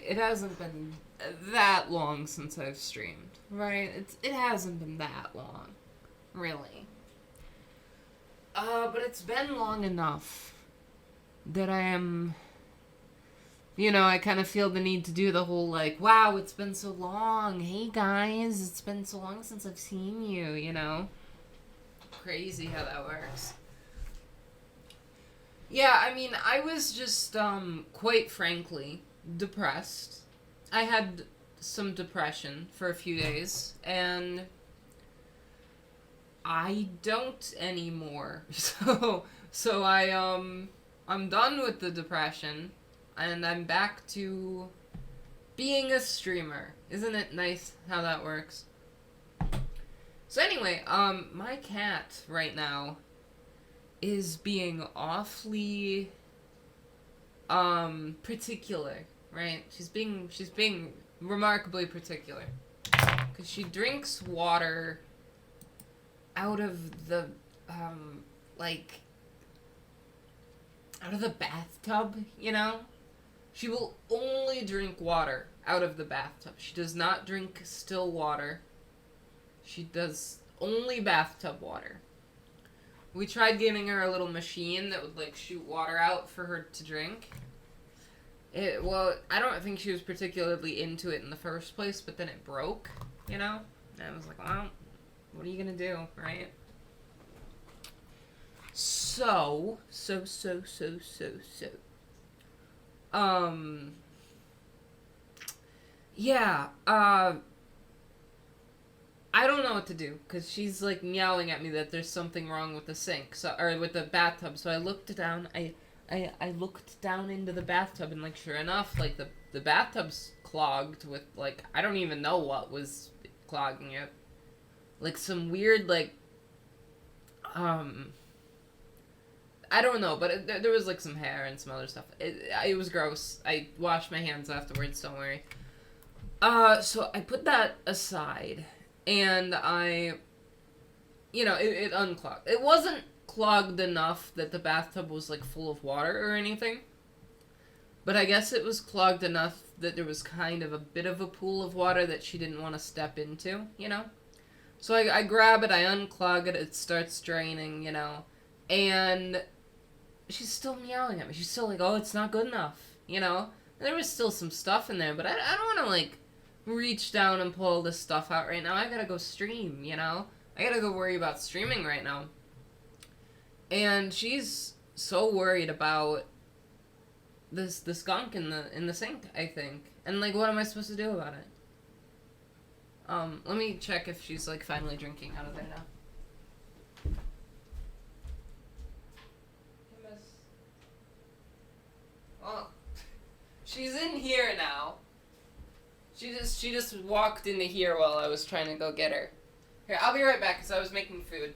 it hasn't been that long since I've streamed, right? It hasn't been that long, really. But it's been long enough that I am, I kind of feel the need to do the whole, like, wow, it's been so long. Hey, guys, it's been so long since I've seen you, Crazy how that works. Yeah, I mean, I was just, quite frankly, depressed. I had some depression for a few days, and I don't anymore. I'm done with the depression, and I'm back to being a streamer. Isn't it nice how that works? So anyway, my cat right now is being awfully, particular, right? She's being remarkably particular. Because she drinks water out of the, like, out of the bathtub, She will only drink water out of the bathtub. She does not drink still water. She does only bathtub water. We tried getting her a little machine that would, like, shoot water out for her to drink. I don't think she was particularly into it in the first place, but then it broke, And I was like, well, what are you gonna do, right? Yeah, I don't know what to do, because she's, like, meowing at me that there's something wrong with the sink, or with the bathtub, so I looked down, I looked down into the bathtub, and, like, sure enough, like, the bathtub's clogged with, like, I don't even know what was clogging it. Like, some weird, like, I don't know, but there was, like, some hair and some other stuff. It was gross. I washed my hands afterwards, don't worry. So I put that aside, and it unclogged. It wasn't clogged enough that the bathtub was, like, full of water or anything, but I guess it was clogged enough that there was kind of a bit of a pool of water that she didn't want to step into, So I grab it, I unclog it, it starts draining, and she's still meowing at me. She's still like, oh, it's not good enough, There was still some stuff in there, but I don't want to, like, reach down and pull this stuff out right now. I gotta go stream, I gotta go worry about streaming right now. And she's so worried about this gunk in the sink, I think. And, like, what am I supposed to do about it? Let me check if she's, like, finally drinking out of there now. Oh, she's in here now. She just walked into here while I was trying to go get her. Here, I'll be right back because I was making food.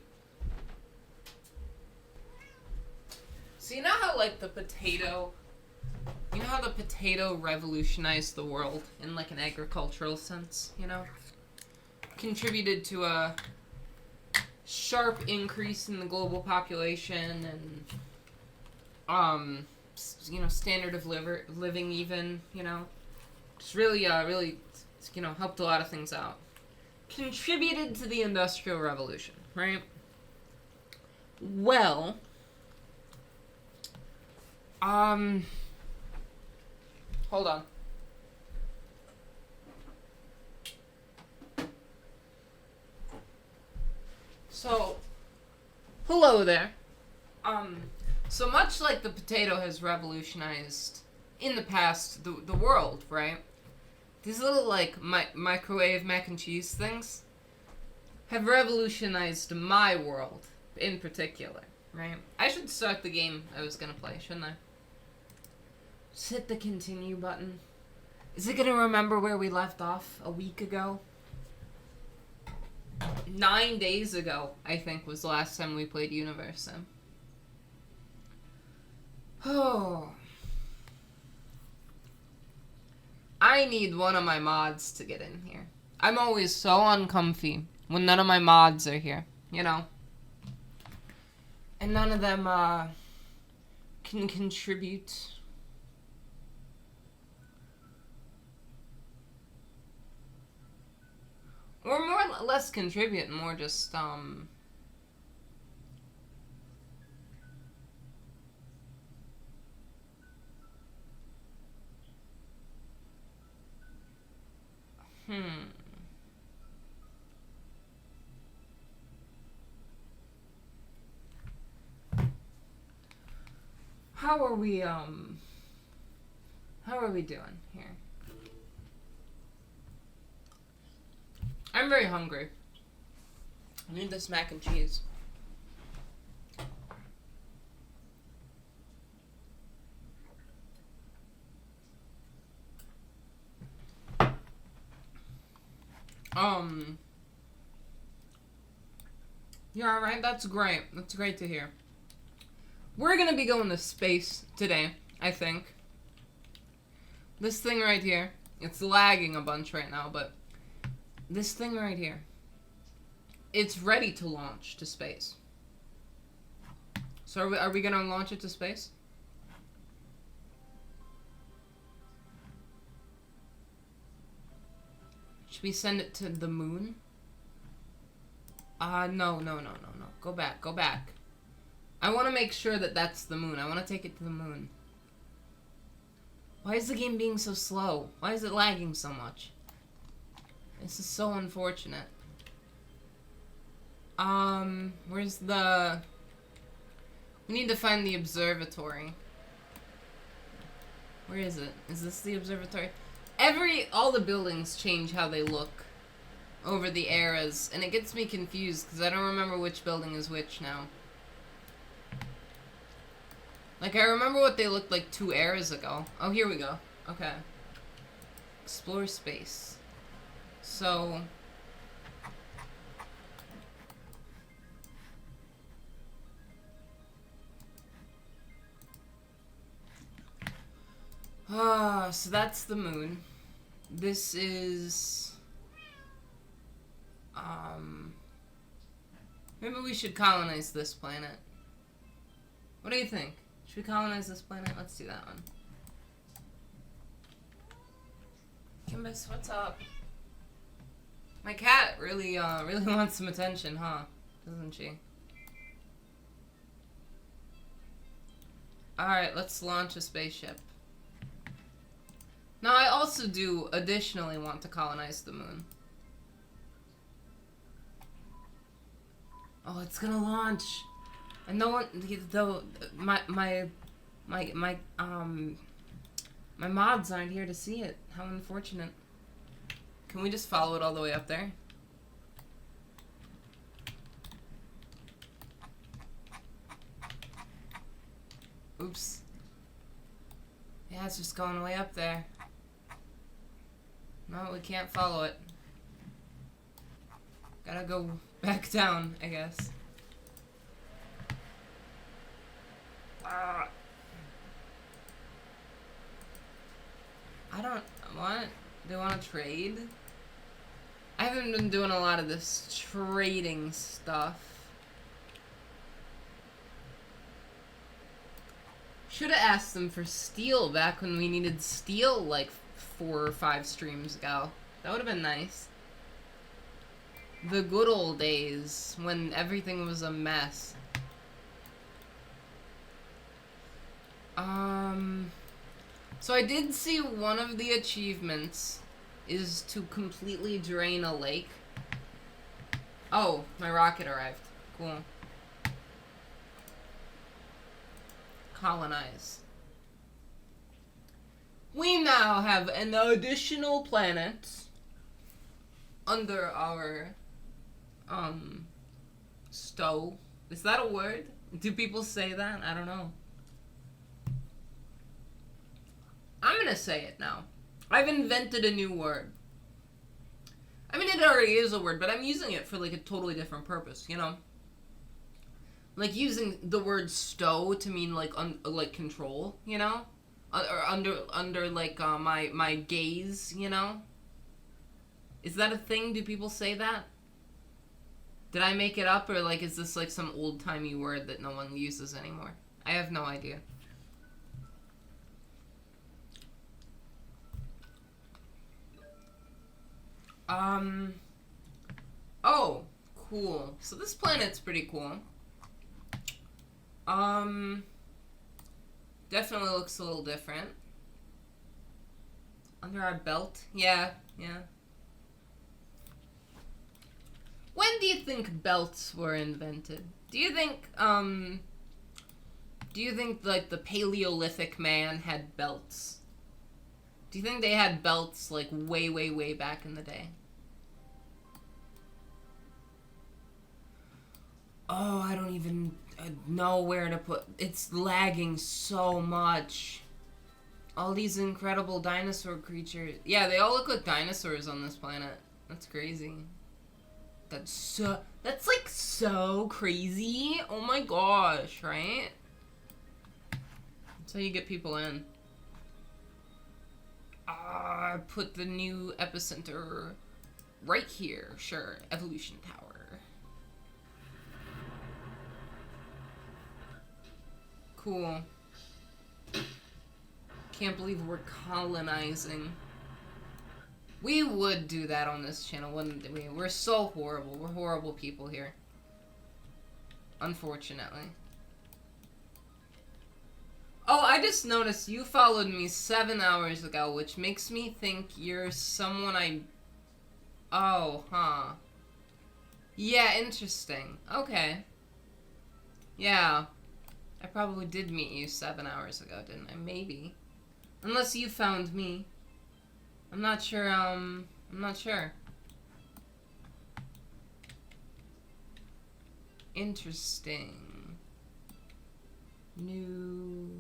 So you know how, like, the potato revolutionized the world in, like, an agricultural sense, Contributed to a sharp increase in the global population and, standard of living even, Just really, helped a lot of things out. Contributed to the Industrial Revolution, right? Well, hold on. So, hello there. So much like the potato has revolutionized in the past the world, right? These little, like, microwave mac and cheese things have revolutionized my world in particular, right? I should start the game I was gonna play, shouldn't I? Just hit the continue button. Is it gonna remember where we left off a week ago? 9 days ago, I think, was the last time we played Universim. Oh. I need one of my mods to get in here. I'm always so uncomfy when none of my mods are here, And none of them, can contribute. less contribute and more just, How are we doing here? I'm very hungry. I need this mac and cheese. You're alright? That's great. That's great to hear. We're gonna be going to space today, I think. This thing right here, it's lagging a bunch right now, but this thing right here, it's ready to launch to space. So are we gonna launch it to space? Should we send it to the moon? No. Go back. I want to make sure that that's the moon. I want to take it to the moon. Why is the game being so slow? Why is it lagging so much? This is so unfortunate. Where's the... We need to find the observatory. Where is it? Is this the observatory? All the buildings change how they look over the eras, and it gets me confused because I don't remember which building is which now. Like, I remember what they looked like 2 eras ago. Oh, here we go. Okay. Explore space. So... so that's the moon. This is... Maybe we should colonize this planet. What do you think? Should we colonize this planet? Let's do that one. Kimbus, what's up? My cat really wants some attention, huh? Doesn't she? Alright, let's launch a spaceship. Now, I also do additionally want to colonize the moon. Oh, it's gonna launch. And no one, though, my mods aren't here to see it. How unfortunate. Can we just follow it all the way up there? Oops. Yeah, it's just going way up there. No, we can't follow it. Gotta go back down, I guess. I don't... What? They want to trade? I haven't been doing a lot of this trading stuff. Should have asked them for steel back when we needed steel like 4 or 5 streams ago. That would have been nice. The good old days when everything was a mess. So I did see one of the achievements is to completely drain a lake. Oh, my rocket arrived. Cool. Colonize. We now have an additional planet under our stove. Is that a word? Do people say that? I don't know. I'm gonna say it now. I've invented a new word. I mean, it already is a word, but I'm using it for like a totally different purpose, you know? Like using the word stow to mean like like control, you know? Or under like my gaze, you know? Is that a thing? Do people say that? Did I make it up, or like is this like some old-timey word that no one uses anymore? I have no idea. Oh, cool. So this planet's pretty cool. Definitely looks a little different. Under our belt? Yeah, yeah. When do you think belts were invented? Do you think, like, the Paleolithic man had belts? Do you think they had belts, like, way, way, way back in the day? Oh, I don't even know where to put... It's lagging so much. All these incredible dinosaur creatures. Yeah, they all look like dinosaurs on this planet. That's crazy. That's like so crazy. Oh my gosh, right? That's how you get people in. Put the new epicenter right here. Sure, evolution tower. Cool. Can't believe we're colonizing. We would do that on this channel, wouldn't we? We're so horrible. We're horrible people here. Unfortunately. Oh, I just noticed you followed me 7 hours ago, which makes me think you're someone I... Oh, huh. Yeah, interesting. Okay. Yeah. I probably did meet you 7 hours ago, didn't I? Maybe. Unless you found me. I'm not sure, I'm not sure. Interesting. New...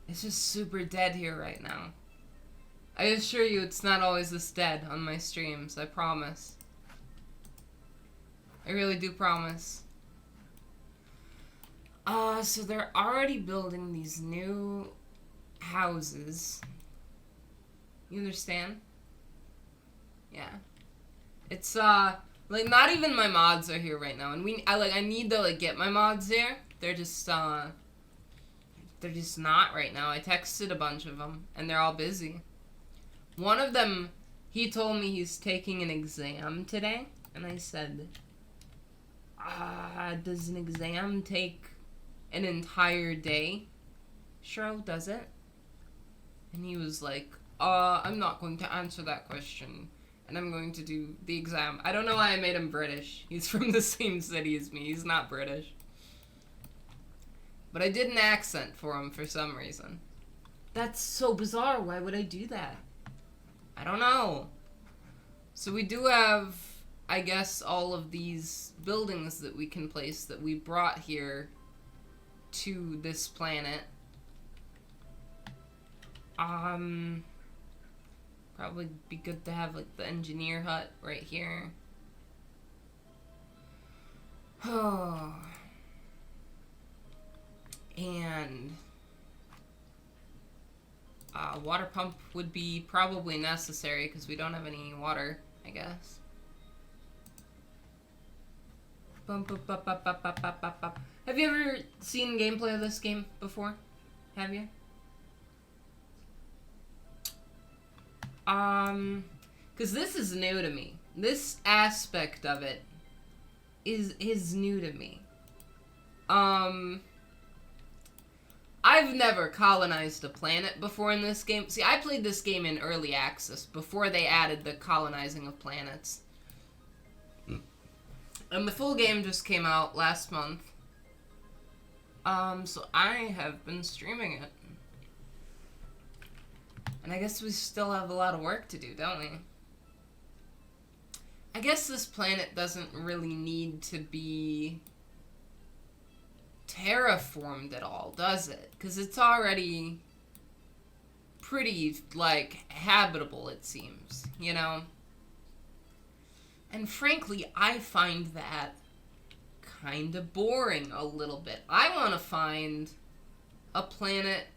It's just super dead here right now. I assure you it's not always this dead on my streams, I promise. I really do promise. So they're already building these new houses. You understand? Yeah. It's, like, not even my mods are here right now, and I need to, like, get my mods here. They're just not right now. I texted a bunch of them, and they're all busy. One of them, he told me he's taking an exam today, and I said, does an exam take an entire day? Sure, does it? And he was like, I'm not going to answer that question, and I'm going to do the exam. I don't know why I made him British. He's from the same city as me. He's not British. But I did an accent for him for some reason. That's so bizarre. Why would I do that? I don't know. So we do have, I guess, all of these buildings that we can place that we brought here to this planet. Probably be good to have, like, the engineer hut right here. Oh. And water pump would be probably necessary because we don't have any water, I guess. Have you ever seen gameplay of this game before? Have you? Because this is new to me. This aspect of it is new to me. I've never colonized a planet before in this game. See, I played this game in early access before they added the colonizing of planets. And the full game just came out last month. So I have been streaming it. And I guess we still have a lot of work to do, don't we? I guess this planet doesn't really need to be terraformed at all, does it? Because it's already pretty, like, habitable, it seems, you know? And frankly, I find that kind of boring a little bit. I want to find a planet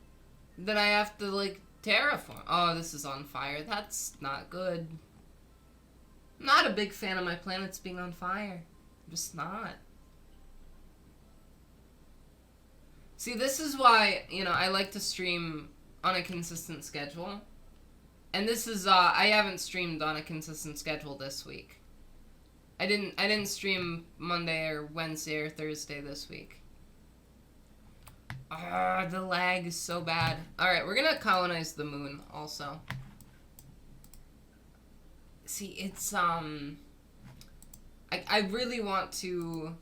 that I have to, like, terraform. Oh, this is on fire. That's not good. I'm not a big fan of my planets being on fire. I'm just not. See, this is why, you know, I like to stream on a consistent schedule. And this is, I haven't streamed on a consistent schedule this week. I didn't stream Monday or Wednesday or Thursday this week. Ah, the lag is so bad. Alright, we're gonna colonize the moon also. See, it's, I really want to...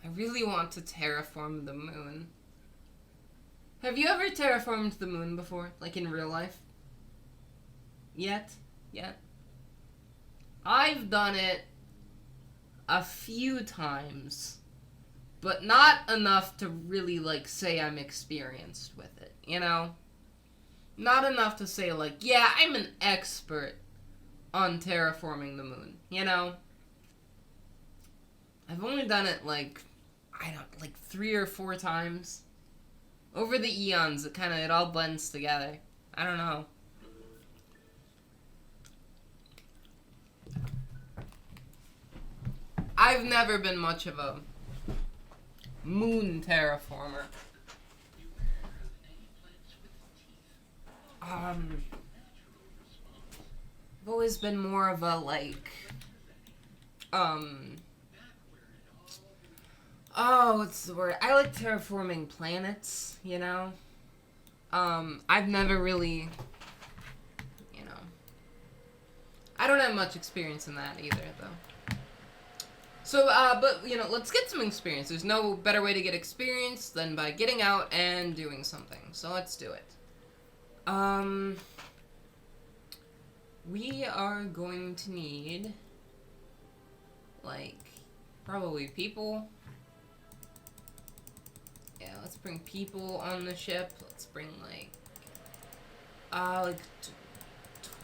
I really want to terraform the moon. Have you ever terraformed the moon before? Like in real life? Yet? I've done it a few times, but not enough to really, like, say I'm experienced with it, you know? Not enough to say, like, yeah, I'm an expert on terraforming the moon, you know? I've only done it, like, I don't, like 3 or 4 times. Over the eons, it all blends together. I don't know. I've never been much of a moon terraformer. I've always been more of a, like, oh, what's the word? I like terraforming planets, you know? I've never really, you know... I don't have much experience in that either, though. So, but, you know, let's get some experience. There's no better way to get experience than by getting out and doing something. So let's do it. We are going to need, like, probably people. Yeah, let's bring people on the ship. Let's bring, like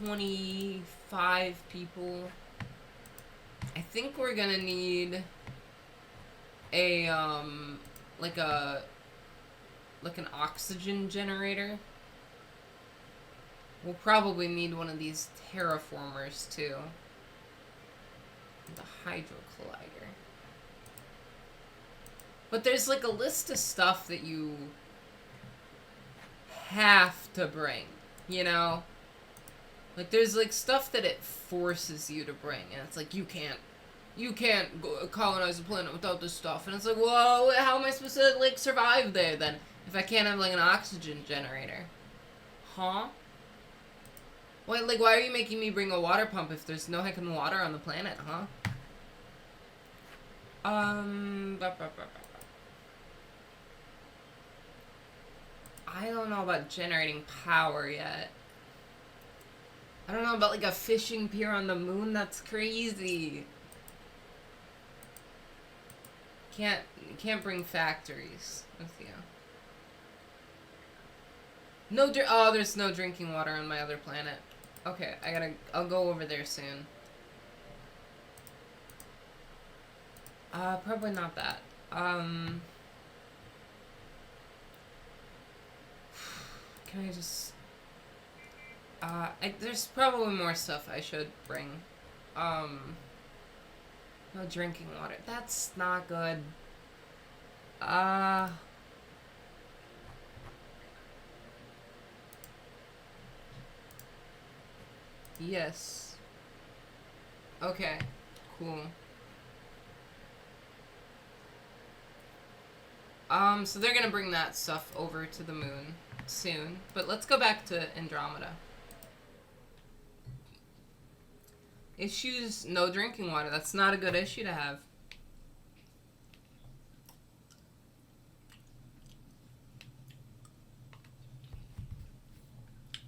25 people. I think we're gonna need a, like an oxygen generator. We'll probably need one of these terraformers, too. The hydro collider. But there's, like, a list of stuff that you have to bring, you know? Like, there's, like, stuff that it forces you to bring, and it's like, you can't go colonize a planet without this stuff. And it's like, whoa, how am I supposed to, like, survive there, then, if I can't have, like, an oxygen generator? Huh? Why, like, why are you making me bring a water pump if there's no heckin' water on the planet, huh? I don't know about generating power yet. I don't know about, like, a fishing pier on the moon. That's crazy. You can't bring factories with you. Oh, there's no drinking water on my other planet. Okay, I'll go over there soon. Probably not that. Can I just... there's probably more stuff I should bring. No drinking water. That's not good. Yes. Okay. Cool. So they're gonna bring that stuff over to the moon soon. But let's go back to Andromeda. Issues, no drinking water. That's not a good issue to have.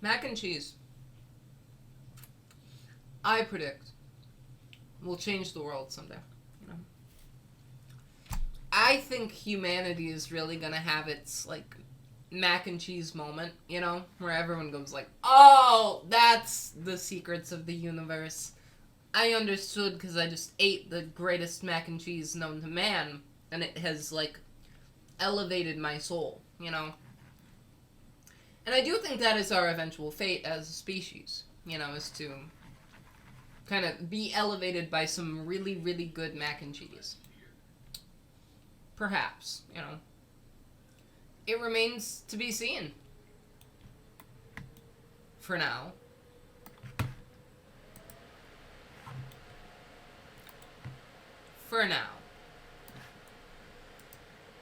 Mac and cheese, I predict, will change the world someday. You know? I think humanity is really gonna have its, like, mac and cheese moment, you know? Where everyone goes like, oh, that's the secrets of the universe. I understood because I just ate the greatest mac and cheese known to man, and it has, like, elevated my soul, you know? And I do think that is our eventual fate as a species, you know, is to kind of be elevated by some really, really good mac and cheese. Perhaps, you know. It remains to be seen. For now. For now.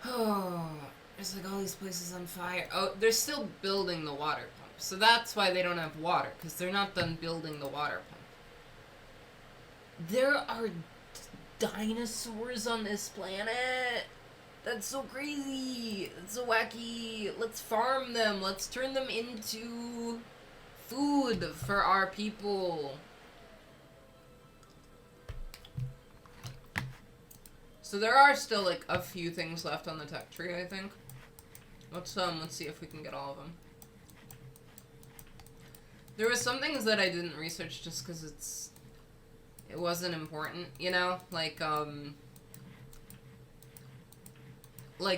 Oh, there's like all these places on fire. Oh, they're still building the water pump. So that's why they don't have water, because they're not done building the water pump. There are dinosaurs on this planet. That's so crazy. That's so wacky. Let's farm them. Let's turn them into food for our people. So there are still like a few things left on the tech tree, I think. Let's see if we can get all of them. There was some things that I didn't research just because it wasn't important, you know? Like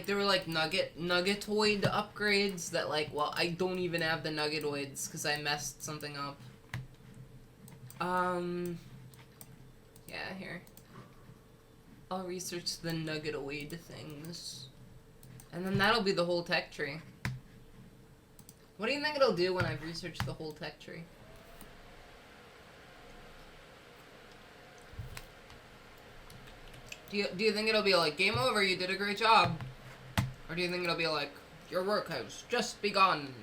there were like nuggetoid upgrades that like, well, I don't even have the nuggetoids because I messed something up. Yeah, here. I'll research the nuggetoid things. And then that'll be the whole tech tree. What do you think it'll do when I've researched the whole tech tree? Do you think it'll be like, game over, you did a great job? Or do you think it'll be like, your work has just begun?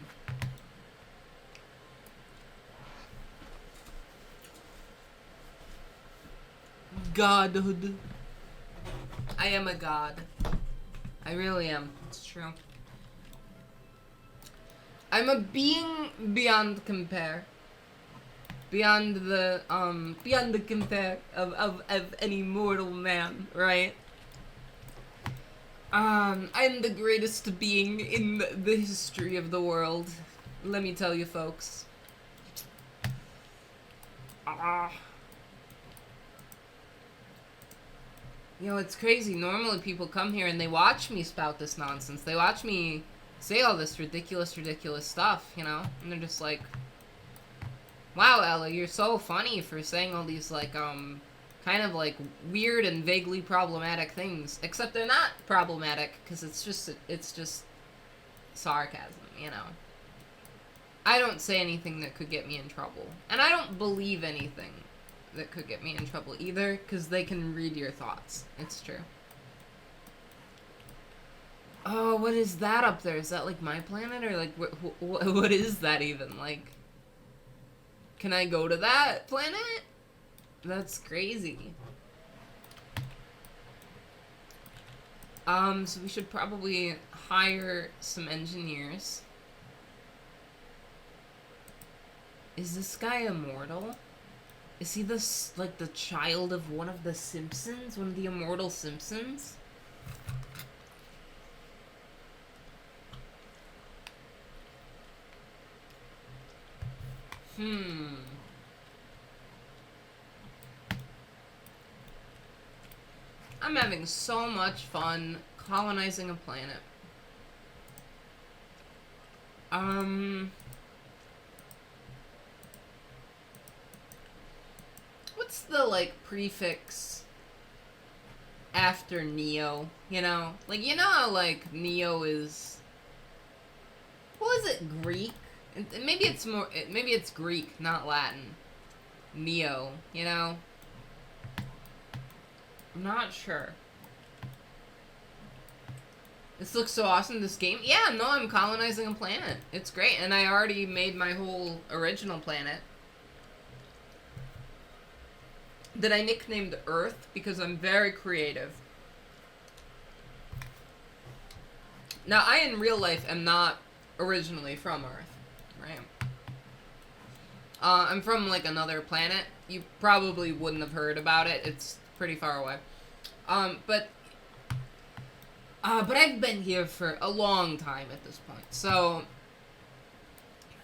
Godhood. I am a god. I really am. It's true. I'm a being beyond compare. Beyond the compare of any mortal man, right? I'm the greatest being in the history of the world. Let me tell you, folks. You know, it's crazy. Normally people come here and they watch me spout this nonsense. They watch me say all this ridiculous stuff, you know? And they're just like, wow, Ella, you're so funny for saying all these, like, kind of, like, weird and vaguely problematic things. Except they're not problematic, because it's just sarcasm, you know? I don't say anything that could get me in trouble. And I don't believe anything that could get me in trouble either, because they can read your thoughts. It's true. Oh, what is that up there? Is that, like, my planet? Or, like, what is that even? Like, can I go to that planet? That's crazy. So we should probably hire some engineers. Is this guy immortal? Is he like the child of one of the Simpsons? One of the immortal Simpsons? I'm having so much fun colonizing a planet. What's the, like, prefix after Neo, you know? Like, you know how, like, Neo is... What is it, Greek? Maybe it's Greek, not Latin. Neo, you know? I'm not sure. This looks so awesome, this game. Yeah, no, I'm colonizing a planet. It's great, and I already made my whole original planet that I nicknamed Earth because I'm very creative. Now, I in real life am not originally from Earth, right? I'm from, like, another planet. You probably wouldn't have heard about it. It's pretty far away. But I've been here for a long time at this point. So,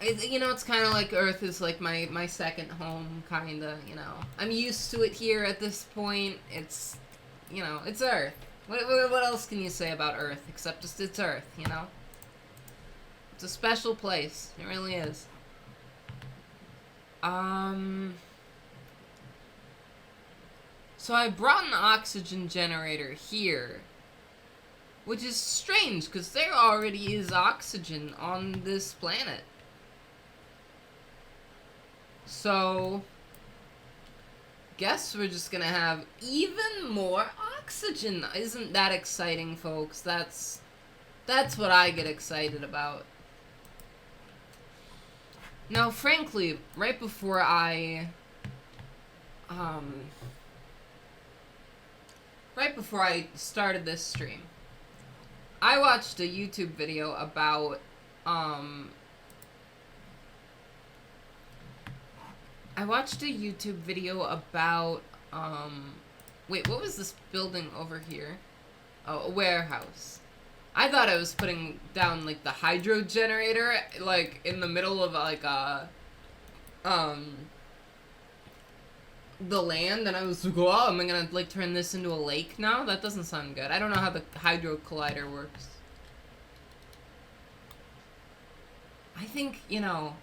you know, it's kind of like Earth is like my second home, kind of, you know. I'm used to it here at this point. It's, you know, it's Earth. What else can you say about Earth except just it's Earth, you know? It's a special place. It really is. So I brought an oxygen generator here, which is strange because there already is oxygen on this planet. So, guess we're just gonna have even more oxygen. Isn't that exciting, folks? That's what I get excited about. Now, frankly, right before I started this stream, I watched a YouTube video about wait, what was this building over here? Oh, a warehouse. I thought I was putting down, like, the hydro generator, like, in the middle of, like, the land, and I was like, oh, am I gonna, like, turn this into a lake now? That doesn't sound good. I don't know how the hydro collider works. I think, you know,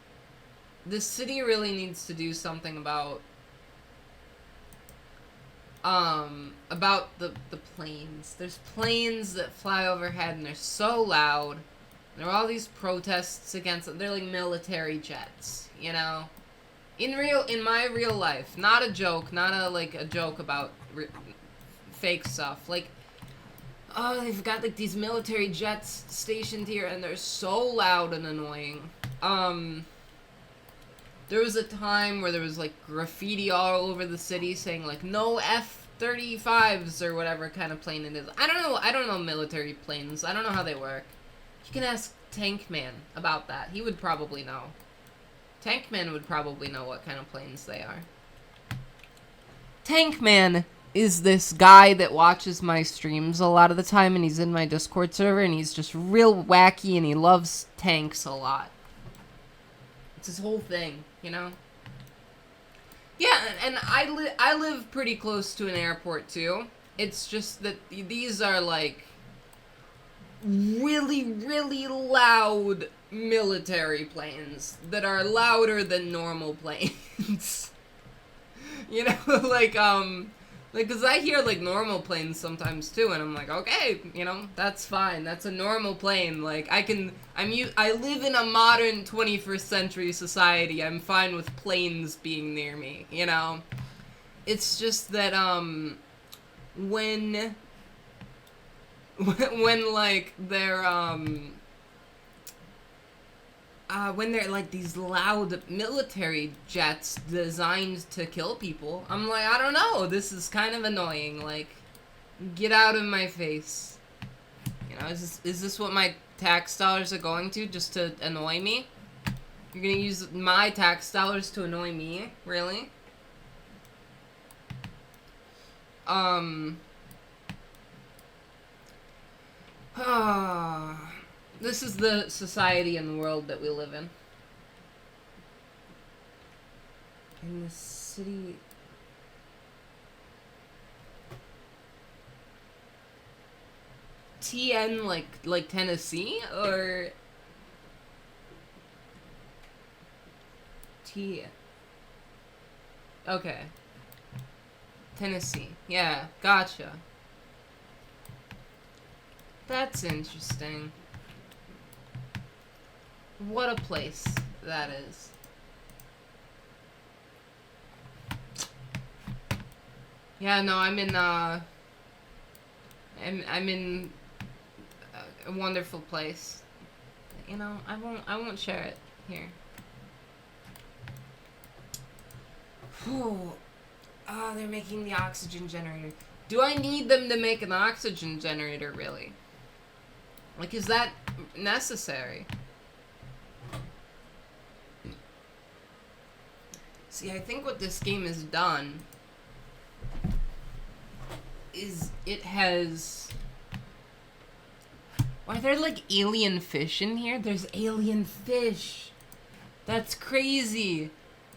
the city really needs to do something about the planes. There's planes that fly overhead, and they're so loud. There are all these protests against them. They're like military jets, you know? In my real life, not a joke, not a joke about fake stuff. Like, oh, they've got like these military jets stationed here, and they're so loud and annoying. There was a time where there was like graffiti all over the city saying like no F-35s or whatever kind of plane it is. I don't know military planes. I don't know how they work. You can ask Tankman about that. He would probably know. Tankman would probably know what kind of planes they are. Tankman is this guy that watches my streams a lot of the time, and he's in my Discord server, and he's just real wacky, and he loves tanks a lot. It's his whole thing, you know? Yeah, and I live pretty close to an airport, too. It's just that these are, like, really, really loud military planes that are louder than normal planes. You know, like, cause I hear, like, normal planes sometimes, too, and I'm like, okay, you know, that's fine, that's a normal plane, like, I live in a modern 21st century society, I'm fine with planes being near me, you know? It's just that, when, like, when they're like these loud military jets designed to kill people, I'm like, I don't know, this is kind of annoying, like, get out of my face. You know, is this what my tax dollars are going to, just to annoy me? You're gonna use my tax dollars to annoy me? Really? This is the society and the world that we live in. In the city... TN, like Tennessee? Or... T... Okay. Tennessee. Yeah, gotcha. That's interesting. What a place that is. Yeah, no, I'm in a wonderful place. You know, I won't share it here. Whew. Oh, they're making the oxygen generator. Do I need them to make an oxygen generator, really? Like, is that necessary? See, I think what this game has done is it has... Are there, like, alien fish in here? There's alien fish. That's crazy.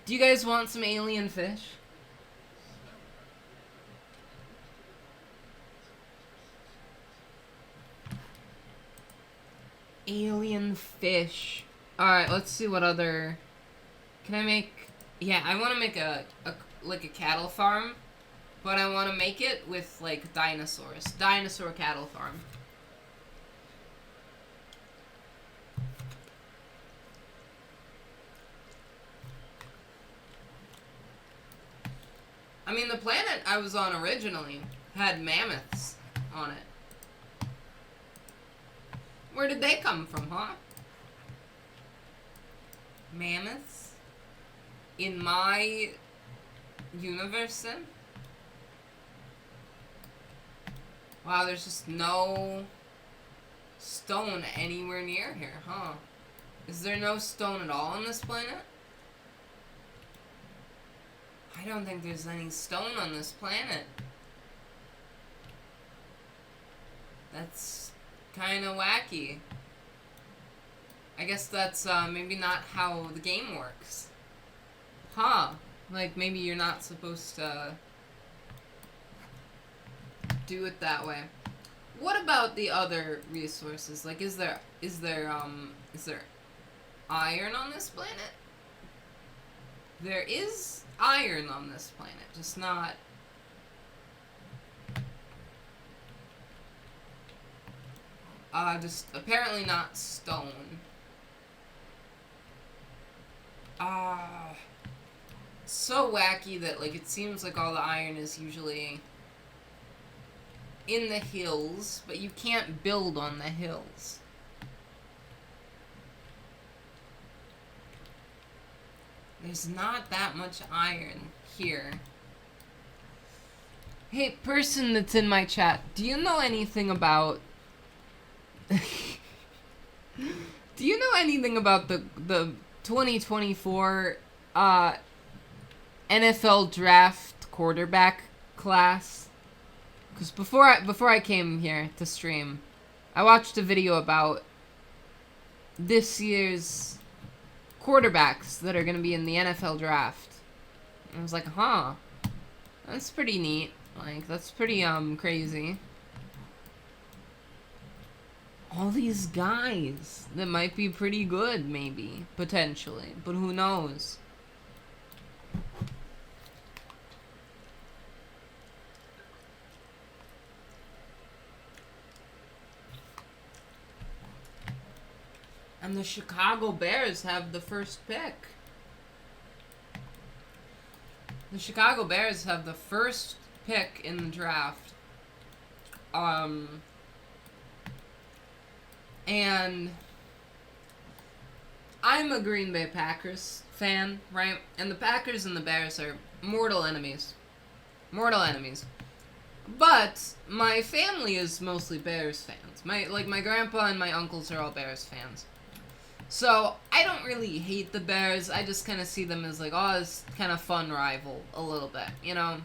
Do you guys want some alien fish? Alien fish. Alright, let's see what other... Can I make... Yeah, I want to make a cattle farm, but I want to make it with, like, dinosaurs. Dinosaur cattle farm. I mean, the planet I was on originally had mammoths on it. Where did they come from, huh? Mammoths? In my Universim? Wow, there's just no stone anywhere near here, huh? Is there no stone at all on this planet? I don't think there's any stone on this planet. That's kind of wacky. I guess that's maybe not how the game works. Huh. Like, maybe you're not supposed to do it that way. What about the other resources? Like, is there iron on this planet? There is iron on this planet, just not... just apparently not stone. So wacky that, like, it seems like all the iron is usually in the hills, but you can't build on the hills. There's not that much iron here. Hey, person that's in my chat, do you know anything about... Do you know anything about the 2024 NFL draft quarterback class? Because before I came here to stream, I watched a video about this year's quarterbacks that are going to be in the NFL draft. And I was like, huh, that's pretty neat. Like, that's pretty crazy. All these guys that might be pretty good, maybe, potentially, but who knows? And the Chicago Bears have the first pick. The Chicago Bears have the first pick in the draft. And I'm a Green Bay Packers fan, right? And the Packers and the Bears are mortal enemies. Mortal enemies. But my family is mostly Bears fans. My grandpa and my uncles are all Bears fans. So I don't really hate the Bears. I just kind of see them as like, oh, this kind of fun rival a little bit, you know?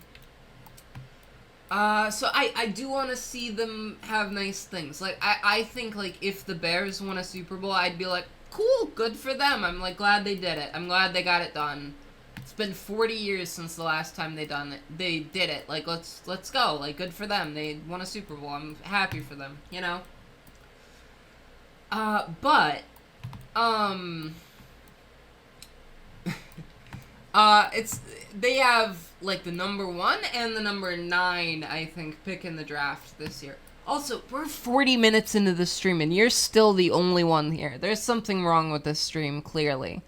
So I do want to see them have nice things. Like, I think, like, if the Bears won a Super Bowl, I'd be like, cool, good for them. I'm, like, glad they did it. I'm glad they got it done. It's been 40 years since the last time they did it. Like, let's go. Like, good for them. They won a Super Bowl. I'm happy for them, you know? But, they have, like, the number 1 and the number 9, I think, pick in the draft this year. Also, we're 40 minutes into the stream, and you're still the only one here. There's something wrong with this stream, clearly.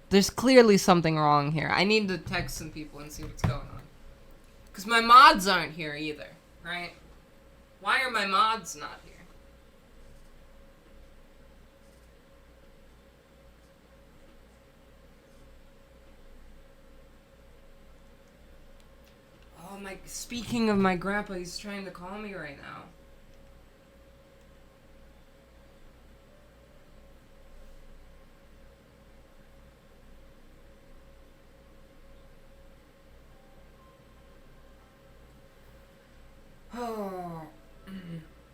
There's clearly something wrong here. I need to text some people and see what's going on. Because my mods aren't here either, right? Why are my mods not here? Oh, speaking of my grandpa, he's trying to call me right now. Oh,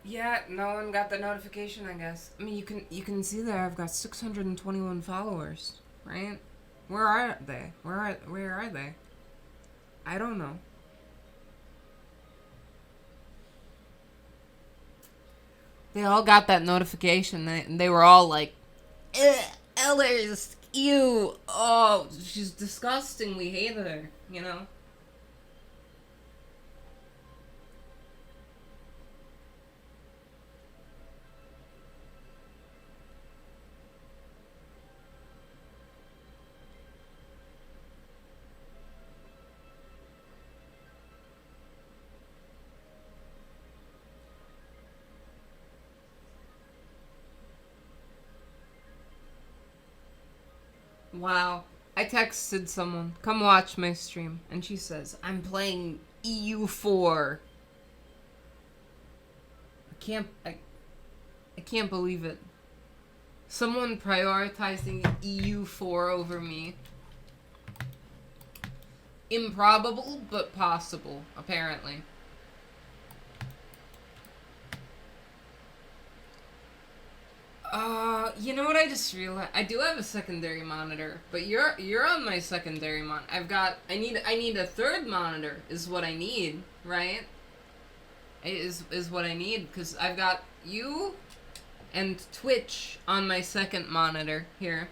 yeah, no one got the notification, I guess. I mean, you can see there I've got 621 followers, right? Where are they? Where are they? I don't know. They all got that notification. They were all like, Ellers, ew, oh, she's disgusting. We hate her, you know? Wow. I texted someone, come watch my stream, and she says, I'm playing EU4. I can't believe it. Someone prioritizing EU4 over me. Improbable, but possible, apparently. You know what I just realized? I do have a secondary monitor, but you're on my secondary I need a third monitor is what I need, right? Is what I need, because I've got you and Twitch on my second monitor here.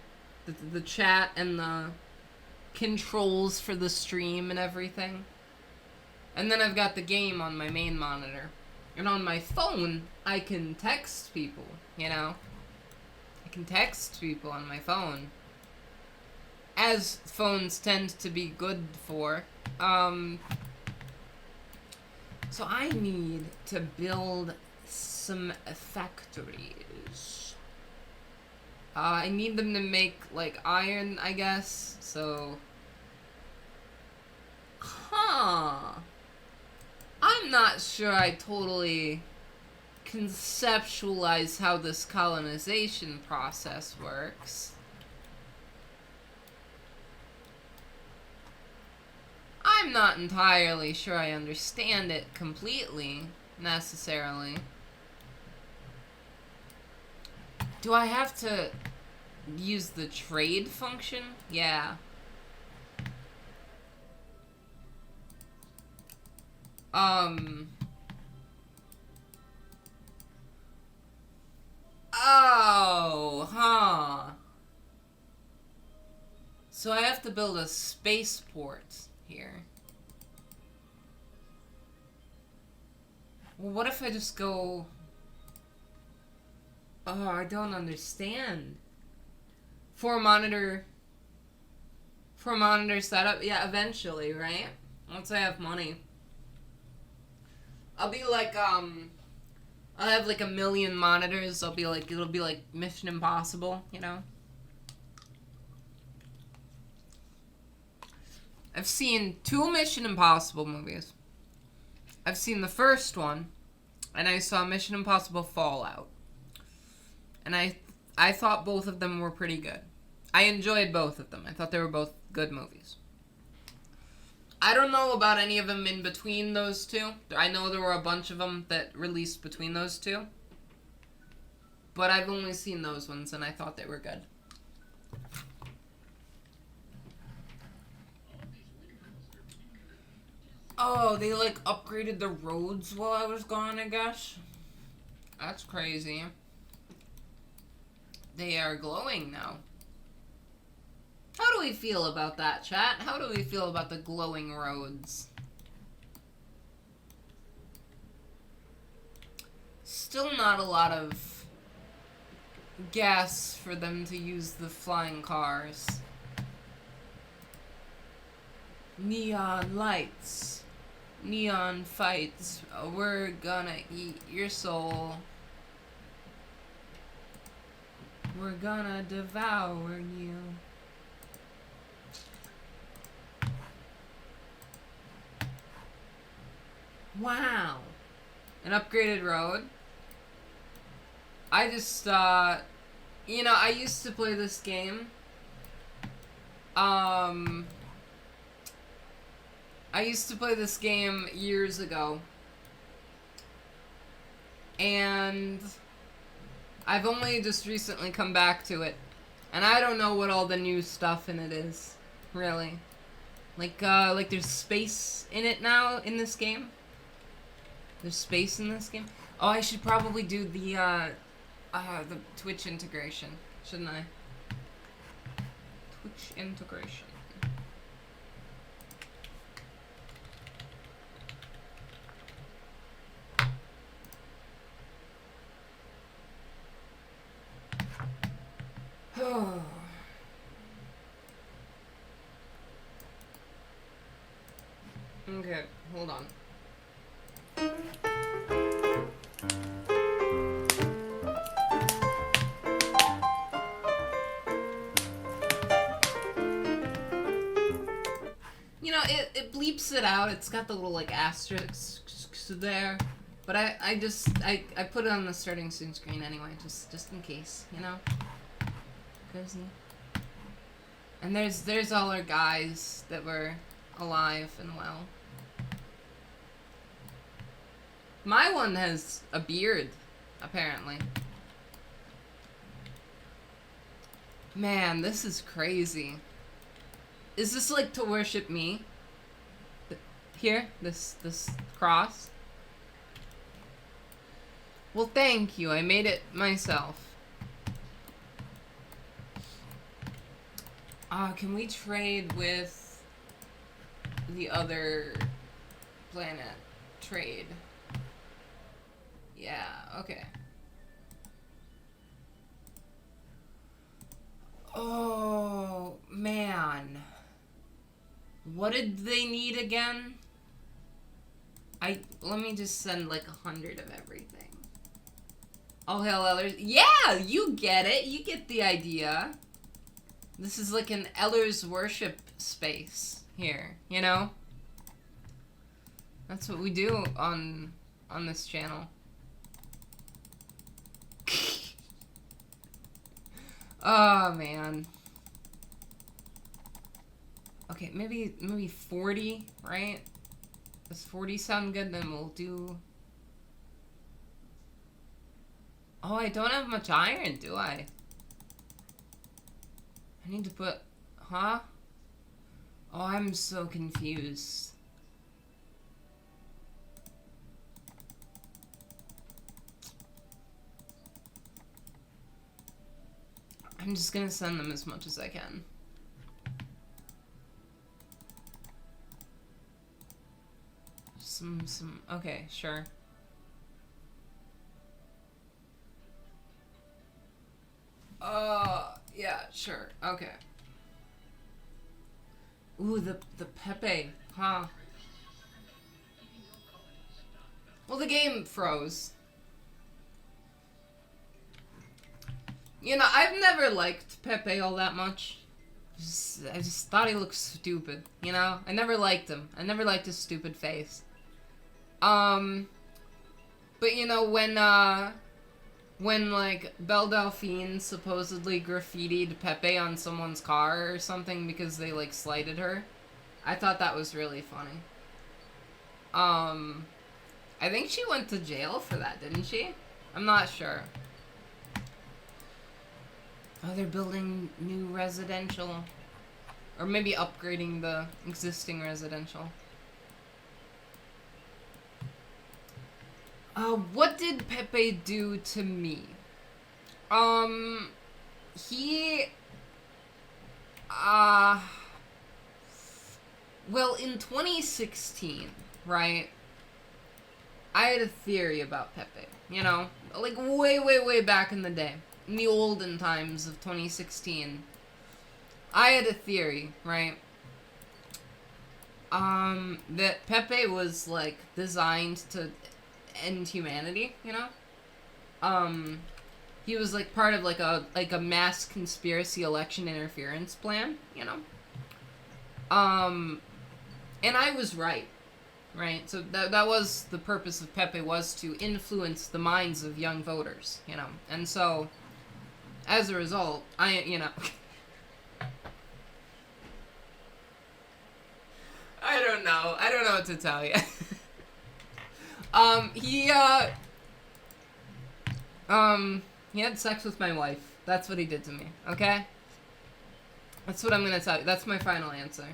The chat and the controls for the stream and everything. And then I've got the game on my main monitor. And on my phone, I can text people, you know? I can text people on my phone. As phones tend to be good for. So I need to build some factories. I need them to make, like, iron, I guess, so... Huh. I'm not sure I totally conceptualize how this colonization process works. I'm not entirely sure I understand it completely, necessarily. Do I have to use the trade function? Yeah. Oh, huh. So I have to build a spaceport here. Well, what if I just go... Oh, I don't understand. For monitor setup? Yeah, eventually, right? Once I have money. I'll be like, I'll have like 1 million monitors. It'll be like Mission Impossible, you know? I've seen 2 Mission Impossible movies. I've seen the first one, and I saw Mission Impossible Fallout. And I thought both of them were pretty good. I enjoyed both of them. I thought they were both good movies. I don't know about any of them in between those two. I know there were a bunch of them that released between those two. But I've only seen those ones, and I thought they were good. Oh, they, like, upgraded the roads while I was gone, I guess? That's crazy. They are glowing now. How do we feel about that, chat? How do we feel about the glowing roads? Still not a lot of gas for them to use the flying cars. Neon lights. Neon fights. We're gonna eat your soul. We're gonna devour you. Wow. An upgraded road. I just, you know, I used to play this game. I used to play this game years ago. And I've only just recently come back to it. And I don't know what all the new stuff in it is, really. Like there's space in it now in this game. There's space in this game. Oh, I should probably do the Twitch integration, shouldn't I? Twitch integration. Oh. Okay, hold on. You know, it bleeps it out. It's got the little, like, asterisks there. But I just, I put it on the starting soon screen anyway, just in case, you know? Crazy. And there's all our guys that were alive and well. My one has a beard, apparently. Man, this is crazy. Is this like to worship me? Here? This cross? Well, thank you. I made it myself. Can we trade with the other planet? Trade. Yeah, okay. Oh, man. What did they need again? Let me just send like 100 of everything. Oh, hell, Ellers. Yeah, you get it. You get the idea. This is like an Ellers worship space here, you know? That's what we do on this channel. Oh, man. Okay, maybe 40, right? Does 40 sound good? Then we'll do... Oh, I don't have much iron, do I? I need to put... Huh? Oh, I'm so confused. I'm just gonna send them as much as I can. Okay, sure. Yeah, sure. Okay. Ooh, the Pepe, huh? Well, the game froze. You know, I've never liked Pepe all that much. I just thought he looked stupid, you know? I never liked him. I never liked his stupid face. But you know, when like, Belle Delphine supposedly graffitied Pepe on someone's car or something because they, like, slighted her, I thought that was really funny. I think she went to jail for that, didn't she? I'm not sure. Oh, they're building new residential. Or maybe upgrading the existing residential. What did Pepe do to me? He... Well, in 2016, right? I had a theory about Pepe, you know? Like, way back in the day. In the olden times of 2016. I had a theory, right? That Pepe was, like, designed to end humanity, you know? He was, like, part of, like a mass conspiracy election interference plan, you know? And I was right. Right? So that was the purpose of Pepe, was to influence the minds of young voters, you know? And so, as a result, you know... I don't know what to tell you. He had sex with my wife. That's what he did to me, okay? That's what I'm gonna tell you. That's my final answer.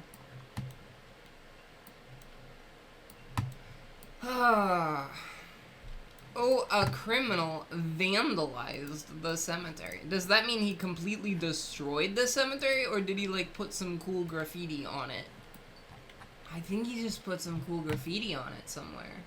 Oh, a criminal vandalized the cemetery. Does that mean he completely destroyed the cemetery, or did he, like, put some cool graffiti on it? I think he just put some cool graffiti on it somewhere.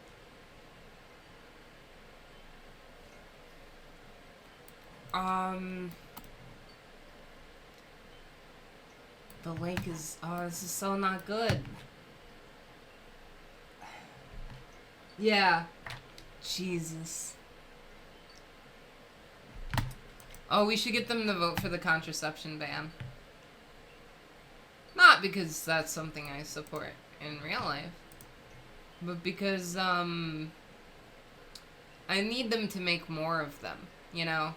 The lake is... Oh, this is so not good. Yeah. Jesus. Oh, we should get them to vote for the contraception ban. Not because that's something I support in real life, but because, I need them to make more of them, you know?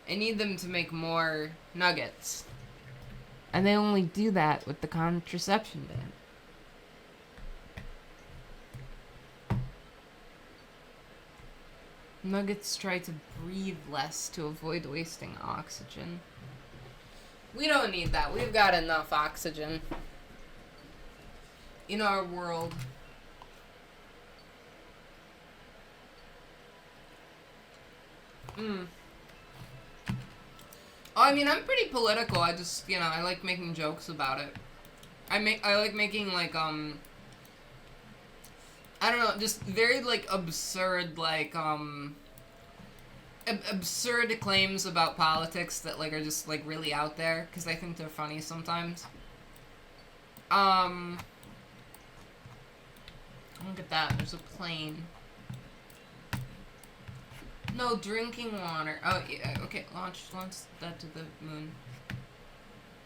I need them to make more nuggets. And they only do that with the contraception ban. Nuggets try to breathe less to avoid wasting oxygen. We don't need that. We've got enough oxygen in our world. I mean, I'm pretty political. I just, I like making jokes about it. I like making, like, I don't know, just very, like, absurd, like, absurd claims about politics that, like, are just, like, really out there, because I think they're funny sometimes. Look at that, there's a plane. No, drinking water. Oh, yeah, okay, launch that to the moon.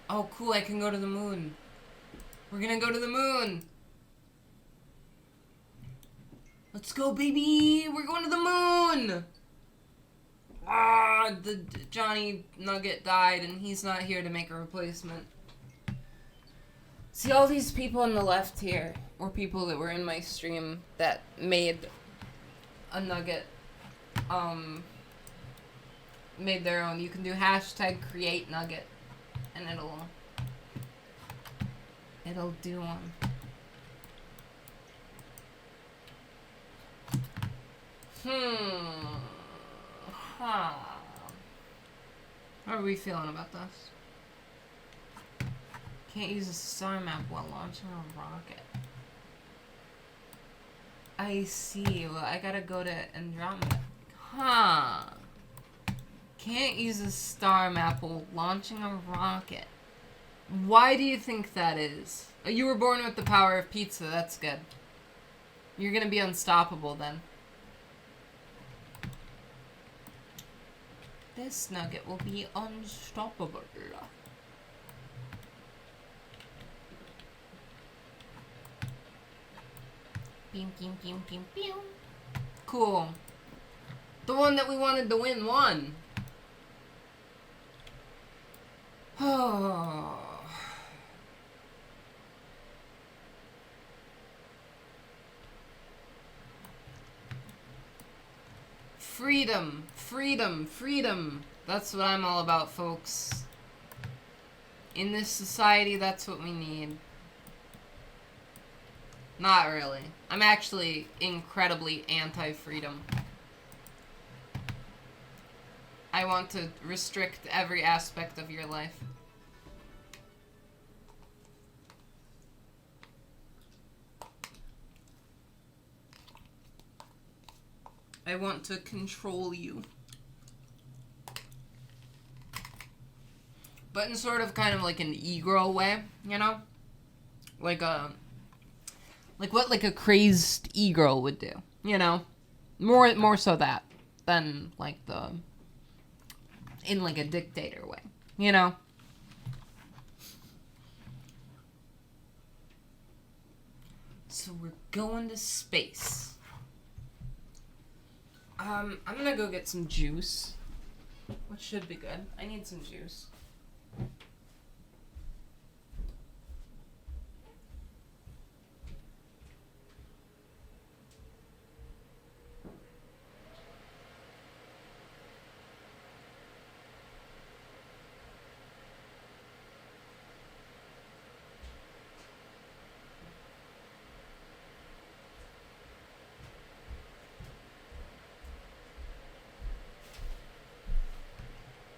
Oh, cool, I can go to the moon. We're gonna go to the moon! Let's go, baby! We're going to the moon! Ah, the Johnny Nugget died, and he's not here to make a replacement. See, all these people on the left here were people that were in my stream that made a nugget. Made their own. You can do #create_nugget, and it'll do one. How are we feeling about this? Can't use a star map while launching a rocket. I see. Well, I gotta go to Andromeda. Can't use a star map while launching a rocket. Why do you think that is? Oh, you were born with the power of pizza. That's good. You're gonna be unstoppable then. This nugget will be unstoppable. Beam, beam, beam, beam, beam. Cool. The one that we wanted to win won. Oh. Freedom, freedom, freedom. That's what I'm all about, folks. In this society, that's what we need. Not really. I'm actually incredibly anti-freedom. I want to restrict every aspect of your life. I want to control you. But in sort of kind of like an e-girl way, you know? Like what like a crazed e-girl would do, you know? More so that than like in like a dictator way, you know? So we're going to space. I'm gonna go get some juice. What should be good? I need some juice.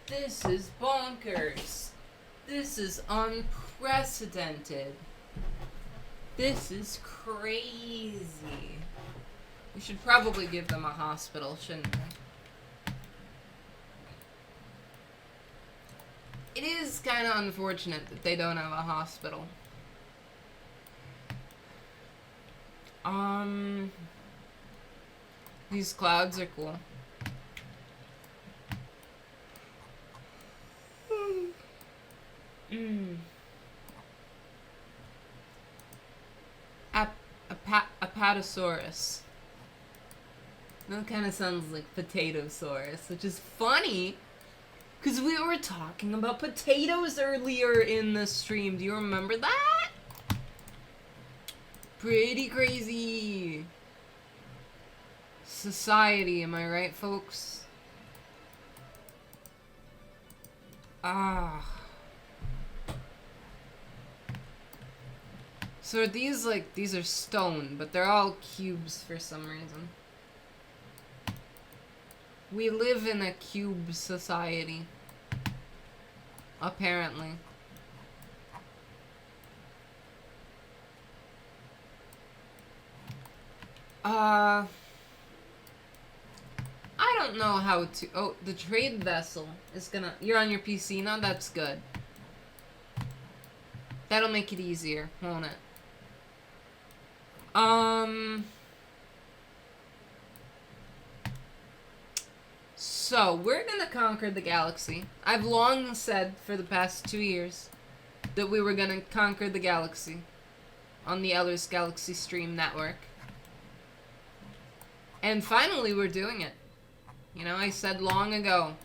This is bonkers. This is unprecedented. This is crazy. We should probably give them a hospital, shouldn't we? It is kind of unfortunate that they don't have a hospital. These clouds are cool. Apatosaurus. That kind of sounds like Potatosaurus, which is funny, because we were talking about potatoes earlier in the stream. Do you remember that? Pretty crazy. Society, am I right, folks? Ah. So are these, like, these are stone, but they're all cubes for some reason. We live in a cube society. Apparently. I don't know how to... Oh, the trade vessel is gonna... You're on your PC now? That's good. That'll make it easier, won't it? So, we're gonna conquer the galaxy. I've long said for the past 2 years that we were gonna conquer the galaxy on the Ellers Galaxy Stream Network. And finally, we're doing it. You know, I said long ago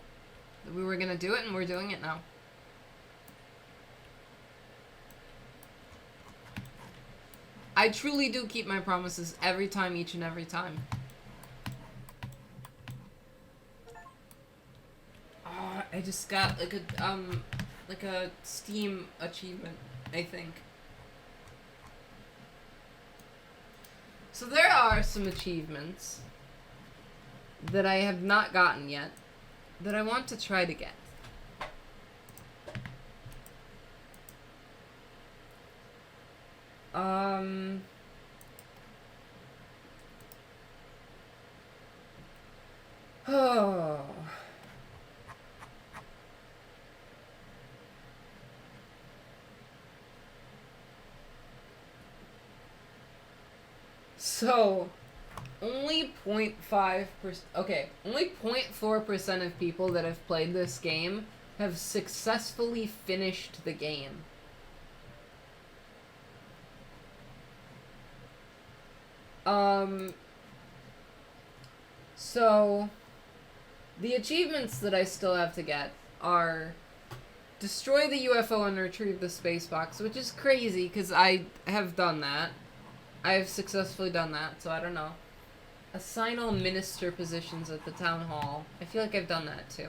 that we were gonna do it, and we're doing it now. I truly do keep my promises every time, each and every time. Oh, I just got like a Steam achievement, I think. So there are some achievements that I have not gotten yet that I want to try to get. Oh. So, only 0.5%, okay, only 0.4% of people that have played this game have successfully finished the game. So, the achievements that I still have to get are destroy the UFO and retrieve the space box, which is crazy because I have done that. I have successfully done that, so I don't know. Assign all minister positions at the town hall. I feel like I've done that too.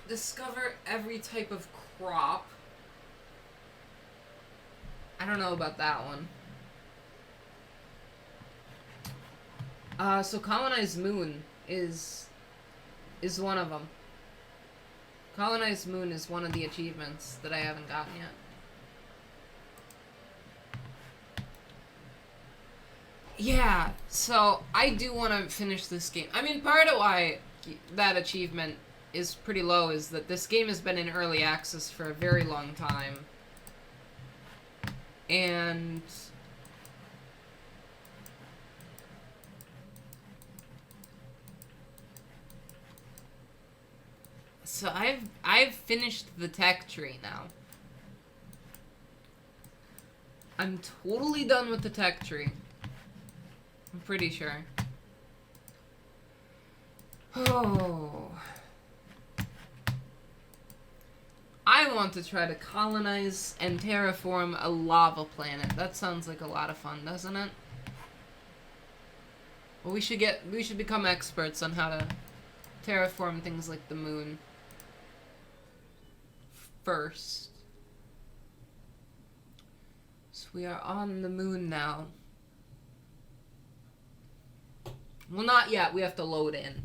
Discover every type of crop. I don't know about that one. So colonize moon is one of them. Colonize moon is one of the achievements that I haven't gotten yet. Yeah, so I do want to finish this game. I mean, part of why that achievement is pretty low is that this game has been in early access for a very long time. And so I've finished the tech tree now. I'm totally done with the tech tree. I'm pretty sure. Oh. I want to try to colonize and terraform a lava planet. That sounds like a lot of fun, doesn't it? Well, we should become experts on how to terraform things like the moon first. So we are on the moon now. Well, not yet. We have to load in.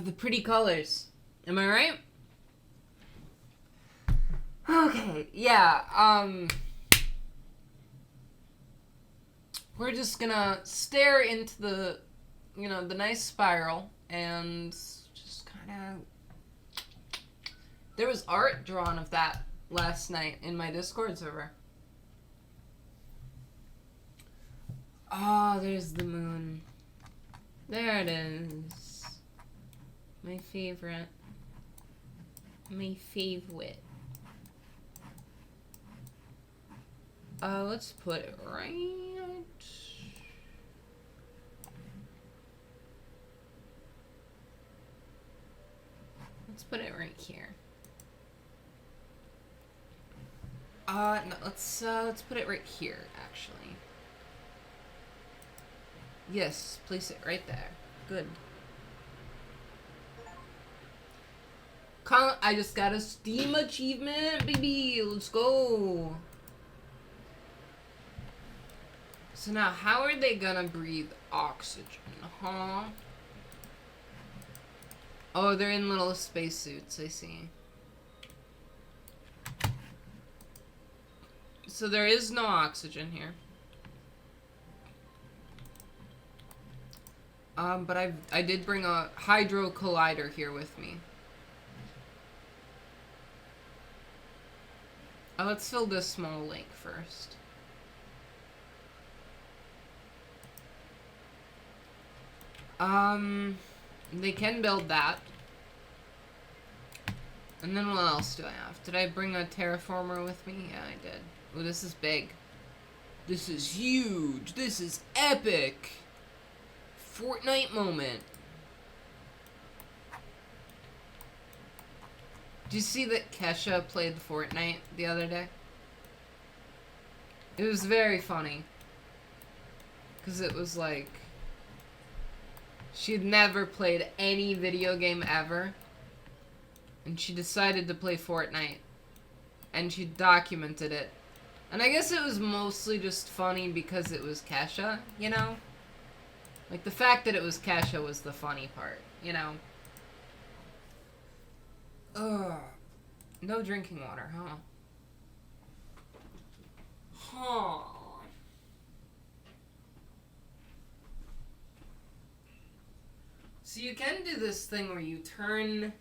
The pretty colors. Am I right? Okay, yeah, we're just gonna stare into the, the nice spiral and just kind of... There was art drawn of that last night in my Discord server. Oh, there's the moon. There it is. My favorite. My favorite. Let's put it right. Let's put it right here. No, let's put it right here, actually. Yes, place it right there. Good. I just got a Steam achievement, baby. Let's go. So now, how are they gonna breathe oxygen, huh? Oh, they're in little spacesuits, I see. So there is no oxygen here. But I did bring a hydro collider here with me. Let's fill this small lake first. They can build that. And then what else do I have? Did I bring a terraformer with me? Yeah, I did. Oh, this is big. This is huge. This is epic. Fortnite moment. Did you see that Kesha played Fortnite the other day? It was very funny. Because it was like... she'd never played any video game ever. And she decided to play Fortnite. And she documented it. And I guess it was mostly just funny because it was Kesha, you know? Like, the fact that it was Kesha was the funny part, you know? Ugh. No drinking water, huh? Huh. So you can do this thing where you turn...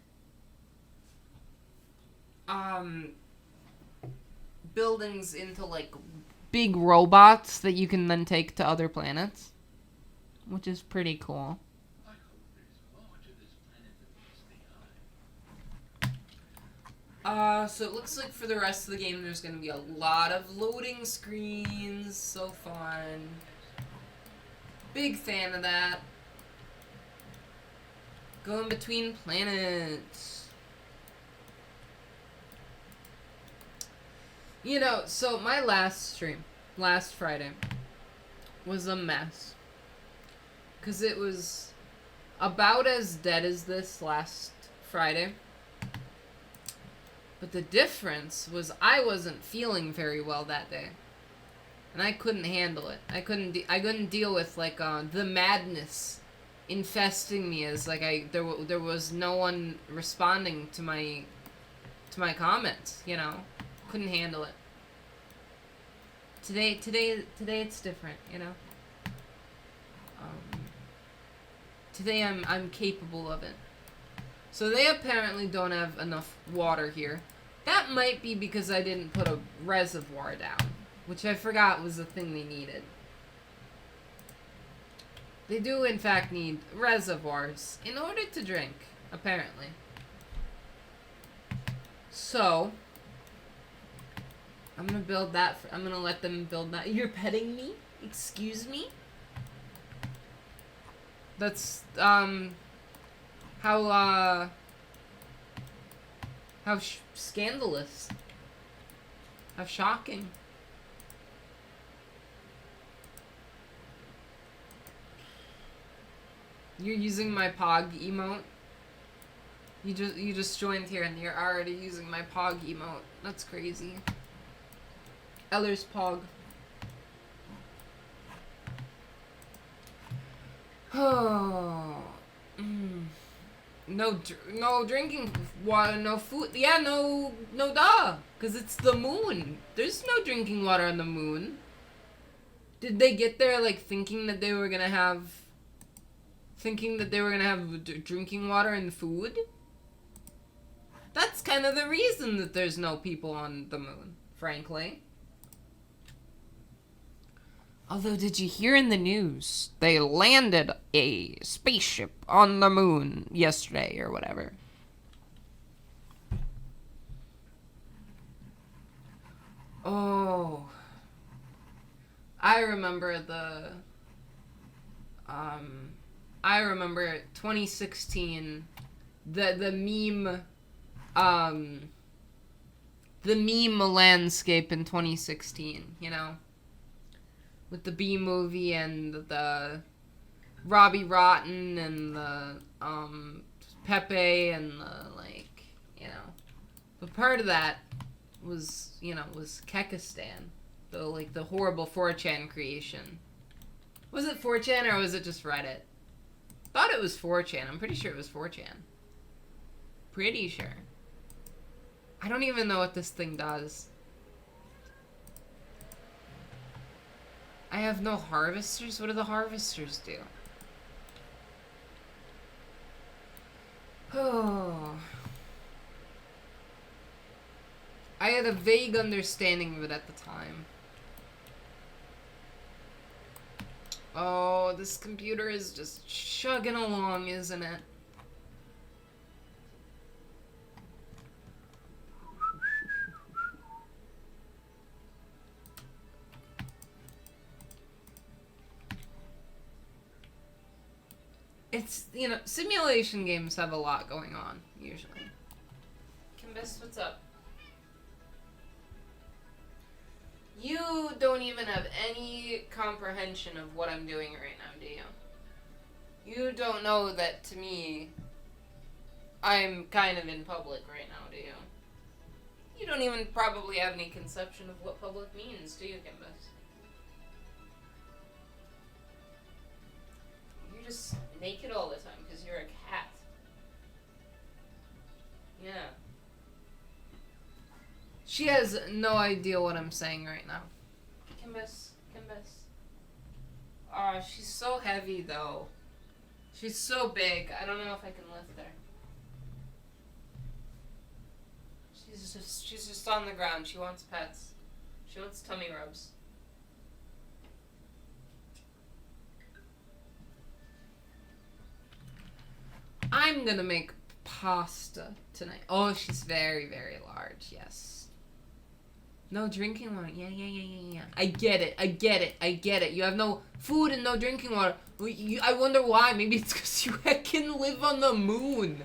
buildings into, like, big robots that you can then take to other planets. Which is pretty cool. So it looks like for the rest of the game there's gonna be a lot of loading screens. So fun. Big fan of that. Going between planets. You know, so my last stream, last Friday, was a mess. Because it was about as dead as this last Friday. But the difference was I wasn't feeling very well that day. And I couldn't handle it. I couldn't deal with, like, the madness infesting me as, like, there was no one responding to my comments, you know? Couldn't handle it. Today it's different, you know? Today I'm capable of it. So they apparently don't have enough water here. That might be because I didn't put a reservoir down, which I forgot was the thing they needed. They do in fact need reservoirs in order to drink, apparently. So, I'm gonna build that, I'm gonna let them build that. You're petting me? Excuse me? That's, how scandalous. How shocking. You're using my Pog emote? You just joined here and you're already using my Pog emote. That's crazy. Ellers Pog. Oh. No drinking water, no food. Yeah, no duh. Because it's the moon. There's no drinking water on the moon. Did they get there, like, thinking that they were gonna have drinking water and food? That's kind of the reason that there's no people on the moon, frankly. Although, did you hear in the news? They landed a spaceship on the moon yesterday or whatever. Oh. I remember I remember 2016, the meme landscape in 2016, you know? With the B movie and the Robbie Rotten and the Pepe and the, like, you know. But part of that was Kekistan. The horrible 4chan creation. Was it 4chan or was it just Reddit? Thought it was 4chan. I'm pretty sure it was 4chan. Pretty sure. I don't even know what this thing does. I have no harvesters? What do the harvesters do? Oh. I had a vague understanding of it at the time. Oh, this computer is just chugging along, isn't it? It's, simulation games have a lot going on, usually. Kimbus, what's up? You don't even have any comprehension of what I'm doing right now, do you? You don't know that, to me, I'm kind of in public right now, do you? You don't even probably have any conception of what public means, do you, Kimbus? You're just naked all the time because you're a cat. Yeah. She has no idea what I'm saying right now. Kimbus. Oh, she's so heavy, though. She's so big. I don't know if I can lift her. She's just on the ground. She wants pets. She wants tummy rubs. I'm gonna make pasta tonight. Oh, she's very, very large. Yes. No drinking water. Yeah. I get it. You have no food and no drinking water. I wonder why. Maybe it's because you can live on the moon.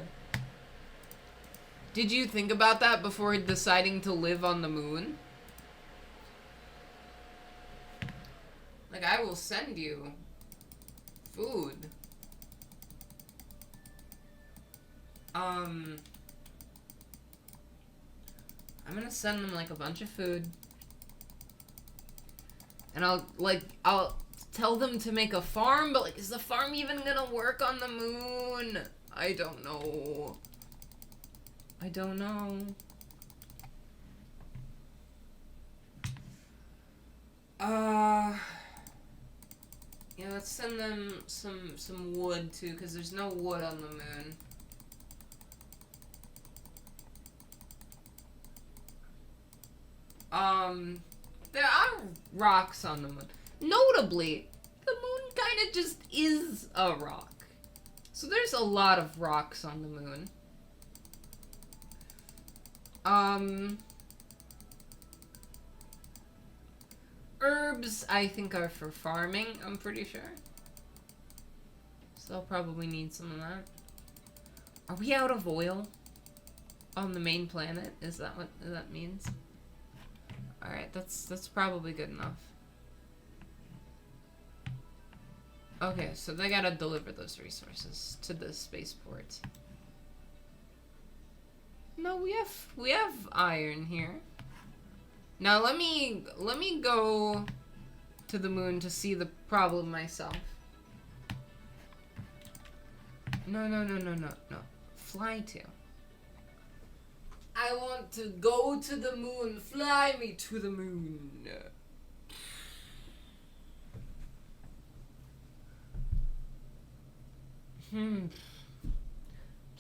Did you think about that before deciding to live on the moon? Like, I will send you food. I'm gonna send them, like, a bunch of food. And I'll tell them to make a farm, but, like, is the farm even gonna work on the moon? I don't know. Yeah, let's send them some wood, too, because there's no wood on the moon. There are rocks on the moon. Notably, the moon kind of just is a rock. So there's a lot of rocks on the moon. Herbs, I think, are for farming, I'm pretty sure. So I'll probably need some of that. Are we out of oil on the main planet? Is that what that means? Alright, that's probably good enough. Okay, so they gotta deliver those resources to the spaceport. No, we have iron here. Now let me go to the moon to see the problem myself. No. Fly to. I want to go to the moon. Fly me to the moon.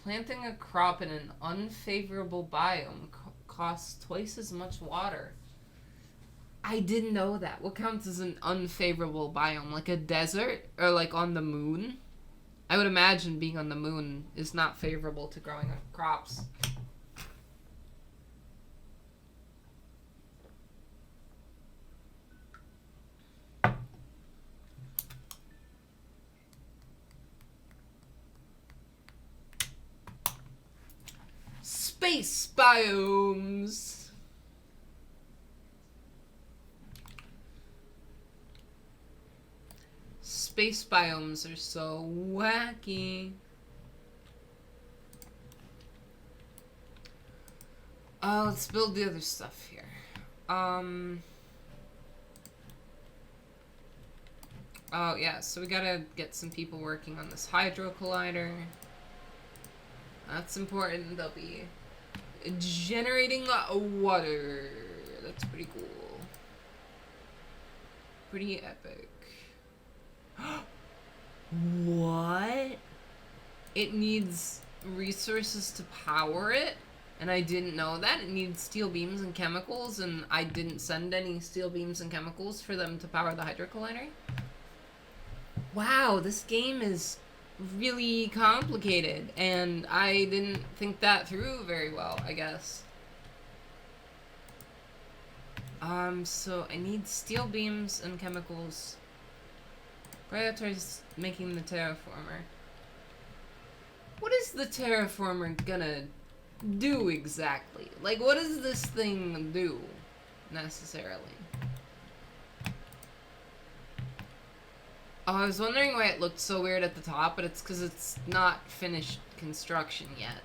Planting a crop in an unfavorable biome costs twice as much water. I didn't know that. What counts as an unfavorable biome? Like a desert? Or like on the moon? I would imagine being on the moon is not favorable to growing crops. Space biomes. Space biomes are so wacky. Let's build the other stuff here. Oh yeah, so we gotta get some people working on this hydro collider. That's important. They'll be generating water. That's pretty cool. Pretty epic. What? It needs resources to power it, and I didn't know that. It needs steel beams and chemicals, and I didn't send any steel beams and chemicals for them to power the hydro collider. Wow, this game is really complicated, and I didn't think that through very well, I guess. So I need steel beams and chemicals. Prioritize making the terraformer. What is the terraformer gonna do exactly? Like, what does this thing do, necessarily? Oh, I was wondering why it looked so weird at the top, but it's because it's not finished construction yet.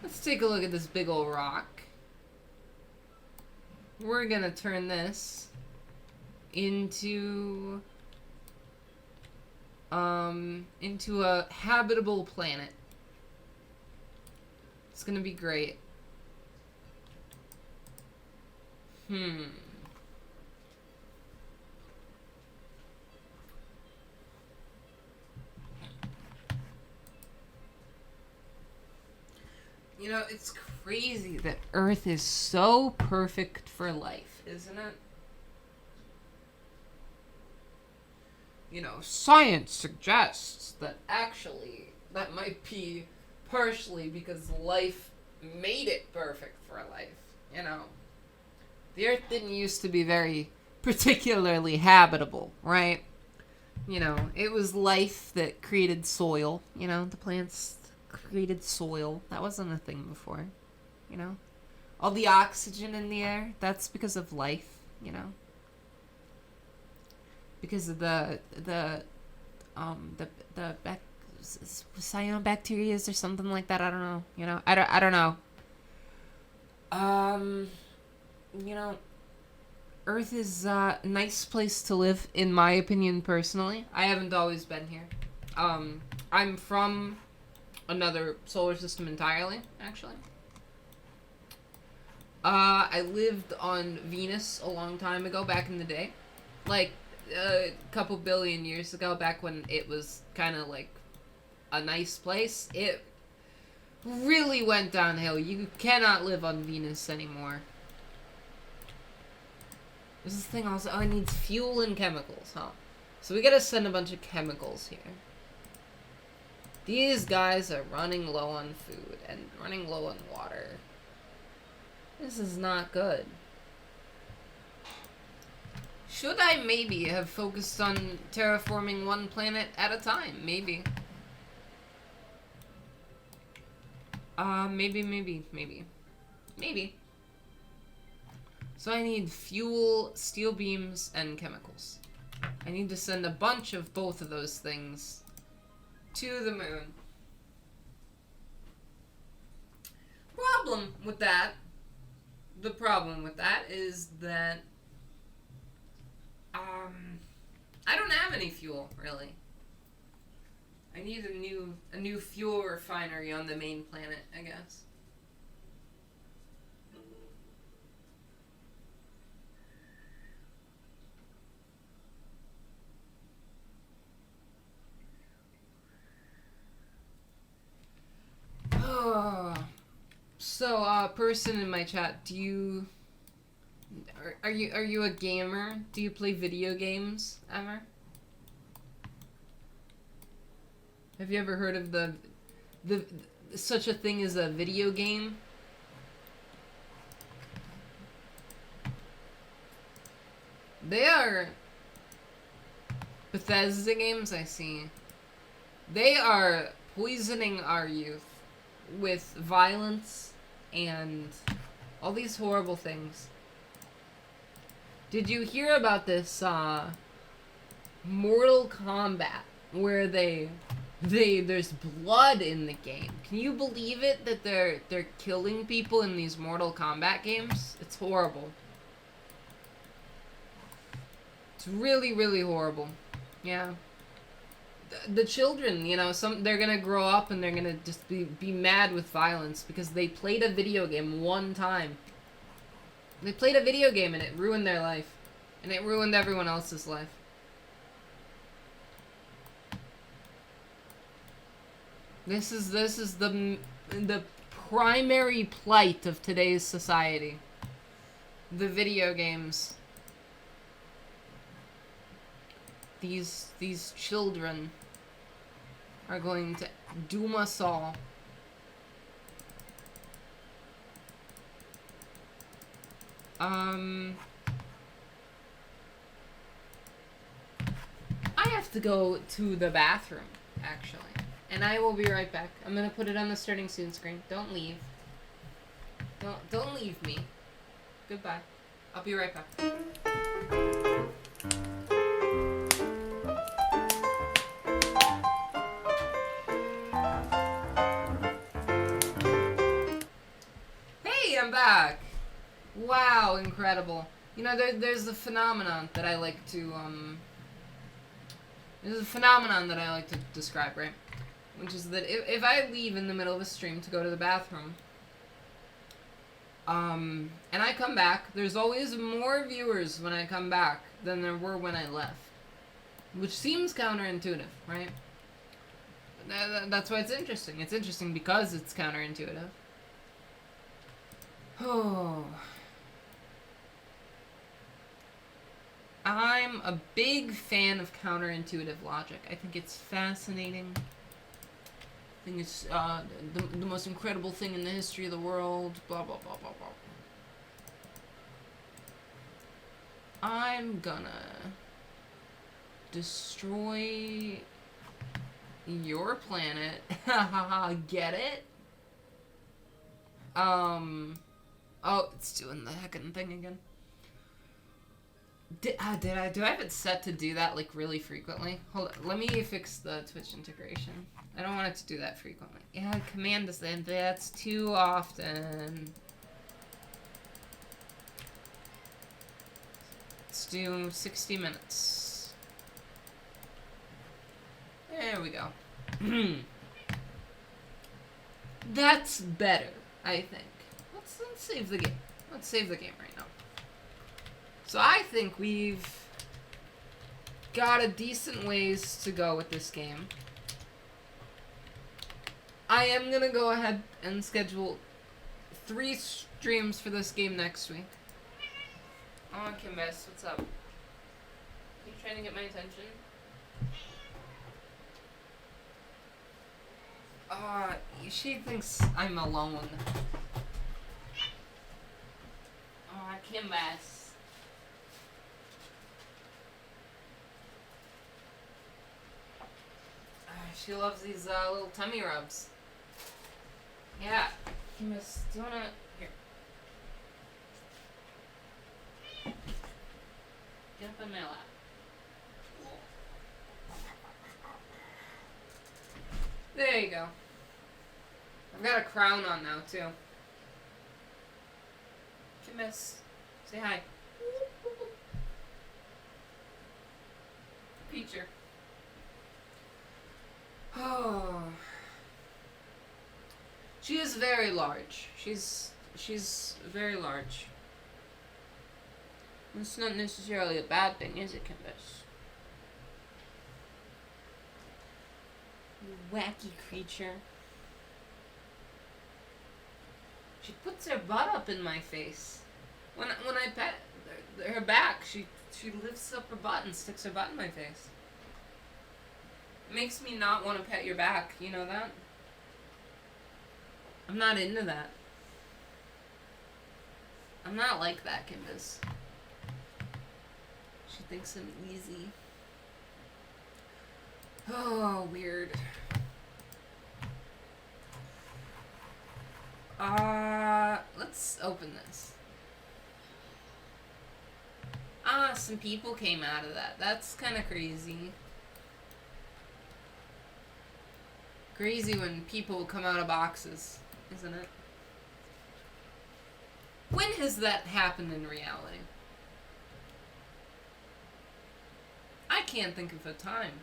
Let's take a look at this big old rock. We're gonna turn this into a habitable planet. It's gonna be great. You know, it's crazy that Earth is so perfect for life, isn't it? You know, science suggests that actually that might be partially because life made it perfect for life, you know. The Earth didn't used to be very particularly habitable, right? You know, it was life that created soil, you know, the plants created soil. That wasn't a thing before, you know. All the oxygen in the air, that's because of life, you know. Because of the cyanobacterias or something like that. I don't know, you know. I don't know. You know, Earth is a nice place to live, in my opinion, personally. I haven't always been here. I'm from another solar system entirely, actually. I lived on Venus a long time ago, back in the day. Like, a couple billion years ago, back when it was kind of like a nice place. It really went downhill. You cannot live on Venus anymore. There's this thing also. Oh, it needs fuel and chemicals, huh? So we gotta send a bunch of chemicals here. These guys are running low on food and running low on water. This is not good. Should I maybe have focused on terraforming one planet at a time? Maybe. Maybe. So I need fuel, steel beams, and chemicals. I need to send a bunch of both of those things to the moon. The problem with that is that I don't have any fuel, really. I need a new fuel refinery on the main planet, I guess. So, person in my chat, do you Are you a gamer? Do you play video games ever? Have you ever heard of the such a thing as a video game? They are Bethesda games, I see. They are poisoning our youth with violence and all these horrible things. Did you hear about this Mortal Kombat where there's blood in the game? Can you believe it that they're killing people in these Mortal Kombat games? It's horrible. It's really, really horrible. Yeah. The children, you know, they're gonna grow up and they're gonna just be mad with violence because they played a video game one time. They played a video game and it ruined their life. And it ruined everyone else's life. This is the primary plight of today's society. The video games. These children are going to doom us all. I have to go to the bathroom, actually. And I will be right back. I'm gonna put it on the starting soon screen. Don't leave. Don't leave me. Goodbye. I'll be right back. Hey, I'm back. Wow, incredible. You know, there's a phenomenon that I like to, There's a phenomenon that I like to describe, right? Which is that if I leave in the middle of a stream to go to the bathroom, and I come back, there's always more viewers when I come back than there were when I left. Which seems counterintuitive, right? That's why it's interesting. It's interesting because it's counterintuitive. Oh. I'm a big fan of counterintuitive logic. I think it's fascinating. I think it's the most incredible thing in the history of the world. Blah, blah, blah, blah, blah. I'm gonna destroy your planet. Get it? Oh, it's doing the heckin' thing again. Do I have it set to do that, like, really frequently? Hold on, let me fix the Twitch integration. I don't want it to do that frequently. Yeah, command is then, that's too often. Let's do 60 minutes. There we go. That's better, I think. Let's save the game. Let's save the game right now. So I think we've got a decent ways to go with this game. I am gonna go ahead and schedule 3 streams for this game next week. Oh, Kimbess, what's up? You trying to get my attention? She thinks I'm alone. Oh, Kimbess. She loves these little tummy rubs. Yeah. Do you wanna... Here. Get up on my lap. There you go. I've got a crown on now, too. Miss. Say hi. Feature. Oh. She is very large. She's very large. It's not necessarily a bad thing, is it, Canvas? You wacky creature. She puts her butt up in my face. When I pet her back, she lifts up her butt and sticks her butt in my face. It makes me not want to pet your back. You know that? I'm not into that. I'm not like that, Kimbus. She thinks I'm easy. Oh, weird. Let's open this. Some people came out of that. That's kind of crazy. Crazy when people come out of boxes, isn't it? When has that happened in reality? I can't think of a time.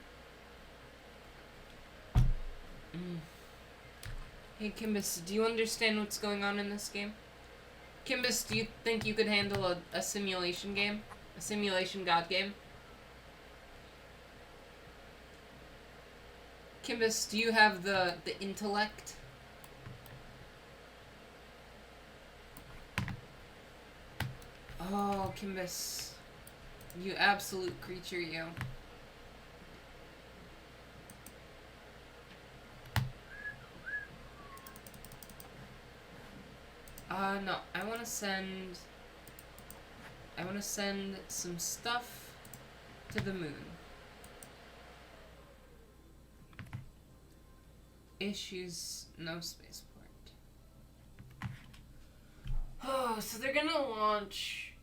Hey, Kimbus, do you understand what's going on in this game? Kimbus, do you think you could handle a simulation game? A simulation god game? Kimbus, do you have the intellect? Oh, Kimbus. You absolute creature, you. No. I want to send some stuff to the moon. Issues, no spaceport. Oh, so they're gonna launch...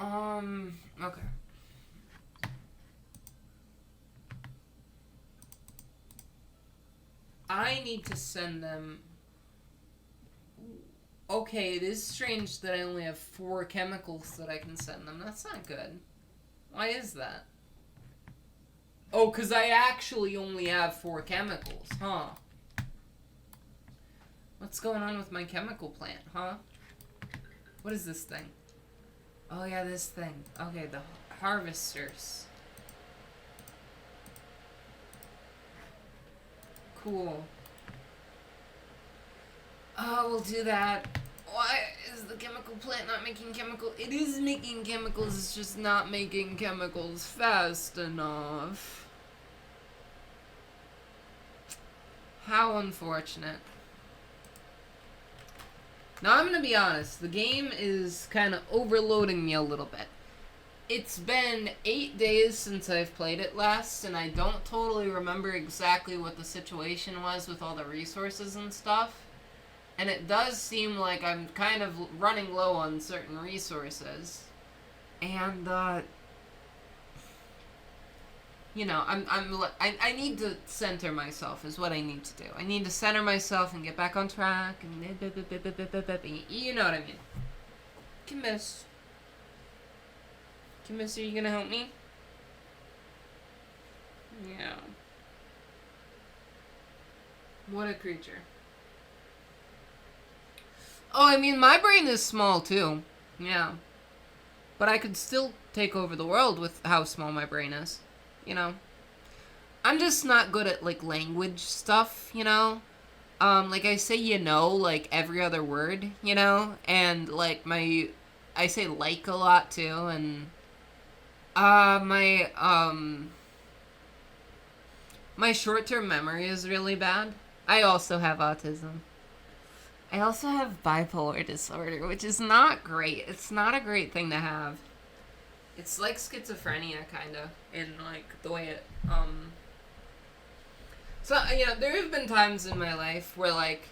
okay. I need to send them... Okay, it is strange that I only have 4 chemicals that I can send them. That's not good. Why is that? Oh, because I actually only have 4 chemicals, huh? What's going on with my chemical plant, huh? What is this thing? Oh, yeah, this thing. Okay, the harvesters. Cool. Oh, we'll do that. Why is the chemical plant not making chemicals? It is making chemicals, it's just not making chemicals fast enough. How unfortunate. Now, I'm gonna be honest. The game is kind of overloading me a little bit. It's been 8 days since I've played it last, and I don't totally remember exactly what the situation was with all the resources and stuff. And it does seem like I'm kind of running low on certain resources. And, you know, I need to center myself is what I need to do. I need to center myself and get back on track and you know what I mean. Kimbus. Kimbus, are you gonna help me? Yeah. What a creature. Oh, I mean, my brain is small too. Yeah. But I could still take over the world with how small my brain is. You know, I'm just not good at, like, language stuff, you know? Like, I say, you know, like, every other word, you know? And, like, I say like a lot, too, and, my short-term memory is really bad. I also have autism. I also have bipolar disorder, which is not great. It's not a great thing to have. It's like schizophrenia, kind of, in, like, the way it, So, you know, there have been times in my life where, like,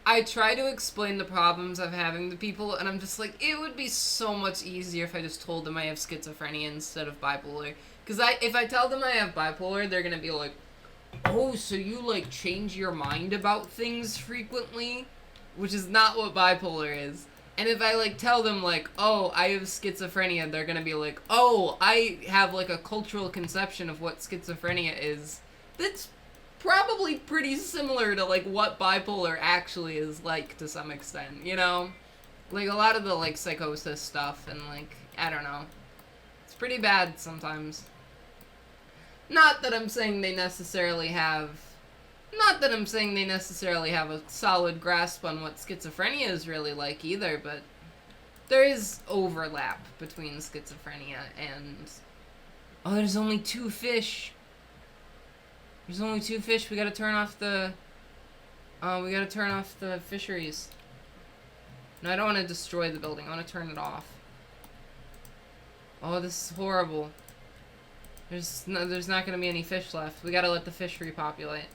I try to explain the problems I'm having to people, and I'm just like, it would be so much easier if I just told them I have schizophrenia instead of bipolar. Because if I tell them I have bipolar, they're gonna be like, oh, so you, like, change your mind about things frequently? Which is not what bipolar is. And if I, like, tell them, like, oh, I have schizophrenia, they're gonna be like, oh, I have, like, a cultural conception of what schizophrenia is. That's probably pretty similar to, like, what bipolar actually is like to some extent, you know? Like, a lot of the, like, psychosis stuff and, like, I don't know. It's pretty bad sometimes. Not that I'm saying they necessarily have Not that I'm saying they necessarily have a solid grasp on what schizophrenia is really like either, but there is overlap between schizophrenia and... Oh, there's only 2 fish. There's only 2 fish. We gotta turn off the... we gotta turn off the fisheries. No, I don't want to destroy the building. I want to turn it off. Oh, this is horrible. There's not gonna be any fish left. We gotta let the fish repopulate.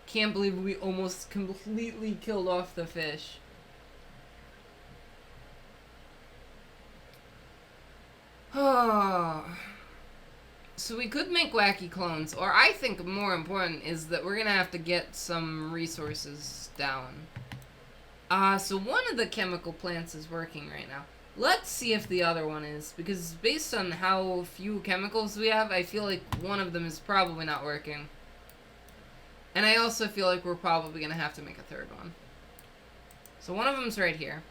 Can't believe we almost completely killed off the fish. Oh. So we could make wacky clones, or I think more important is that we're gonna have to get some resources down. So one of the chemical plants is working right now. Let's see if the other one is, because based on how few chemicals we have, I feel like one of them is probably not working. And I also feel like we're probably gonna have to make a third one. So one of them's right here.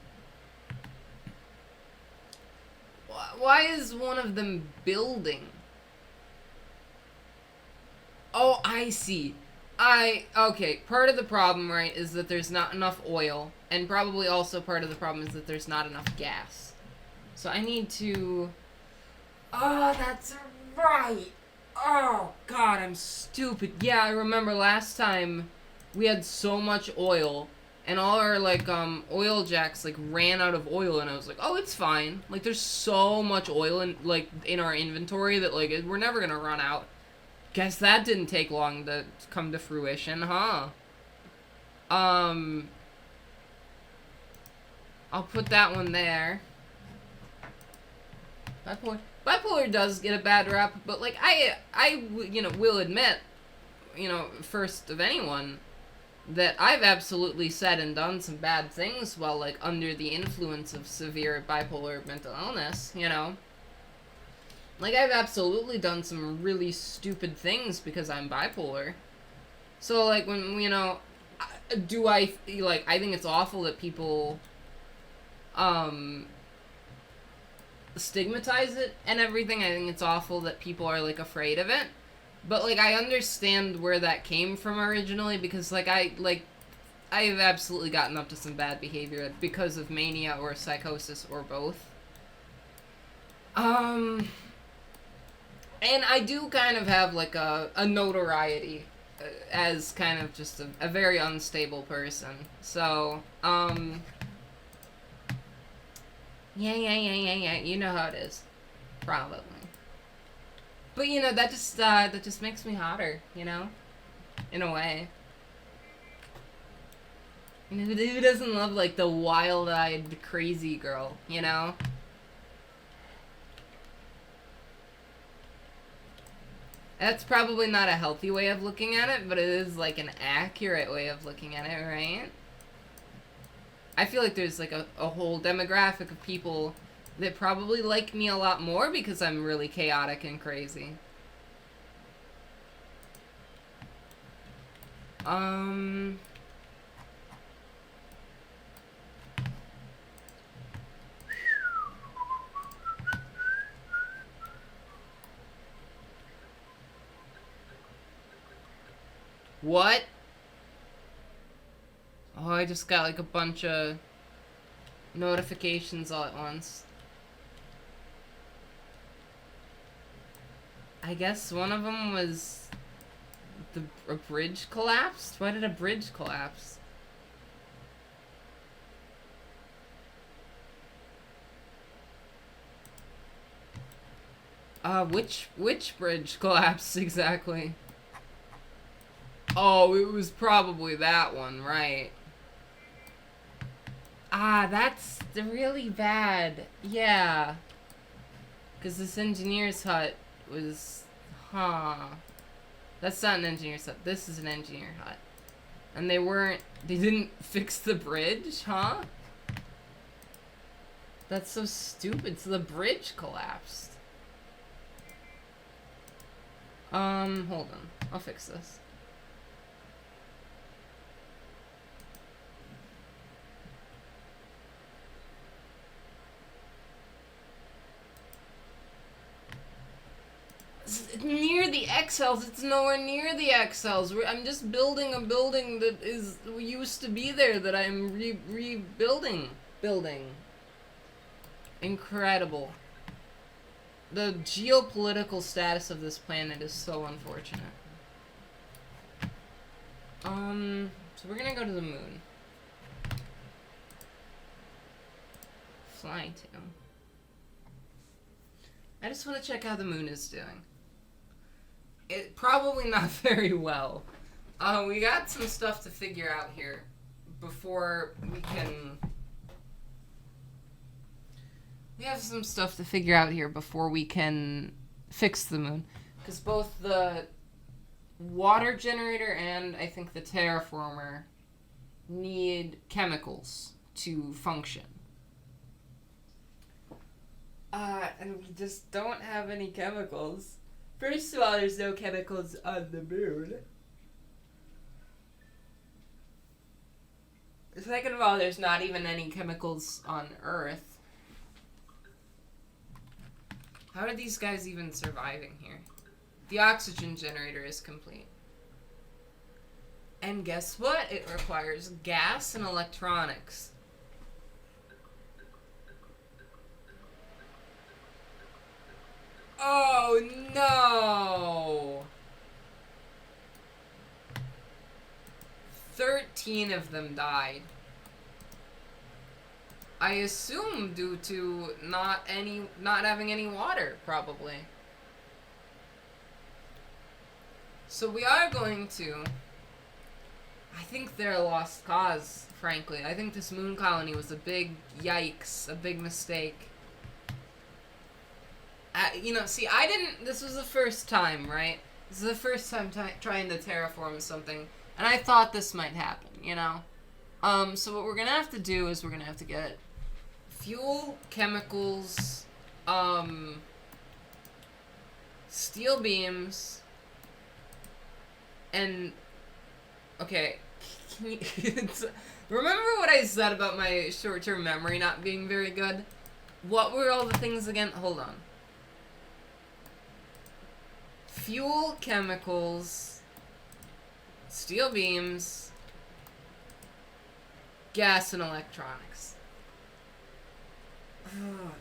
Why is one of them building? Oh, I see. Okay, part of the problem, right, is that there's not enough oil, and probably also part of the problem is that there's not enough gas. So I need to... Oh, that's right! Oh, God, I'm stupid. Yeah, I remember last time we had so much oil, and all our, like, oil jacks, like, ran out of oil, and I was like, oh, it's fine. Like, there's so much oil in, like, in our inventory that, like, we're never gonna run out. Guess that didn't take long to come to fruition, huh? I'll put that one there. Bipolar does get a bad rap, but, like, I will admit, first of anyone, that I've absolutely said and done some bad things while, like, under the influence of severe bipolar mental illness, Like, I've absolutely done some really stupid things because I'm bipolar. So, like, when, I think it's awful that people, stigmatize it and everything. I think it's awful that people are, like, afraid of it. But, like, I understand where that came from originally because, like, I've absolutely gotten up to some bad behavior because of mania or psychosis or both. And I do kind of have, like, a notoriety as kind of just a very unstable person. So, yeah, you know how it is. Probably. But, that just makes me hotter, in a way. Who doesn't love, like, the wild-eyed crazy girl, That's probably not a healthy way of looking at it, but it is, like, an accurate way of looking at it, right? I feel like there's, like, a whole demographic of people that probably like me a lot more because I'm really chaotic and crazy. What? Oh, I just got, like, a bunch of notifications all at once. I guess one of them was a bridge collapsed? Why did a bridge collapse? Which bridge collapsed exactly? Oh, it was probably that one, right? Ah, that's really bad. Yeah. Because this engineer's hut was... Huh. That's not an engineer's hut. This is an engineer hut. And they didn't fix the bridge, huh? That's so stupid. So the bridge collapsed. Hold on. I'll fix this. Near the X-Cells, it's nowhere near the X-Cells. I'm just building a building that used to be there that I'm rebuilding. Incredible. The geopolitical status of this planet is so unfortunate. So we're gonna go to the moon. Fly to. I just want to check how the moon is doing. It probably not very well. We got some stuff to figure out here before we can. We have some stuff to figure out here before we can fix the moon, because both the water generator and I think the terraformer need chemicals to function. And we just don't have any chemicals. First of all, there's no chemicals on the moon. Second of all, there's not even any chemicals on Earth. How are these guys even surviving here? The oxygen generator is complete. And guess what? It requires gas and electronics. Oh no! 13 of them died. I assume due to not having any water, probably. So we are going to. I think they're a lost cause, frankly. I think this moon colony was a big yikes, a big mistake. See, this was the first time, right? This is the first time trying to terraform something, and I thought this might happen, you know? So what we're gonna have to do is we're gonna have to get fuel, chemicals, steel beams, and, okay, remember what I said about my short-term memory not being very good? What were all the things again? Hold on. Fuel, chemicals, steel beams, gas, and electronics.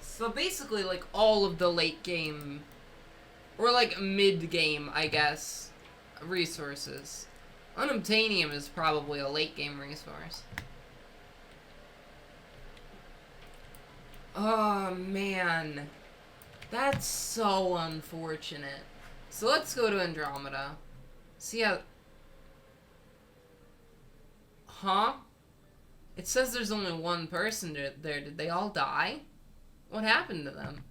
So basically, like, all of the late game, or like mid game, I guess, resources. Unobtainium is probably a late game resource. Oh man, that's so unfortunate. So let's go to Andromeda. See how. Huh? It says there's only one person there. Did they all die? What happened to them?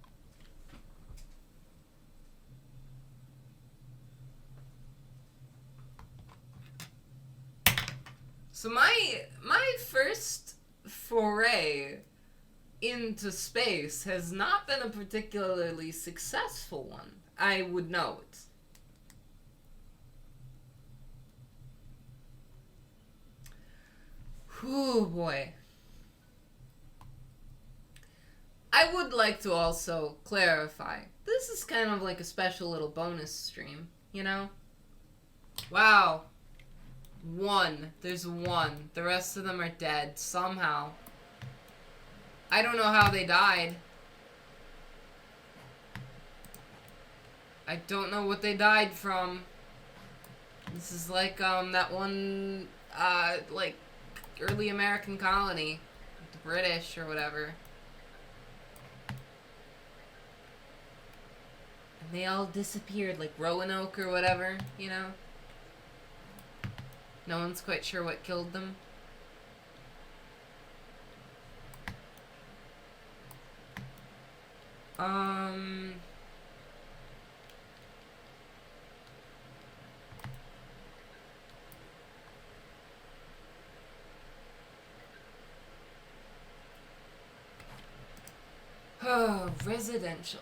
So my first foray into space has not been a particularly successful one, I would note. Whew, boy. I would like to also clarify, this is kind of like a special little bonus stream, you know? Wow. One. There's one. The rest of them are dead, somehow. I don't know how they died. I don't know what they died from. This is like, that one, like, early American colony. The British or whatever. And they all disappeared, like Roanoke or whatever, you know? No one's quite sure what killed them. Oh, residential.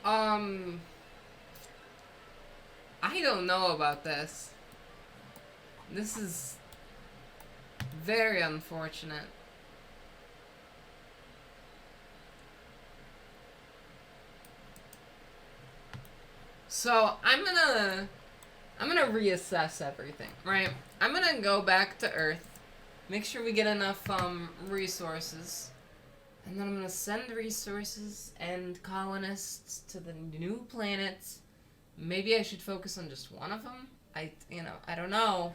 Um, I don't know about this. This is very unfortunate. So, I'm gonna reassess everything, right? I'm gonna go back to Earth, make sure we get enough, resources, and then I'm gonna send resources and colonists to the new planets. Maybe I should focus on just one of them? I don't know.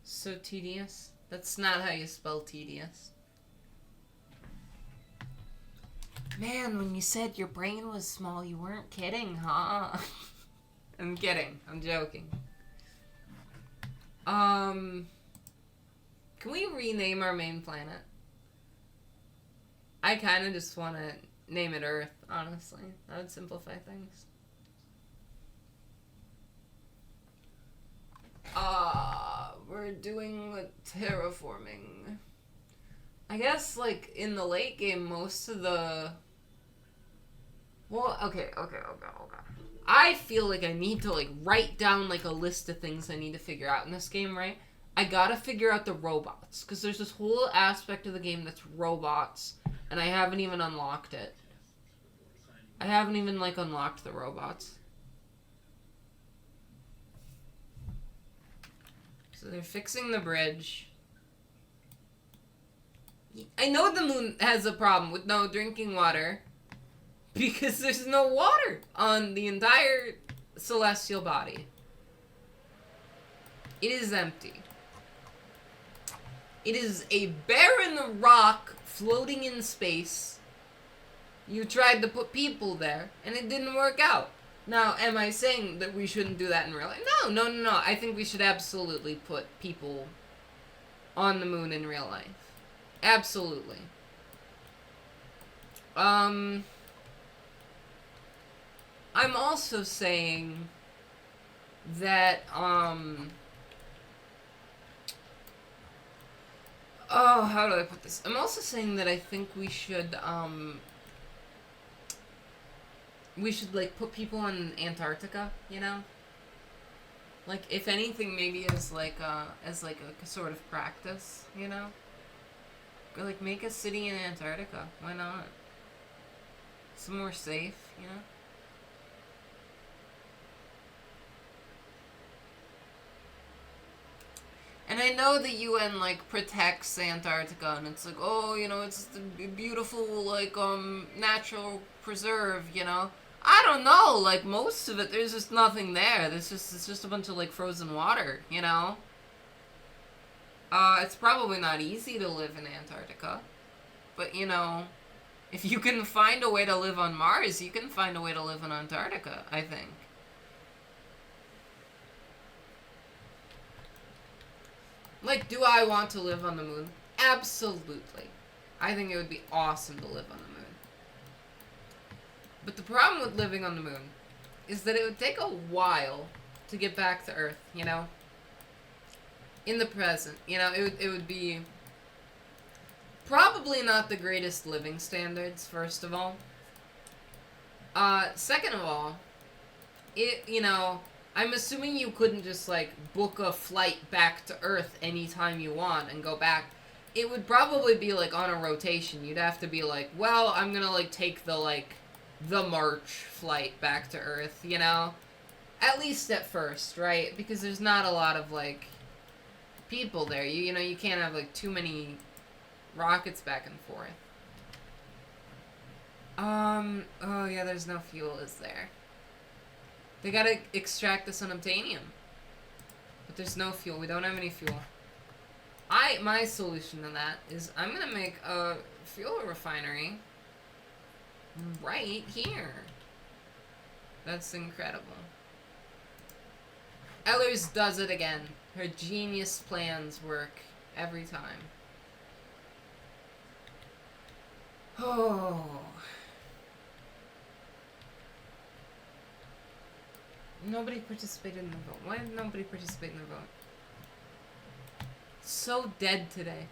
So tedious. That's not how you spell tedious. Man, when you said your brain was small, you weren't kidding, huh? I'm kidding. I'm joking. Can we rename our main planet? I kind of just want to name it Earth, honestly. That would simplify things. We're doing terraforming. I guess, like, in the late game, most of the... Well, okay. I feel like I need to, like, write down, like, a list of things I need to figure out in this game, right? I gotta figure out the robots, because there's this whole aspect of the game that's robots, and I haven't even unlocked it. I haven't even, like, unlocked the robots. So they're fixing the bridge. I know the moon has a problem with no drinking water, because there's no water on the entire celestial body. It is empty. It is a barren rock floating in space. You tried to put people there, and it didn't work out. Now, am I saying that we shouldn't do that in real life? No. I think we should absolutely put people on the moon in real life. Absolutely. I'm also saying that, oh, how do I put this? I'm also saying that I think we should, like, put people in Antarctica, you know? Like, if anything, maybe as, like, a sort of practice, you know? Or, like, make a city in Antarctica. Why not? It's more safe, you know? And I know the UN, like, protects Antarctica, and it's like, oh, you know, it's the beautiful, like, natural preserve, you know? I don't know, like, most of it, there's just nothing there. It's just a bunch of, like, frozen water, you know? It's probably not easy to live in Antarctica. But, you know, if you can find a way to live on Mars, you can find a way to live in Antarctica, I think. Like, do I want to live on the moon? Absolutely. I think it would be awesome to live on the moon. But the problem with living on the moon is that it would take a while to get back to Earth, you know? In the present, you know, it would be probably not the greatest living standards, first of all. Second of all, you know, I'm assuming you couldn't just, like, book a flight back to Earth anytime you want and go back. It would probably be, like, on a rotation. You'd have to be like, well, I'm gonna, like, take the March flight back to Earth, you know? At least at first, right? Because there's not a lot of, like, people there. You know, you can't have, like, too many rockets back and forth. Oh yeah, there's no fuel, is there? They gotta extract this unobtainium. But there's no fuel. We don't have any fuel. My solution to that is I'm gonna make a fuel refinery right here. That's incredible. Ellers does it again. Her genius plans work every time. Oh. Nobody participated in the vote. Why did nobody participate in the vote? It's so dead today.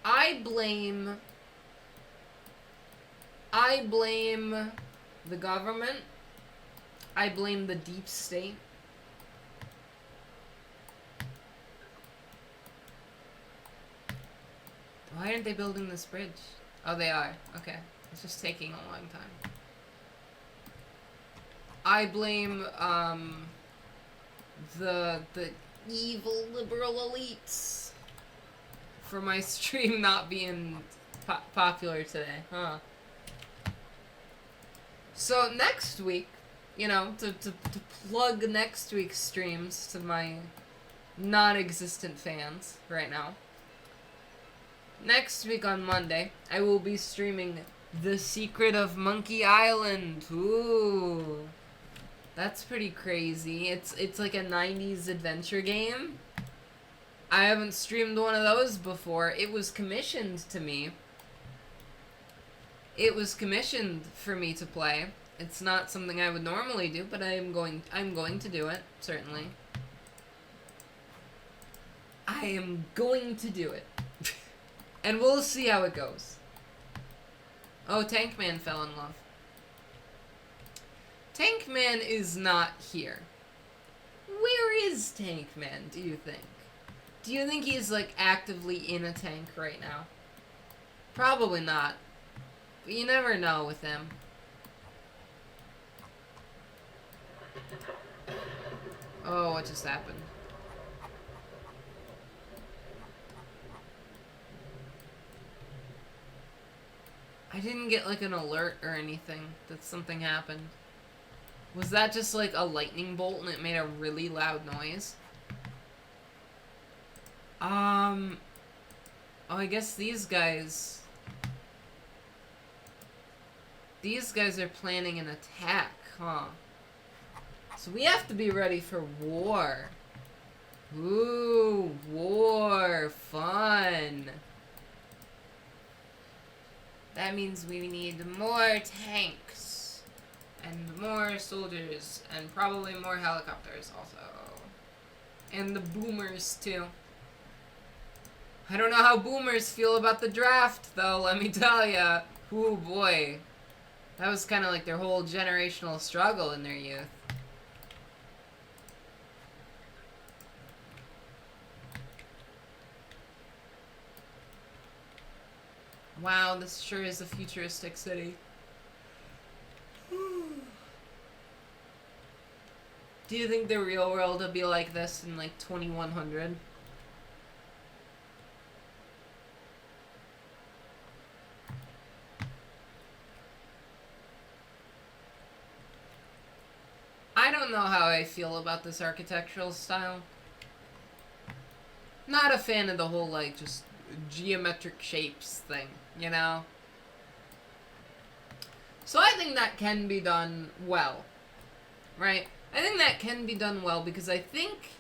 I blame the government. I blame the deep state. Why aren't they building this bridge? Oh, they are. Okay. It's just taking a long time. I blame, the evil liberal elites for my stream not being popular today, huh? So next week, you know, to plug next week's streams to my non-existent fans right now. Next week on Monday, I will be streaming The Secret of Monkey Island. Ooh. That's pretty crazy. It's like a 90s adventure game. I haven't streamed one of those before. It was commissioned to me. It was commissioned for me to play. It's not something I would normally do, but I'm going to do it, certainly. I am going to do it. And we'll see how it goes. Oh, Tankman fell in love. Tankman is not here. Where is Tankman, do you think? Do you think he's, like, actively in a tank right now? Probably not. But you never know with him. Oh, what just happened? I didn't get, like, an alert or anything that something happened. Was that just, like, a lightning bolt and it made a really loud noise? Oh, I guess these guys... These guys are planning an attack, huh? So we have to be ready for war. Ooh, war. Fun. That means we need more tanks. And more soldiers. And probably more helicopters also. And the boomers, too. I don't know how boomers feel about the draft, though, let me tell ya. Ooh, boy. That was kind of like their whole generational struggle in their youth. Wow, this sure is a futuristic city. Do you think the real world will be like this in like 2100? I don't know how I feel about this architectural style. Not a fan of the whole, like, just geometric shapes thing, you know? So I think that can be done well, right? I think that can be done well because I think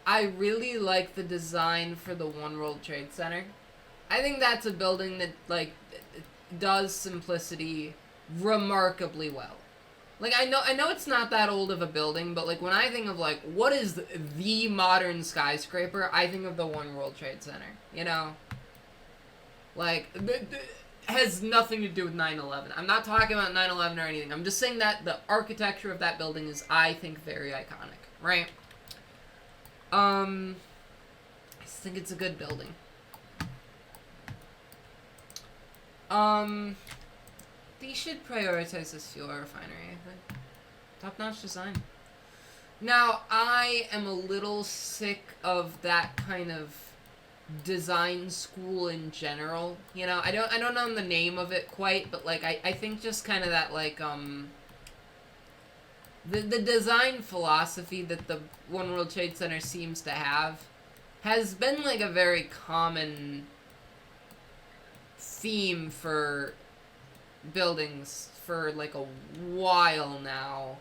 I really like the design for the One World Trade Center. I think that's a building that, like, does simplicity remarkably well. Like, I know it's not that old of a building, but, like, when I think of, like, what is the modern skyscraper, I think of the One World Trade Center, you know? Like, has nothing to do with 9/11. I'm not talking about 9/11 or anything. I'm just saying that the architecture of that building is, I think, very iconic, right? I just think it's a good building. They should prioritize this fuel refinery, I think. Top-notch design. Now, I am a little sick of that kind of design school in general. You know, I don't know the name of it quite, but, like, I think just kind of that, like, the design philosophy that the One World Trade Center seems to have has been, like, a very common theme for buildings for, like, a while now.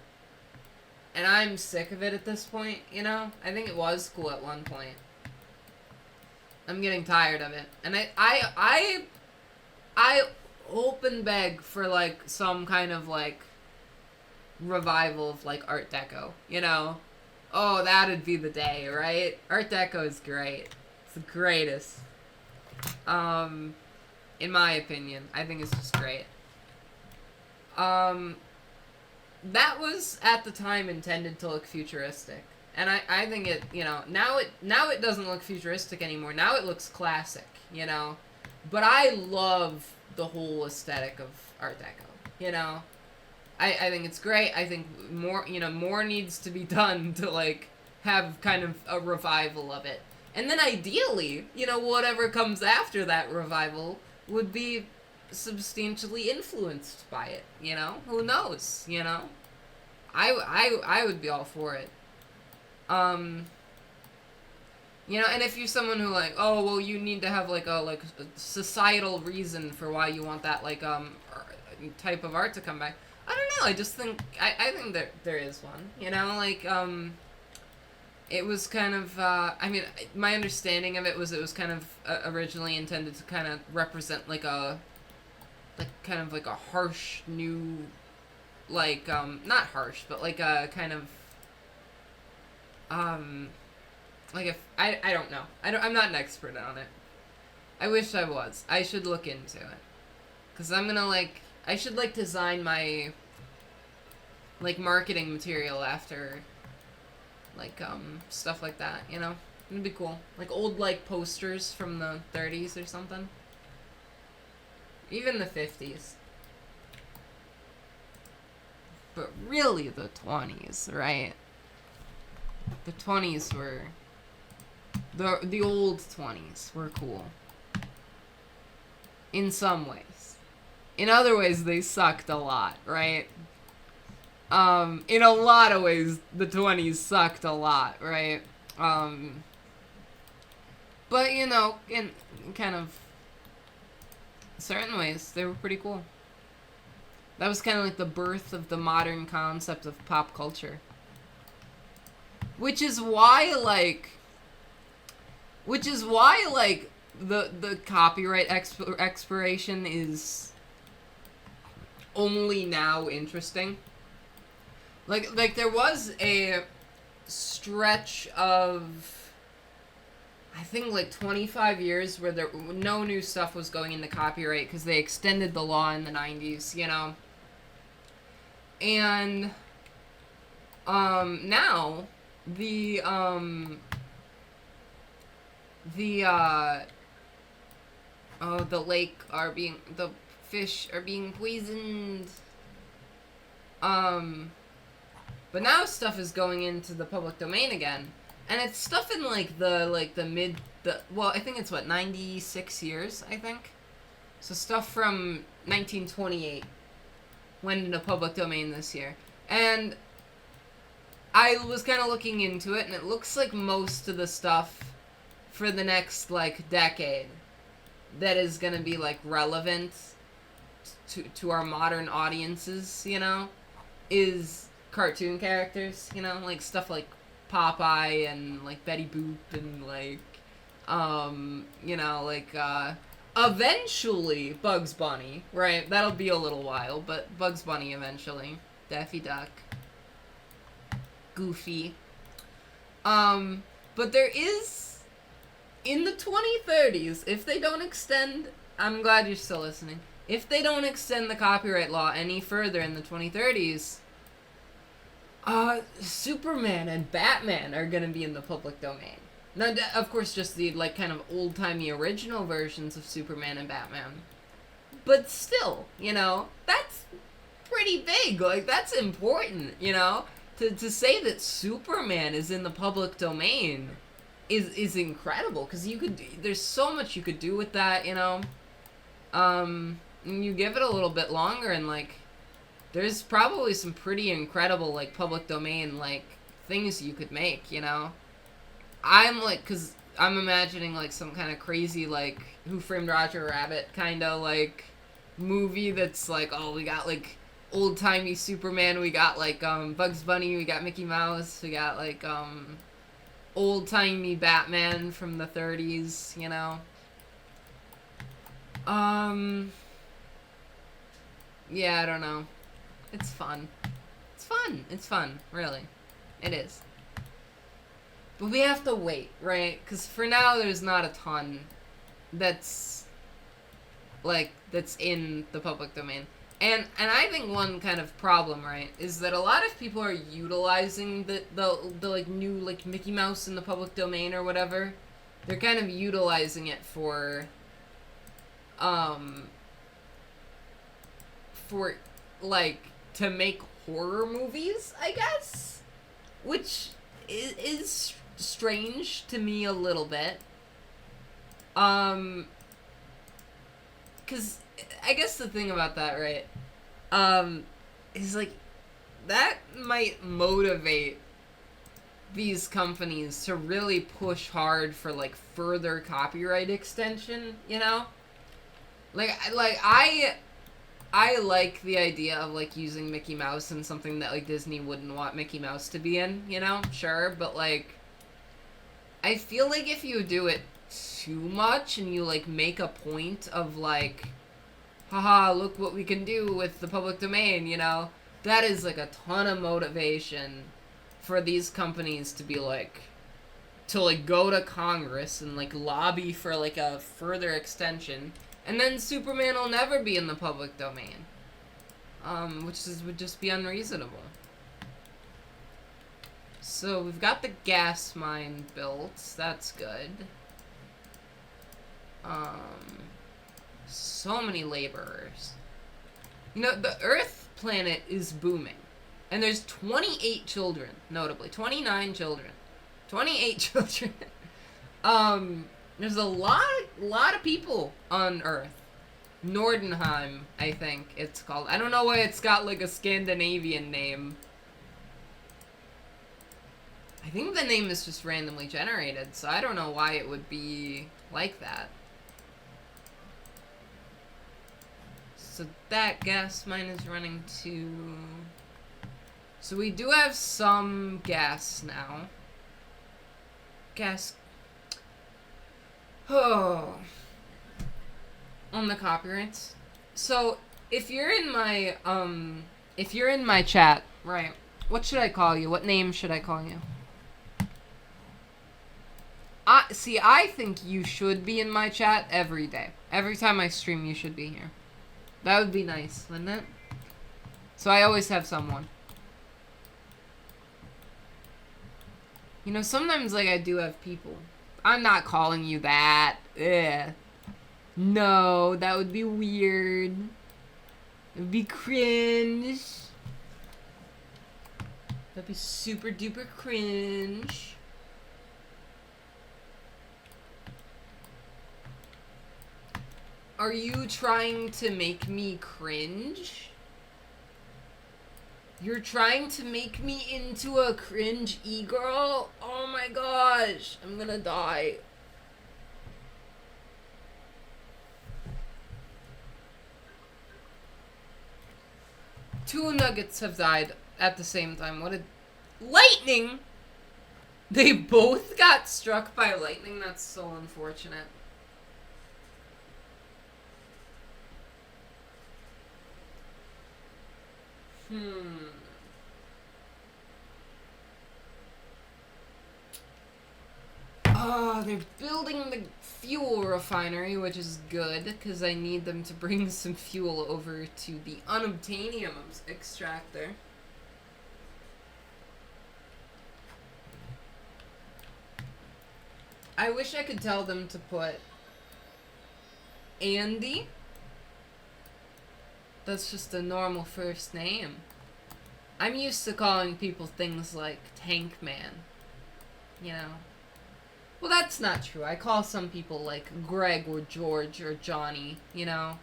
And I'm sick of it at this point, you know? I think it was cool at one point. I'm getting tired of it, and I hope and beg for like some kind of like revival of like Art Deco. You know, oh, that'd be the day, right? Art Deco is great. It's the greatest. Um, in my opinion, I think it's just great. Um, that was at the time intended to look futuristic. And I think it, you know, now it doesn't look futuristic anymore. Now it looks classic, you know. But I love the whole aesthetic of Art Deco, you know. I think it's great. I think more needs to be done to like have kind of a revival of it. And then ideally, you know, whatever comes after that revival would be substantially influenced by it, you know? Who knows, you know? I would be all for it. Um, you know, and if you're someone who like, oh, well, you need to have like a societal reason for why you want that like type of art to come back. I don't know. I just think I think that there is one. You know, like it was kind of I mean, my understanding of it was kind of originally intended to kind of represent like kind of like a harsh new like not harsh but like a kind of like if I don't know. I'm not an expert on it. I wish I was. I should look into it. Cuz I'm going to like I should like design my like marketing material after like stuff like that, you know? It'd be cool. Like old like posters from the 30s or something. Even the 50s. But really the 20s, right? The 20s were the old 20s were cool. In some ways. In other ways they sucked a lot, right? In a lot of ways the 20s sucked a lot, right? But you know, in kind of certain ways they were pretty cool. That was kind of like the birth of the modern concept of pop culture. Which is why the copyright expiration is only now interesting. Like there was a stretch of I think like 25 years where no new stuff was going into copyright because they extended the law in the 90s, you know. And now the fish are being poisoned. But now stuff is going into the public domain again. And it's stuff in I think it's 96 years, I think. So stuff from 1928 went into public domain this year. And I was kind of looking into it, and it looks like most of the stuff for the next, like, decade that is going to be, like, relevant to our modern audiences, you know, is cartoon characters, you know, like stuff like Popeye and, like, Betty Boop and, like, you know, like, eventually Bugs Bunny, right? That'll be a little while, but Bugs Bunny eventually. Daffy Duck. Goofy. But there is, in the 2030s, if they don't extend, I'm glad you're still listening, if they don't extend the copyright law any further in the 2030s, Superman and Batman are gonna be in the public domain. Now, of course, just the, like, kind of old-timey original versions of Superman and Batman. But still, you know, that's pretty big. Like, that's important, you know? To say that Superman is in the public domain is incredible, because there's so much you could do with that, you know? And you give it a little bit longer, and, like, there's probably some pretty incredible, like, public domain, like, things you could make, you know? I'm, like, because I'm imagining, like, some kind of crazy, like, Who Framed Roger Rabbit kind of, like, movie that's, like, oh, we got, like, old-timey Superman, we got, like, Bugs Bunny, we got Mickey Mouse, we got, like, old-timey Batman from the 30s, you know? Yeah, I don't know. It's fun. It's fun. It's fun, really. It is. But we have to wait, right? Because for now, there's not a ton that's, like, that's in the public domain. And I think one kind of problem, right, is that a lot of people are utilizing the like, new, like, Mickey Mouse in the public domain or whatever. They're kind of utilizing it for, like, to make horror movies, I guess? Which is strange to me a little bit. Because I guess the thing about that, right, is, like, that might motivate these companies to really push hard for, like, further copyright extension, you know? I like the idea of, like, using Mickey Mouse in something that, like, Disney wouldn't want Mickey Mouse to be in, you know? Sure, but, like, I feel like if you do it too much and you, like, make a point of, like, haha, look what we can do with the public domain, you know? That is, like, a ton of motivation for these companies to be, like, to, like, go to Congress and, like, lobby for, like, a further extension. And then Superman will never be in the public domain. Would just be unreasonable. So, we've got the gas mine built. That's good. So many laborers. You know, the Earth planet is booming. And there's 28 children, notably. 29 children. 28 children. There's a lot of people on Earth. Nordenheim, I think it's called. I don't know why it's got, like, a Scandinavian name. I think the name is just randomly generated, so I don't know why it would be like that. So that gas mine is running too. So we do have some gas now. Gas. Oh. On the copyrights. So if you're in my chat, right? What should I call you? What name should I call you? I think you should be in my chat every day. Every time I stream, you should be here. That would be nice, wouldn't it? So I always have someone. You know, sometimes, like, I do have people. I'm not calling you that. Ugh. No, that would be weird. It would be cringe. That'd be super duper cringe. Are you trying to make me cringe? You're trying to make me into a cringe e-girl? Oh my gosh, I'm gonna die. Two nuggets have died at the same time. What a... Lightning! They both got struck by lightning? That's so unfortunate. Oh, they're building the fuel refinery, which is good, because I need them to bring some fuel over to the unobtainium extractor. I wish I could tell them to put Andy. That's just a normal first name. I'm used to calling people things like Tank Man. You know? Well, that's not true. I call some people like Greg or George or Johnny, you know?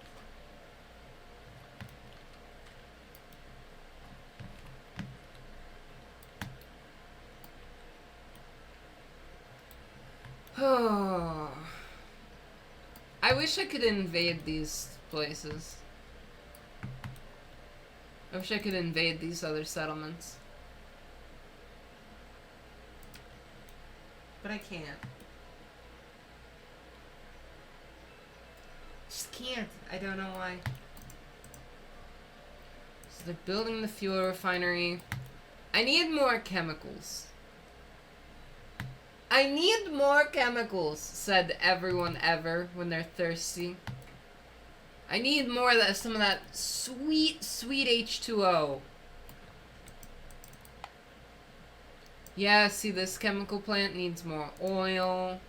Oh. I wish I could invade these places. I wish I could invade these other settlements. But I can't. Just can't. I don't know why. So they're building the fuel refinery. I need more chemicals. I need more chemicals, said everyone ever when they're thirsty. I need more of that, some of that sweet, sweet H2O. Yeah, see, this chemical plant needs more oil.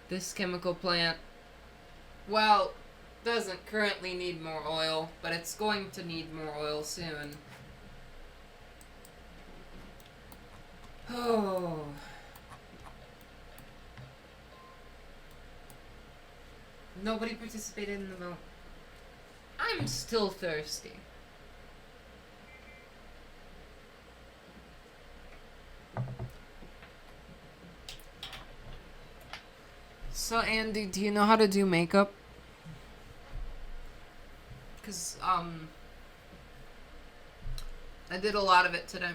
This chemical plant, well, doesn't currently need more oil, but it's going to need more oil soon. Oh. Nobody participated in the vote. I'm still thirsty. So, Andy, do you know how to do makeup? Because, I did a lot of it today.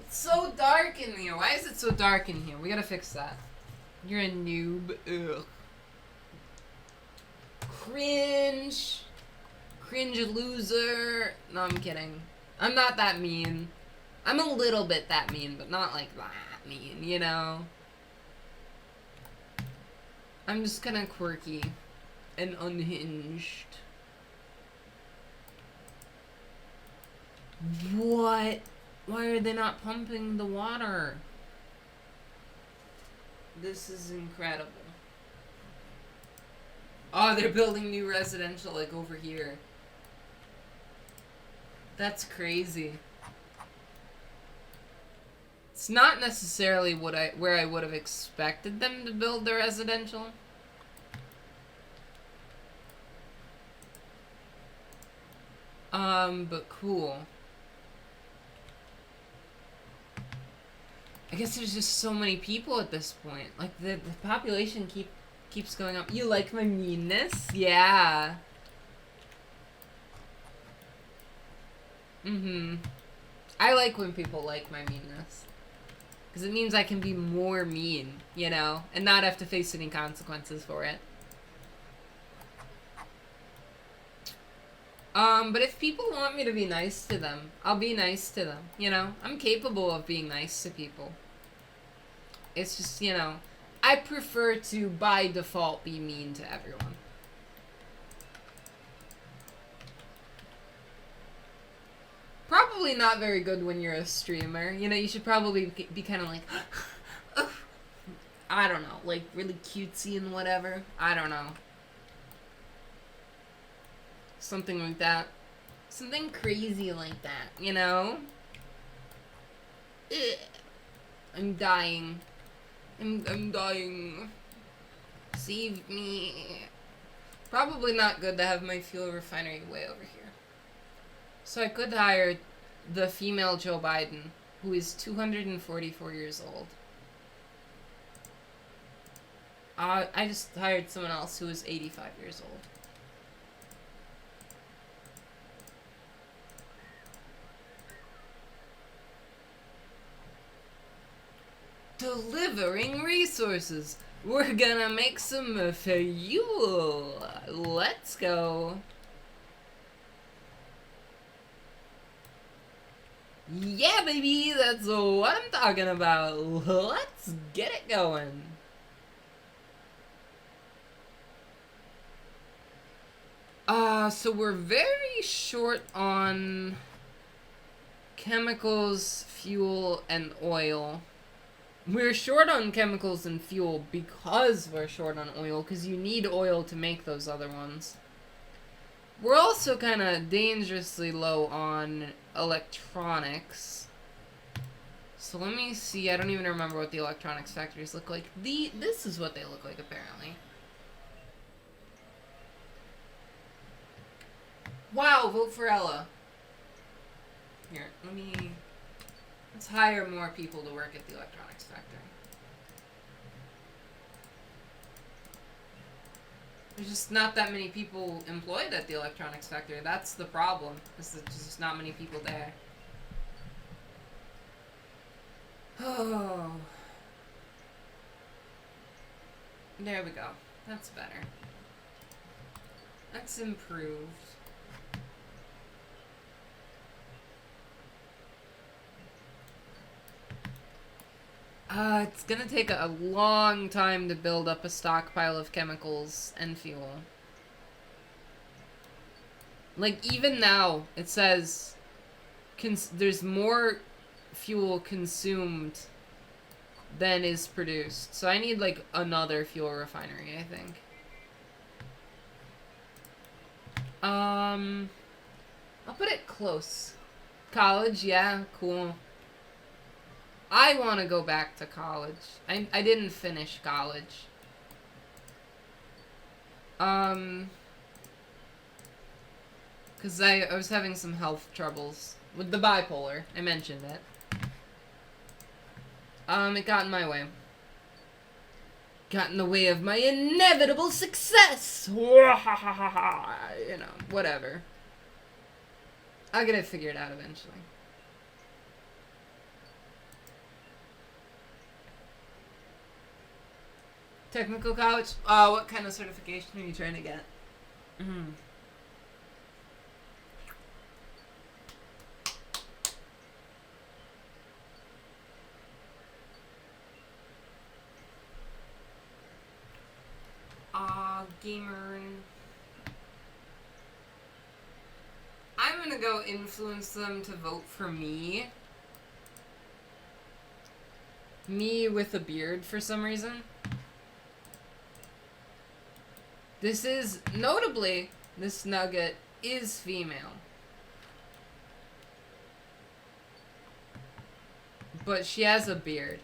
It's so dark in here. Why is it so dark in here? We gotta fix that. You're a noob. Ugh. Cringe. Cringe loser. No, I'm kidding. I'm not that mean. I'm a little bit that mean, but not like that mean, you know? I'm just kinda quirky and unhinged. What? Why are they not pumping the water? This is incredible. Oh, they're building new residential, like, over here. That's crazy. It's not necessarily where I would have expected them to build their residential. But cool. I guess there's just so many people at this point. Like, the population keeps going up. You like my meanness? Yeah. I like when people like my meanness. Because it means I can be more mean, you know? And not have to face any consequences for it. But if people want me to be nice to them, I'll be nice to them, you know? I'm capable of being nice to people. It's just, you know, I prefer to, by default, be mean to everyone. Probably not very good when you're a streamer. You know, you should probably be kind of like, I don't know, like really cutesy and whatever. I don't know. Something like that. Something crazy like that, you know? Ugh. I'm dying. I'm dying. Save me. Probably not good to have my fuel refinery way over here. So I could hire the female Joe Biden, who is 244 years old. I just hired someone else who is 85 years old. Delivering resources. We're gonna make some fuel. Let's go. Yeah, baby, that's what I'm talking about. Let's get it going. So we're very short on chemicals, fuel, and oil. We're short on chemicals and fuel because we're short on oil, because you need oil to make those other ones. We're also kind of dangerously low on electronics. So let me see. I don't even remember what the electronics factories look like. This is what they look like, apparently. Wow, vote for Ella. Here, let's hire more people to work at the electronics factory. There's just not that many people employed at the electronics factory. That's the problem. There's just not many people there. Oh. There we go. That's better. That's improved. It's gonna take a long time to build up a stockpile of chemicals and fuel. Like, even now, it says there's more fuel consumed than is produced. So I need, like, another fuel refinery, I think. I'll put it close. College, yeah, cool. I want to go back to college. I didn't finish college. Because I was having some health troubles with the bipolar. I mentioned it. It got in my way. Got in the way of my inevitable success! You know, whatever. I'll get it figured out eventually. Technical college? What kind of certification are you trying to get? Gamer. I'm gonna go influence them to vote for me. Me with a beard for some reason. This is, notably, this nugget is female. But she has a beard.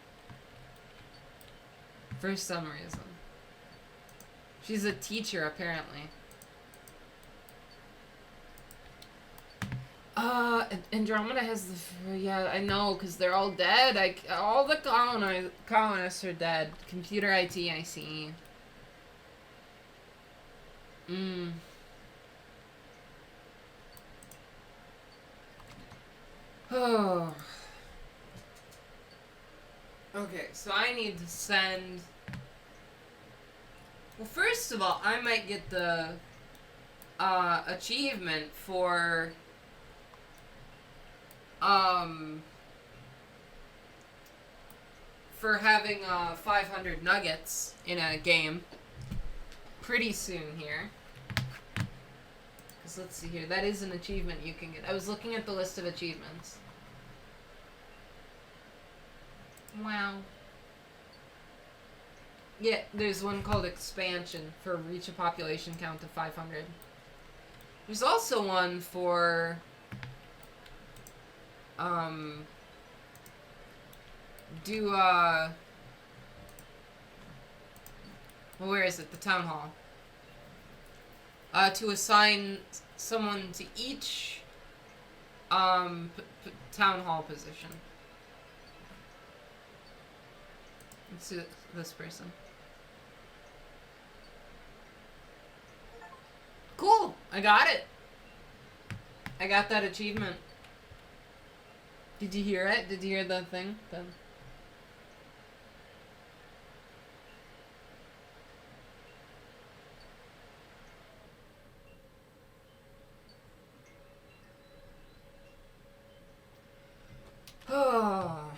For some reason. She's a teacher, apparently. Andromeda has the... Yeah, I know, because they're all dead. All the colonists are dead. Computer IT, I see. Oh. Okay, so I need to send... Well, first of all, I might get the achievement for having 500 nuggets in a game pretty soon here. Because let's see here, that is an achievement you can get. I was looking at the list of achievements. Wow. Yeah, there's one called Expansion for reach a population count of 500. There's also one for well, where is it? The town hall. To assign someone to each town hall position. Let's see this person. Cool! I got it! I got that achievement. Did you hear it? Did you hear the thing? Oh.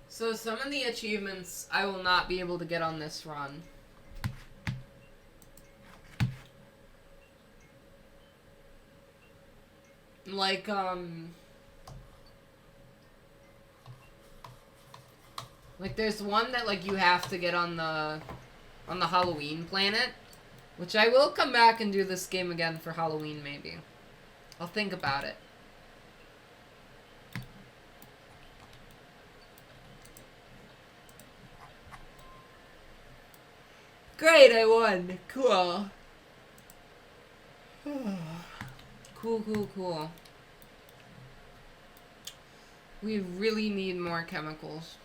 So some of the achievements I will not be able to get on this run. Like, there's one that, like, you have to get on the Halloween planet, which I will come back and do this game again for Halloween, maybe. I'll think about it. Great, I won. Cool. Cool. We really need more chemicals.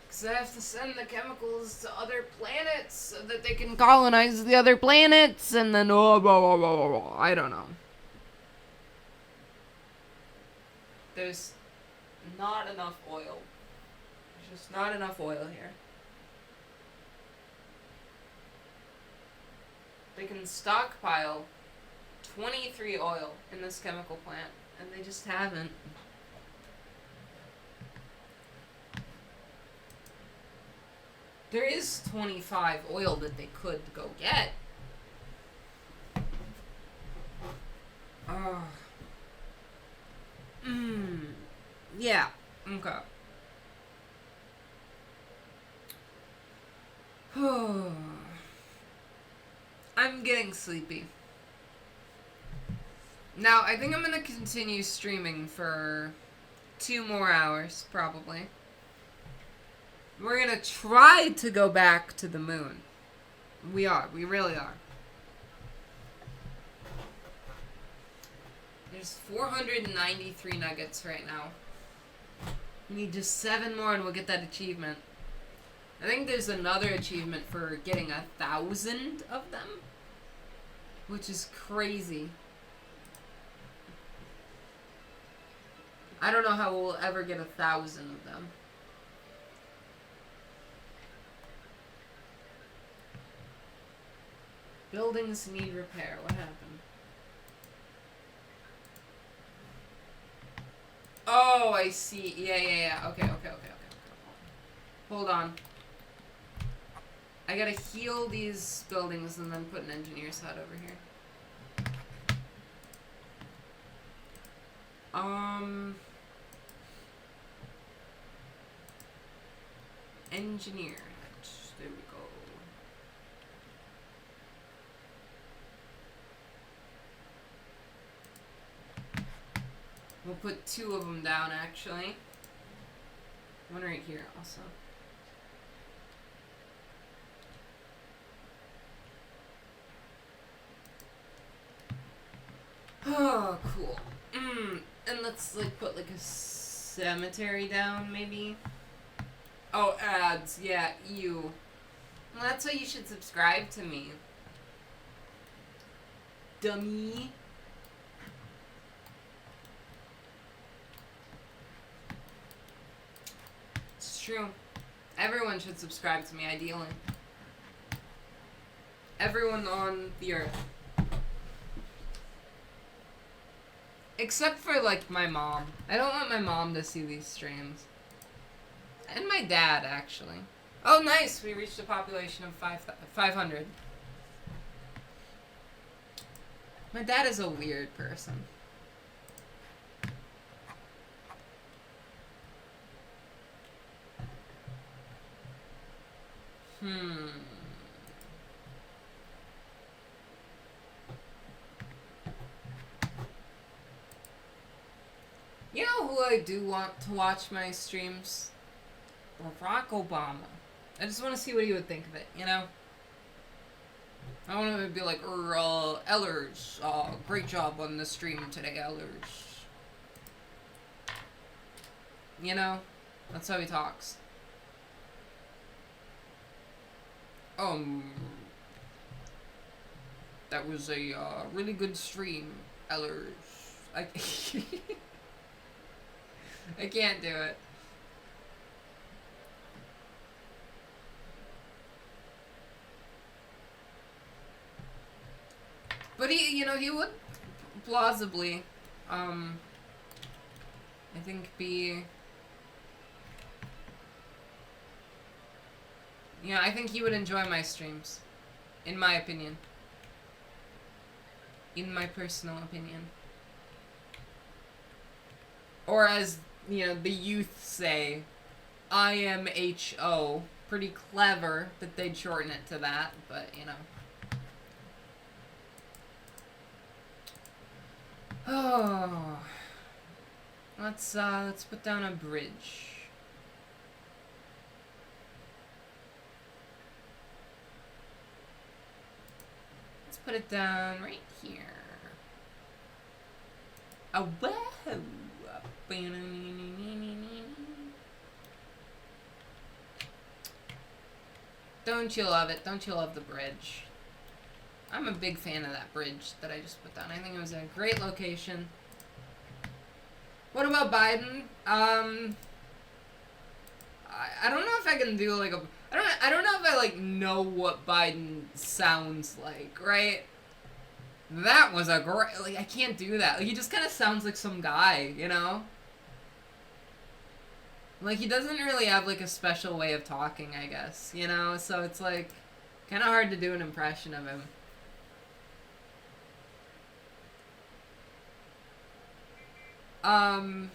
Because I have to send the chemicals to other planets so that they can colonize the other planets, and then I don't know. there's not enough oil. There's just not enough oil here. They can stockpile 23 oil in this chemical plant, and they just haven't. There is 25 oil that they could go get. Yeah. Okay. I'm getting sleepy. Now, I think I'm gonna continue streaming for 2 more hours, probably. We're gonna try to go back to the moon. We really are. There's 493 nuggets right now. We need just 7 more and we'll get that achievement. I think there's another achievement for getting 1,000 of them, which is crazy. I don't know how we'll ever get 1,000 of them. Buildings need repair. What happened? Oh, I see. Yeah. Okay. Hold on. I gotta heal these buildings and then put an engineer's hut over here. Engineer hut. There we go. We'll put 2 of them down, actually. One right here, also. Oh, cool. And let's, like, put, like, a cemetery down, maybe? Oh, ads. Yeah, you. Well, that's why you should subscribe to me. Dummy. It's true. Everyone should subscribe to me, ideally. Everyone on the earth. Except for, like, my mom. I don't want my mom to see these streams. And my dad, actually. Oh, nice! We reached a population of 500. My dad is a weird person. You know who I do want to watch my streams? Barack Obama. I just want to see what he would think of it, you know? I want him to be like, Ellers, great job on the stream today, Ellers. You know? That's how he talks. That was a, really good stream, Ellers. I can't do it. But he, he would plausibly, I think I think he would enjoy my streams, in my opinion. In my personal opinion. Or as, the youth say, IMHO. Pretty clever that they'd shorten it to that, but, Oh, let's put down a bridge. Let's put it down right here. Oh, whoa! Don't you love it? Don't you love the bridge? I'm a big fan of that bridge that I just put down. I think it was a great location. What about Biden? I don't know if I can do like a. I don't know if I like know what Biden sounds like, right? That was a great. Like I can't do that. Like he just kind of sounds like some guy, you know. Like he doesn't really have like a special way of talking, I guess, you know. So it's like kind of hard to do an impression of him. Um,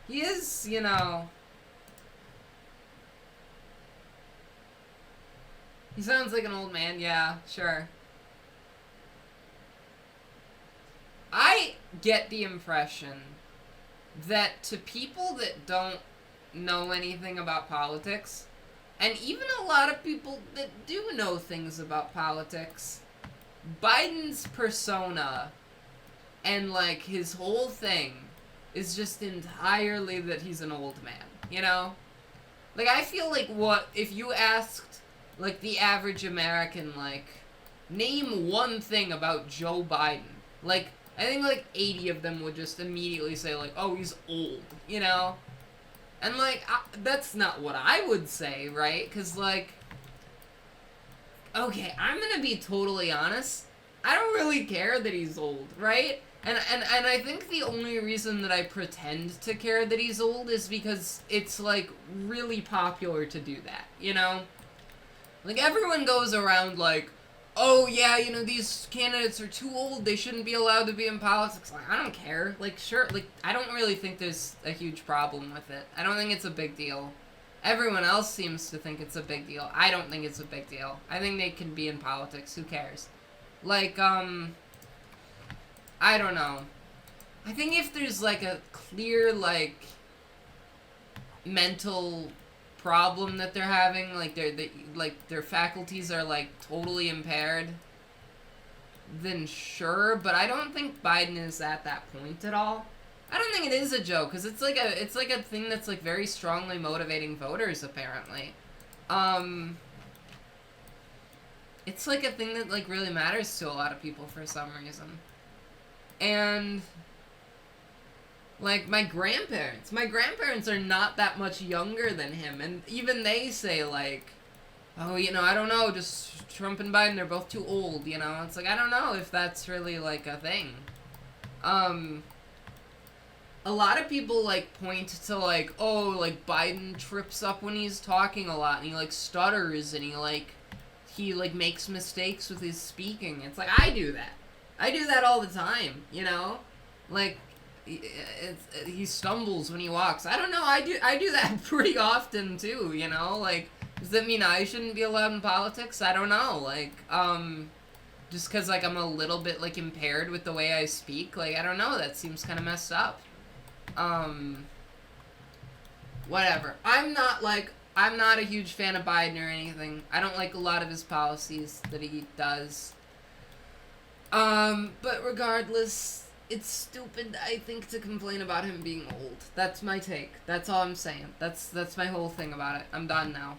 he is, you know. He sounds like an old man. Yeah, sure. I get the impression that to people that don't know anything about politics, and even a lot of people that do know things about politics, Biden's persona and like his whole thing is just entirely that he's an old man, you know? Like I feel like what if you asked like the average American like name one thing about Joe Biden, like I think like 80 of them would just immediately say like, oh, he's old, you know? And like that's not what I would say, right? Cuz like okay, I'm going to be totally honest. I don't really care that he's old, right? And I think the only reason that I pretend to care that he's old is because it's like really popular to do that, you know? Like everyone goes around like, oh yeah, you know, these candidates are too old, they shouldn't be allowed to be in politics. Like, I don't care. Like, sure, like, I don't really think there's a huge problem with it. I don't think it's a big deal. Everyone else seems to think it's a big deal. I don't think it's a big deal. I think they can be in politics. Who cares? Like, I don't know. I think if there's, like, a clear, like, mental problem that they're having, like their faculties are like totally impaired, then sure. But I don't think Biden is at that point at all. I don't think it is a joke because it's like a thing that's like very strongly motivating voters apparently. It's like a thing that like really matters to a lot of people for some reason, and. Like, my grandparents are not that much younger than him, and even they say, like, oh, you know, I don't know, just Trump and Biden, they're both too old, you know? It's like, I don't know if that's really, like, a thing. A lot of people, like, point to, like, oh, like, Biden trips up when he's talking a lot, and he, like, stutters, and he makes mistakes with his speaking. It's like, I do that. I do that all the time, you know? Like, he stumbles when he walks. I don't know. I do that pretty often too. You know, like does that mean I shouldn't be allowed in politics? I don't know. Like just because like I'm a little bit like impaired with the way I speak. Like I don't know. That seems kind of messed up. Whatever. I'm not a huge fan of Biden or anything. I don't like a lot of his policies that he does. But regardless. It's stupid, I think, to complain about him being old. That's my take. That's all I'm saying. That's my whole thing about it. I'm done now.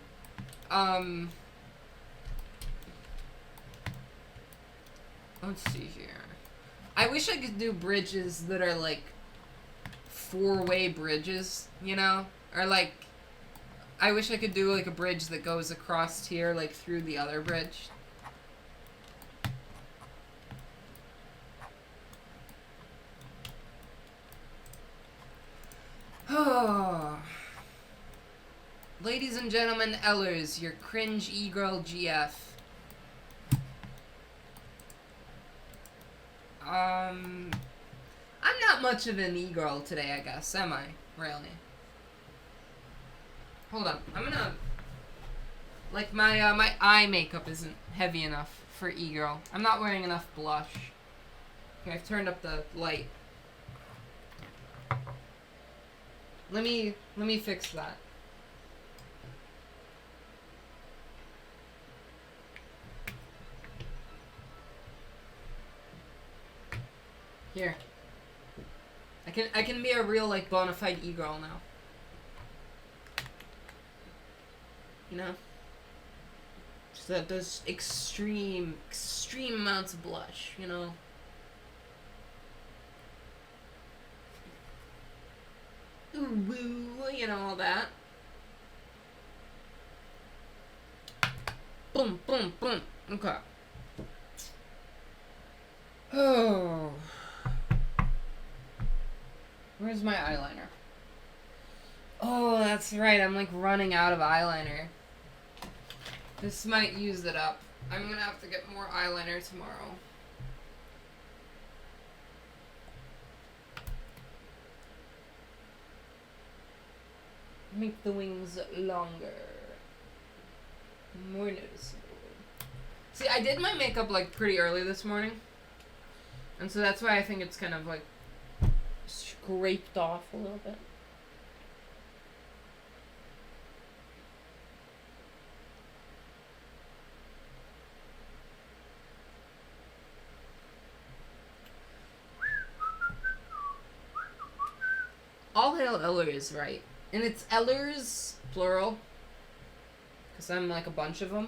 Let's see here. I wish I could do bridges that are, like, four-way bridges, you know? Or, like, I wish I could do, like, a bridge that goes across here, like, through the other bridge. Oh. Ladies and gentlemen, Ellers, your cringe e-girl GF. I'm not much of an e-girl today, I guess, am I? Really? Hold on, I'm gonna... Like, my eye makeup isn't heavy enough for e-girl. I'm not wearing enough blush. Okay, I've turned up the light. Let me fix that. Here. I can be a real like bona fide e-girl now. You know? Just those extreme amounts of blush, you know? ooh, woo, you know, all that. Boom, boom, boom. Okay. Oh. Where's my eyeliner? Oh, that's right. I'm like running out of eyeliner. This might use it up. I'm gonna have to get more eyeliner tomorrow. Make the wings longer. More noticeable. See, I did my makeup like pretty early this morning. And so that's why I think it's kind of like scraped off a little bit. All hail Ellers, right? And it's Ellers, plural. Because I'm like a bunch of them.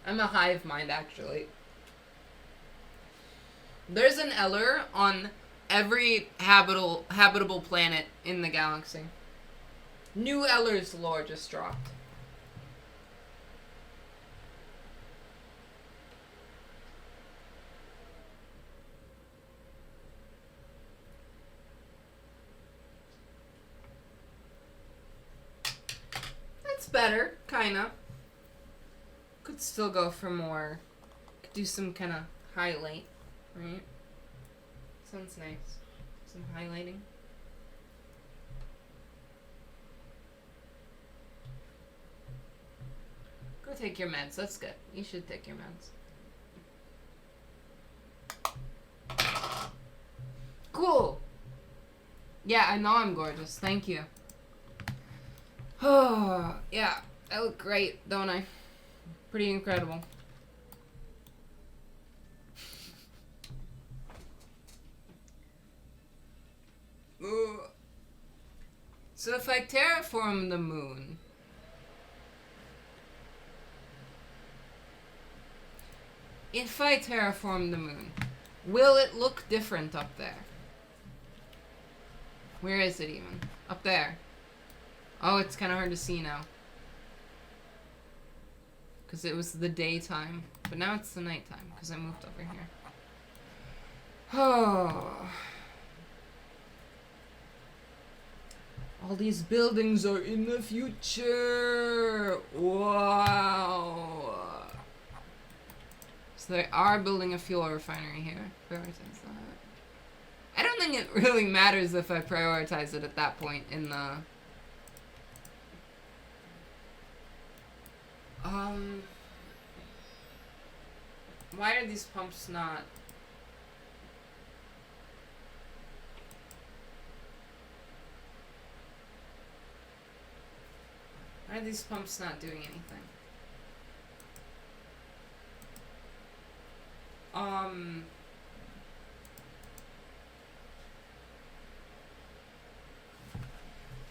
I'm a hive mind, actually. There's an Eller on every habitable planet in the galaxy. New Ellers lore just dropped. That's better, kinda. Could still go for more. Could do some kind of highlight, right? Sounds nice. Some highlighting. Go take your meds. That's good. You should take your meds. Cool. Yeah, I know I'm gorgeous. Thank you. Oh, yeah. I look great, don't I? Pretty incredible. Ooh. So if I terraform the moon, will it look different up there? Where is it even? Up there. Oh, it's kind of hard to see now. Because it was the daytime. But now it's the nighttime because I moved over here. Oh. All these buildings are in the future. Wow. So they are building a fuel refinery here. Prioritize that. I don't think it really matters if I prioritize it at that point in the... Why are these pumps not... Why are these pumps not doing anything?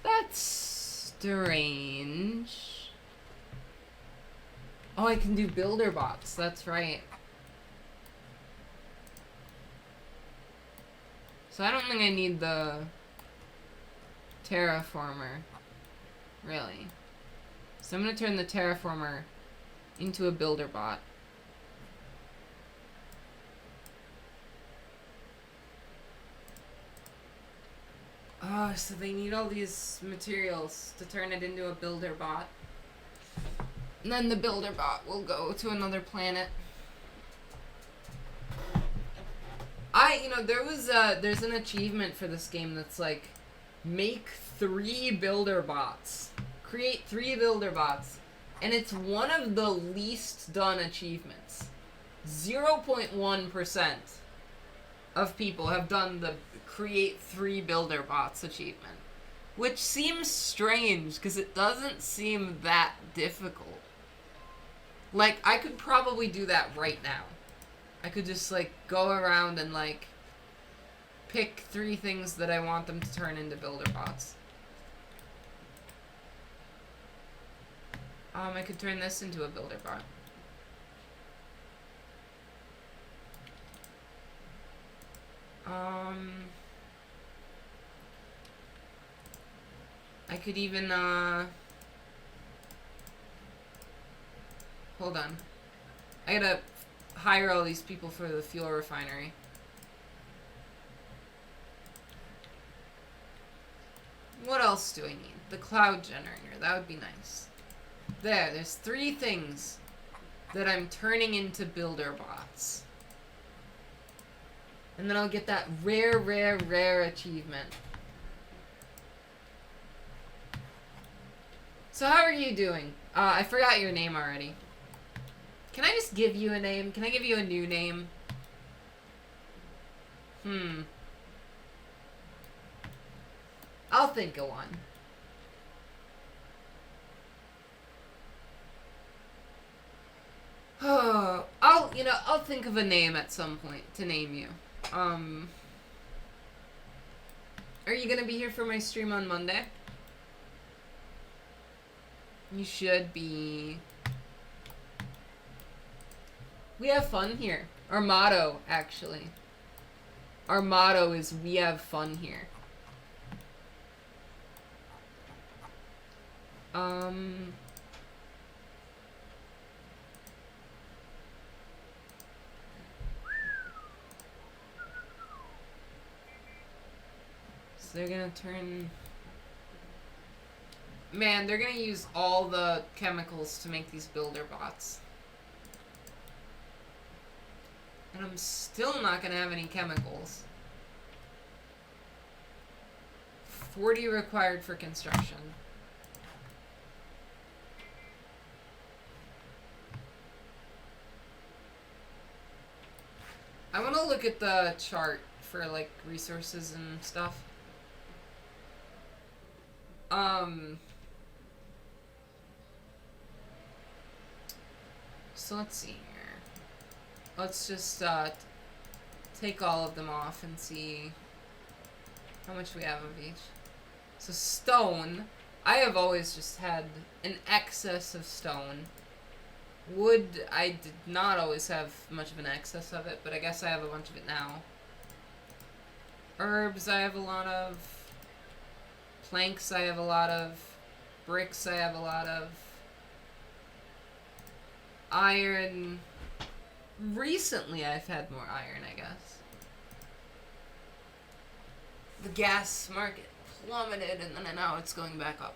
That's strange. Oh, I can do builder bots. That's right. So I don't think I need the terraformer, really. So I'm gonna turn the terraformer into a builder bot. Oh, so they need all these materials to turn it into a builder bot. And then the builder bot will go to another planet. There's an achievement for this game that's like, make 3 builder bots. Create 3 builder bots. And it's one of the least done achievements. 0.1% of people have done the create 3 builder bots achievement. Which seems strange, because it doesn't seem that difficult. Like, I could probably do that right now. I could just, like, go around and, like, pick 3 things that I want them to turn into builder bots. I could turn this into a builder bot. Um, I could even, hold on. I gotta hire all these people for the fuel refinery. What else do I need? The cloud generator. That would be nice. There's 3 things that I'm turning into builder bots. And then I'll get that rare achievement. So how are you doing? I forgot your name already. Can I just give you a name? Can I give you a new name? I'll think of one. Oh, I'll think of a name at some point to name you. Are you gonna be here for my stream on Monday? You should be. We have fun here. Our motto, actually. Our motto is we have fun here. So they're gonna turn... Man, they're gonna use all the chemicals to make these builder bots. And I'm still not gonna have any chemicals. 40 required for construction. I want to look at the chart for, like, resources and stuff. So let's see here. Let's just, take all of them off and see how much we have of each. So stone. I have always just had an excess of stone. Wood, I did not always have much of an excess of it, but I guess I have a bunch of it now. Herbs, I have a lot of. Planks, I have a lot of. Bricks, I have a lot of. Iron. Recently, I've had more iron, I guess. The gas market plummeted, and then now it's going back up.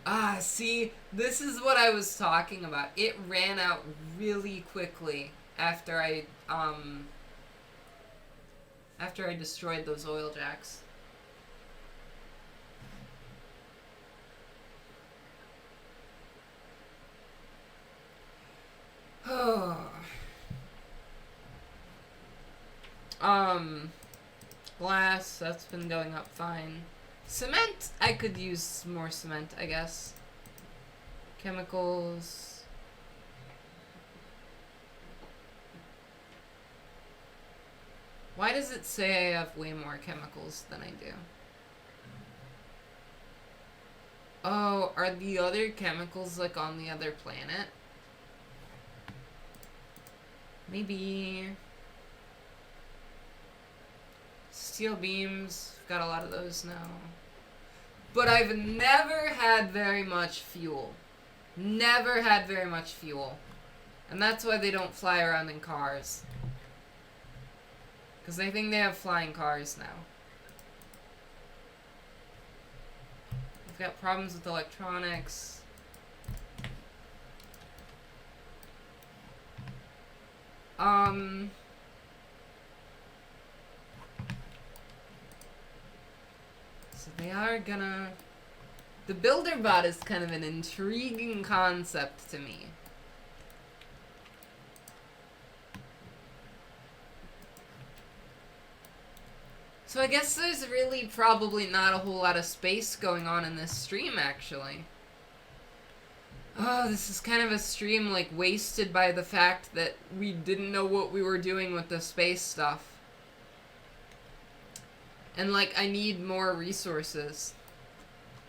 Ah, see, this is what I was talking about. It ran out really quickly after I destroyed those oil jacks. Glass, that's been going up fine. Cement, I could use more cement, I guess. Chemicals. Why does it say I have way more chemicals than I do? Oh, are the other chemicals, like, on the other planet? Maybe. Steel beams, got a lot of those now. But I've never had very much fuel. Never had very much fuel. And that's why they don't fly around in cars. Because I think they have flying cars now. I've got problems with electronics. So they are gonna... The builder bot is kind of an intriguing concept to me. So I guess there's really probably not a whole lot of space going on in this stream, actually. Oh, this is kind of a stream, like, wasted by the fact that we didn't know what we were doing with the space stuff. And, like, I need more resources.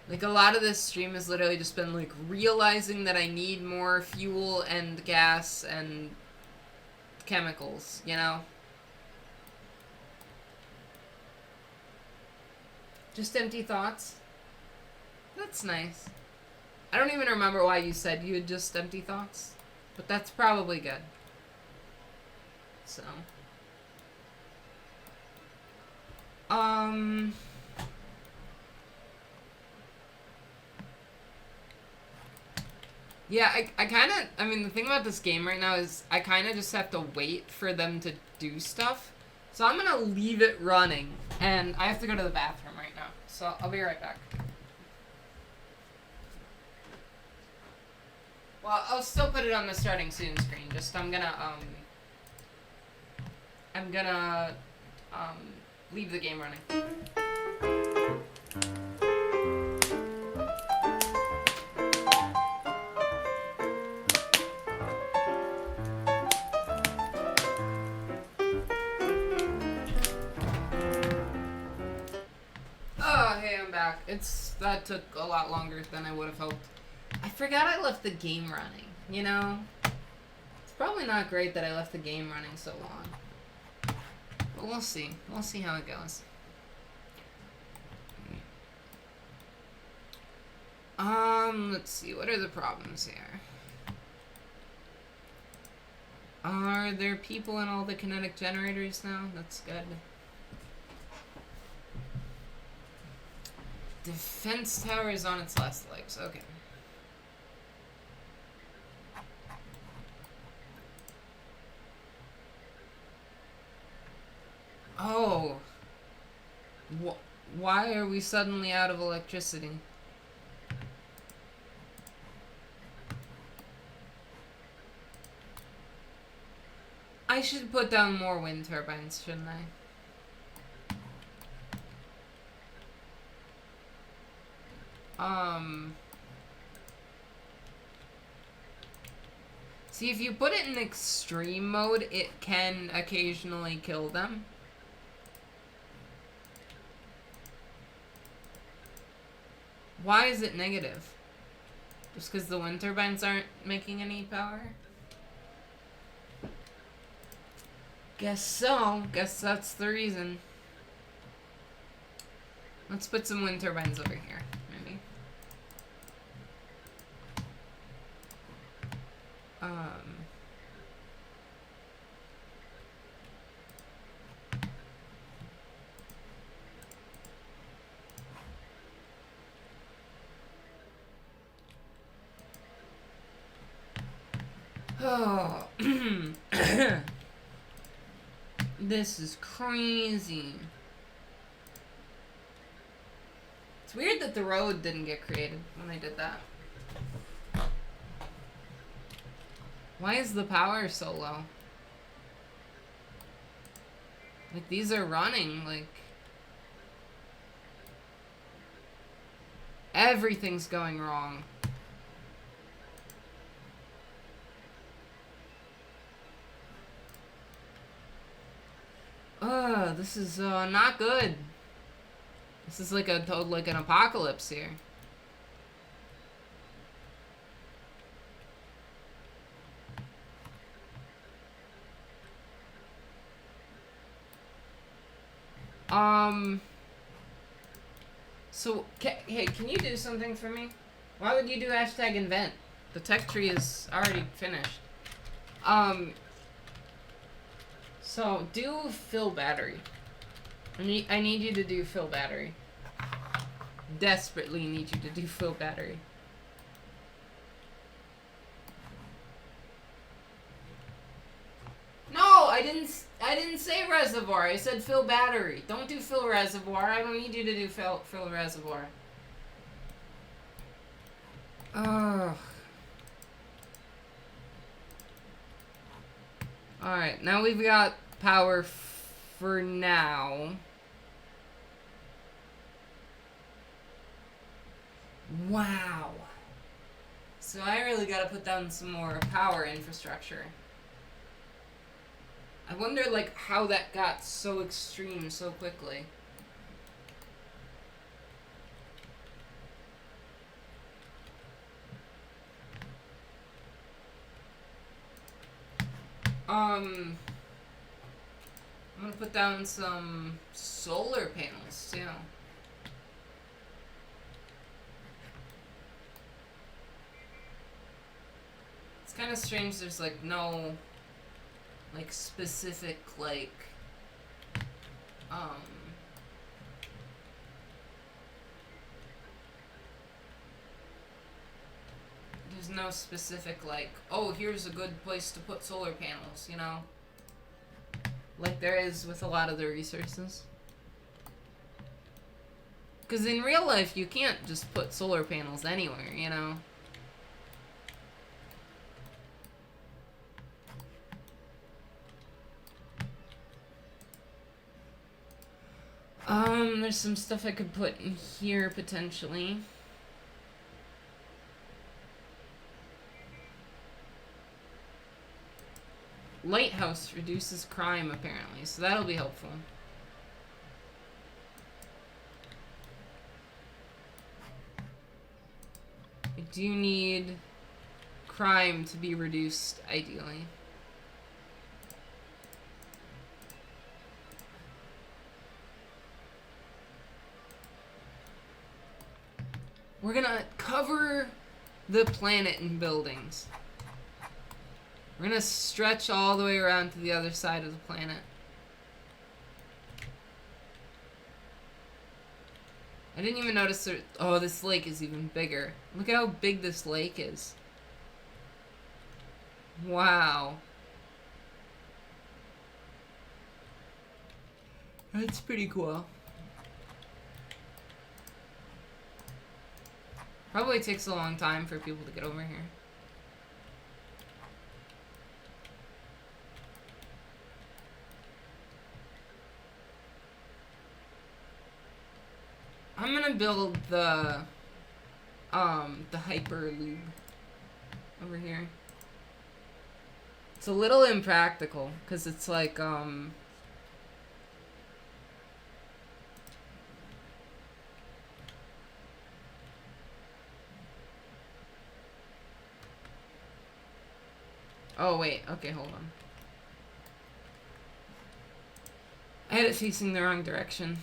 Like, a lot of this stream has literally just been, like, realizing that I need more fuel and gas and chemicals, you know? Just empty thoughts? That's nice. I don't even remember why you said you had just empty thoughts, but that's probably good. So. Yeah, I kind of, I mean, the thing about this game right now is I kind of just have to wait for them to do stuff. So I'm going to leave it running, and I have to go to the bathroom right now. So I'll be right back. Well, I'll still put it on the starting soon screen. Just I'm gonna leave the game running. Oh, hey, I'm back. That took a lot longer than I would have hoped. I forgot I left the game running, you know? It's probably not great that I left the game running so long. But we'll see. We'll see how it goes. Let's see. What are the problems here? Are there people in all the kinetic generators now? That's good. Defense tower is on its last legs. Okay. Oh. Why are we suddenly out of electricity? I should put down more wind turbines, shouldn't I? See, if you put it in extreme mode, it can occasionally kill them. Why is it negative? Just because the wind turbines aren't making any power? Guess so. Guess that's the reason. Let's put some wind turbines over here, maybe. Oh. This is crazy. It's weird that the road didn't get created when they did that. Why is the power so low? Like, these are running, like... Everything's going wrong. This is, not good. This is like an apocalypse here. So, hey, can you do something for me? Why would you do hashtag invent? The tech tree is already finished. So, do fill battery. I need you to do fill battery. Desperately need you to do fill battery. No, I didn't say reservoir. I said fill battery. Don't do fill reservoir. I don't need you to do fill reservoir. Ugh. Alright, now we've got power for now. Wow. So I really gotta put down some more power infrastructure. I wonder, like, how that got so extreme so quickly. I'm gonna put down some solar panels too. It's kind of strange. There's like no, like specific um. There's no specific oh, here's a good place to put solar panels. You know. Like there is with a lot of the resources. Because in real life, you can't just put solar panels anywhere, you know? There's some stuff I could put in here, potentially. Lighthouse reduces crime, apparently, so that'll be helpful. I do need crime to be reduced, ideally. We're gonna cover the planet in buildings. We're gonna stretch all the way around to the other side of the planet. I didn't even notice there. Oh, this lake is even bigger. Look at how big this lake is. Wow. That's pretty cool. Probably takes a long time for people to get over here. I'm gonna build the hyperloop over here. It's a little impractical because it's like oh wait, okay, hold on. I had it facing the wrong direction.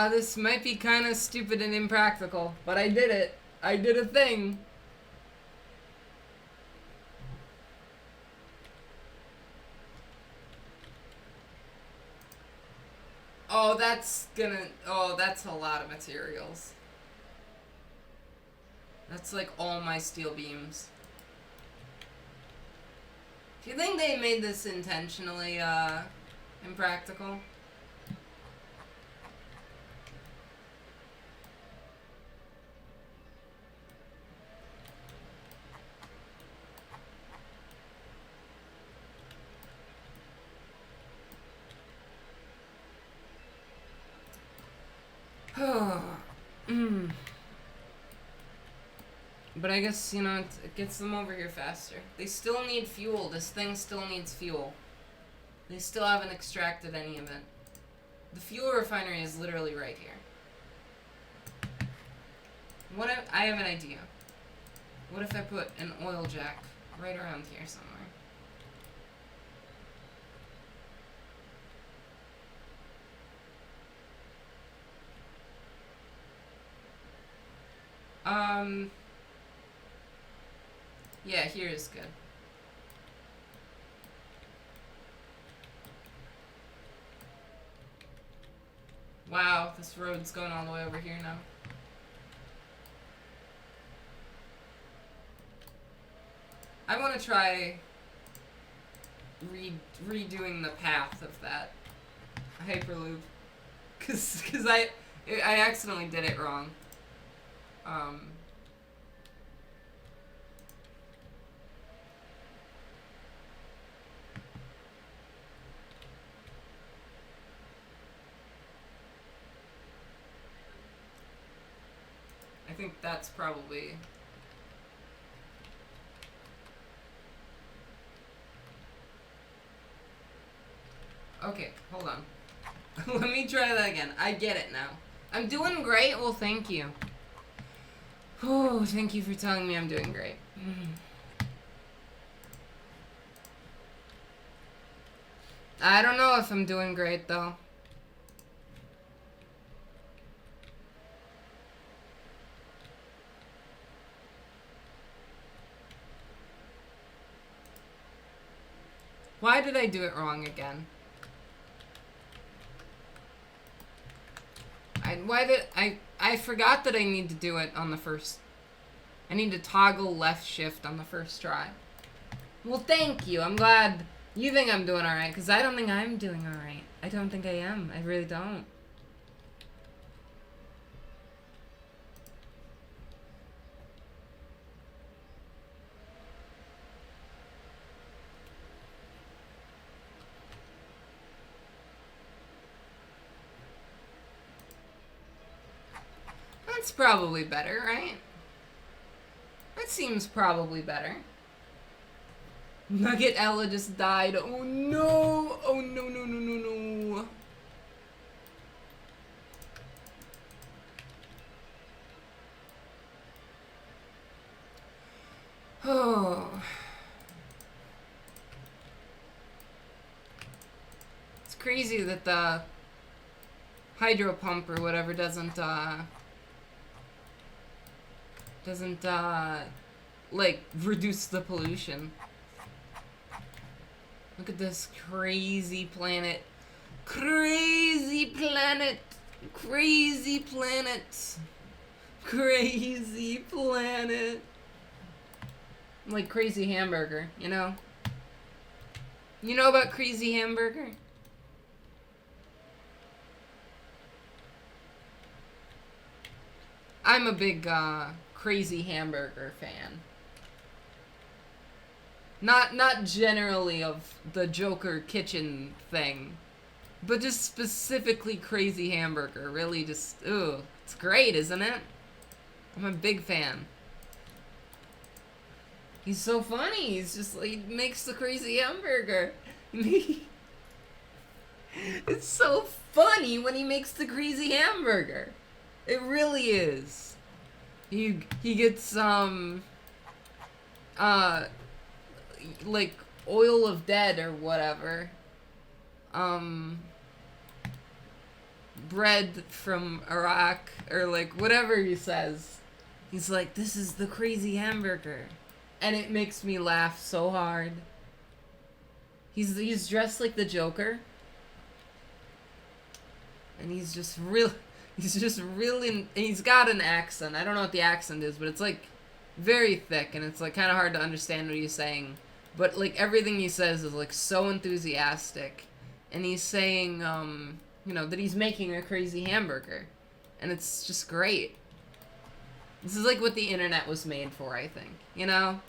This might be kind of stupid and impractical, but I did it. I did a thing. Oh, that's a lot of materials. That's like all my steel beams. Do you think they made this intentionally, impractical? But I guess, you know, it gets them over here faster. They still need fuel. This thing still needs fuel. They still haven't extracted any of it. The fuel refinery is literally right here. What if, I have an idea. What if I put an oil jack right around here somewhere? Yeah, here is good. Wow, this road's going all the way over here now. I want to try redoing the path of that Hyperloop. Cause I accidentally did it wrong. I think that's probably... Okay, hold on. Let me try that again. I get it now. I'm doing great? Well, thank you. Oh, thank you for telling me I'm doing great. I don't know if I'm doing great, though. Why did I do it wrong again? I forgot that I need to do it on the first... I need to toggle left shift on the first try. Well, thank you. I'm glad you think I'm doing alright, because I don't think I'm doing alright. I don't think I am. I really don't. That's probably better, right? That seems probably better. Nugget Ella just died. Oh no! Oh no, no, no, no, no. Oh. It's crazy that the hydro pump or whatever doesn't like reduce the pollution. Look at this crazy planet. Crazy planet. Crazy planet. Crazy planet. Like Crazy Hamburger, you know? You know about Crazy Hamburger? I'm a big Crazy Hamburger fan. Not generally of the Joker kitchen thing, but just specifically Crazy Hamburger. Really just, ooh, it's great, isn't it? I'm a big fan. He's so funny. He's just like, he makes the crazy hamburger. It's so funny when he makes the crazy hamburger. It really is. He gets like oil of dead or whatever. Bread from Iraq or like whatever he says. He's like, this is the crazy hamburger. And it makes me laugh so hard. He's dressed like the Joker. And he's just really, he's got an accent. I don't know what the accent is, but it's like very thick and it's like kind of hard to understand what he's saying. But like everything he says is like so enthusiastic. And he's saying, you know, that he's making a crazy hamburger. And it's just great. This is like what the internet was made for, I think. You know?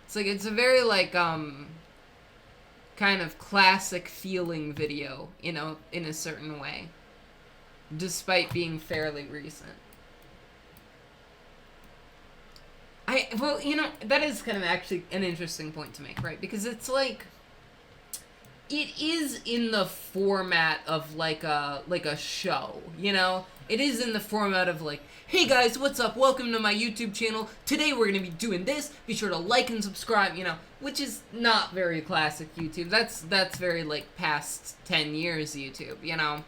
It's like, it's a very like, kind of classic feeling video, you know, in a certain way. Despite being fairly recent. Well, you know, that is kind of actually an interesting point to make, right? Because it's like, it is in the format of like a show, you know? It is in the format of like, hey guys, what's up? Welcome to my YouTube channel. Today we're going to be doing this. Be sure to like and subscribe, you know, which is not very classic YouTube. That's very like past 10 years YouTube, you know?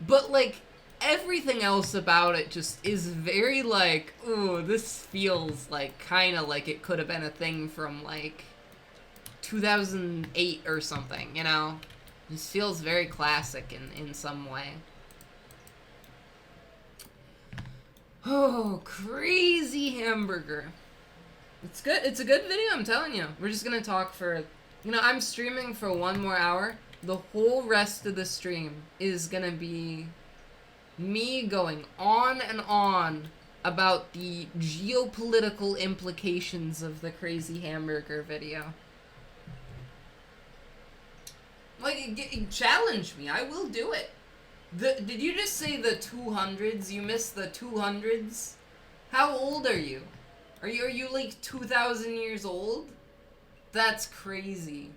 But like everything else about it just is very like, ooh, this feels like kind of like it could have been a thing from like 2008 or something, you know? This feels very classic in some way. Oh, crazy hamburger. It's good. It's a good video, I'm telling you. We're just gonna talk for... You know, I'm streaming for 1 more hour. The whole rest of the stream is gonna be me going on and on about the geopolitical implications of the crazy hamburger video. Like, challenge me. I will do it. Did you just say the 200s? You missed the 200s? How old are you? Are you like 2,000 years old? That's crazy.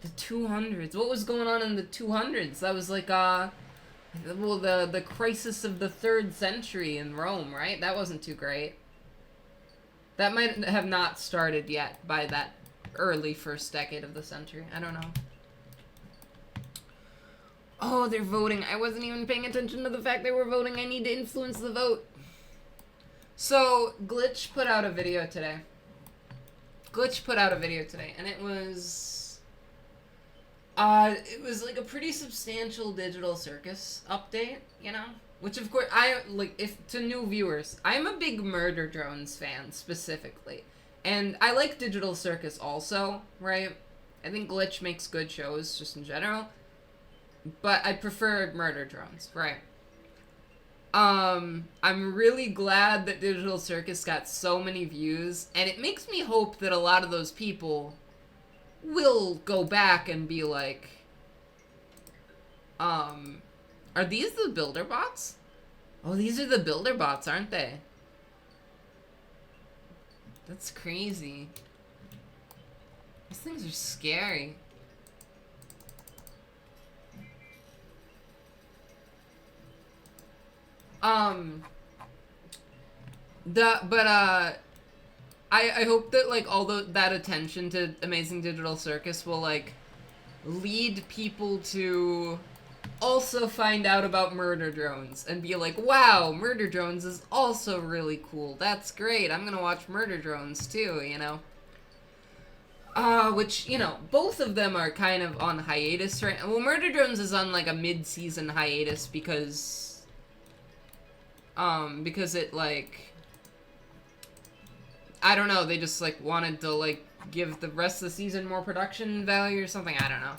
The 200s. What was going on in the 200s? That was like, well, the crisis of the 3rd century in Rome, right? That wasn't too great. That might have not started yet by that early 1st decade of the century. I don't know. Oh, they're voting. I wasn't even paying attention to the fact they were voting. I need to influence the vote. So, Glitch put out a video today. And it was like a pretty substantial Digital Circus update, you know? Which, of course, to new viewers, I'm a big Murder Drones fan, specifically. And I like Digital Circus also, right? I think Glitch makes good shows, just in general. But I prefer Murder Drones, right? I'm really glad that Digital Circus got so many views, and it makes me hope that a lot of those people will go back and be like, are these the builder bots? Oh, these are the builder bots, aren't they? That's crazy. These things are scary. I hope that, like, all that attention to Amazing Digital Circus will, like, lead people to also find out about Murder Drones and be like, wow, Murder Drones is also really cool. That's great. I'm gonna watch Murder Drones too, you know? Which, you know, both of them are kind of on hiatus right now. Well, Murder Drones is on, like, a mid-season hiatus because it, like, I don't know, they just, like, wanted to, like, give the rest of the season more production value or something, I don't know.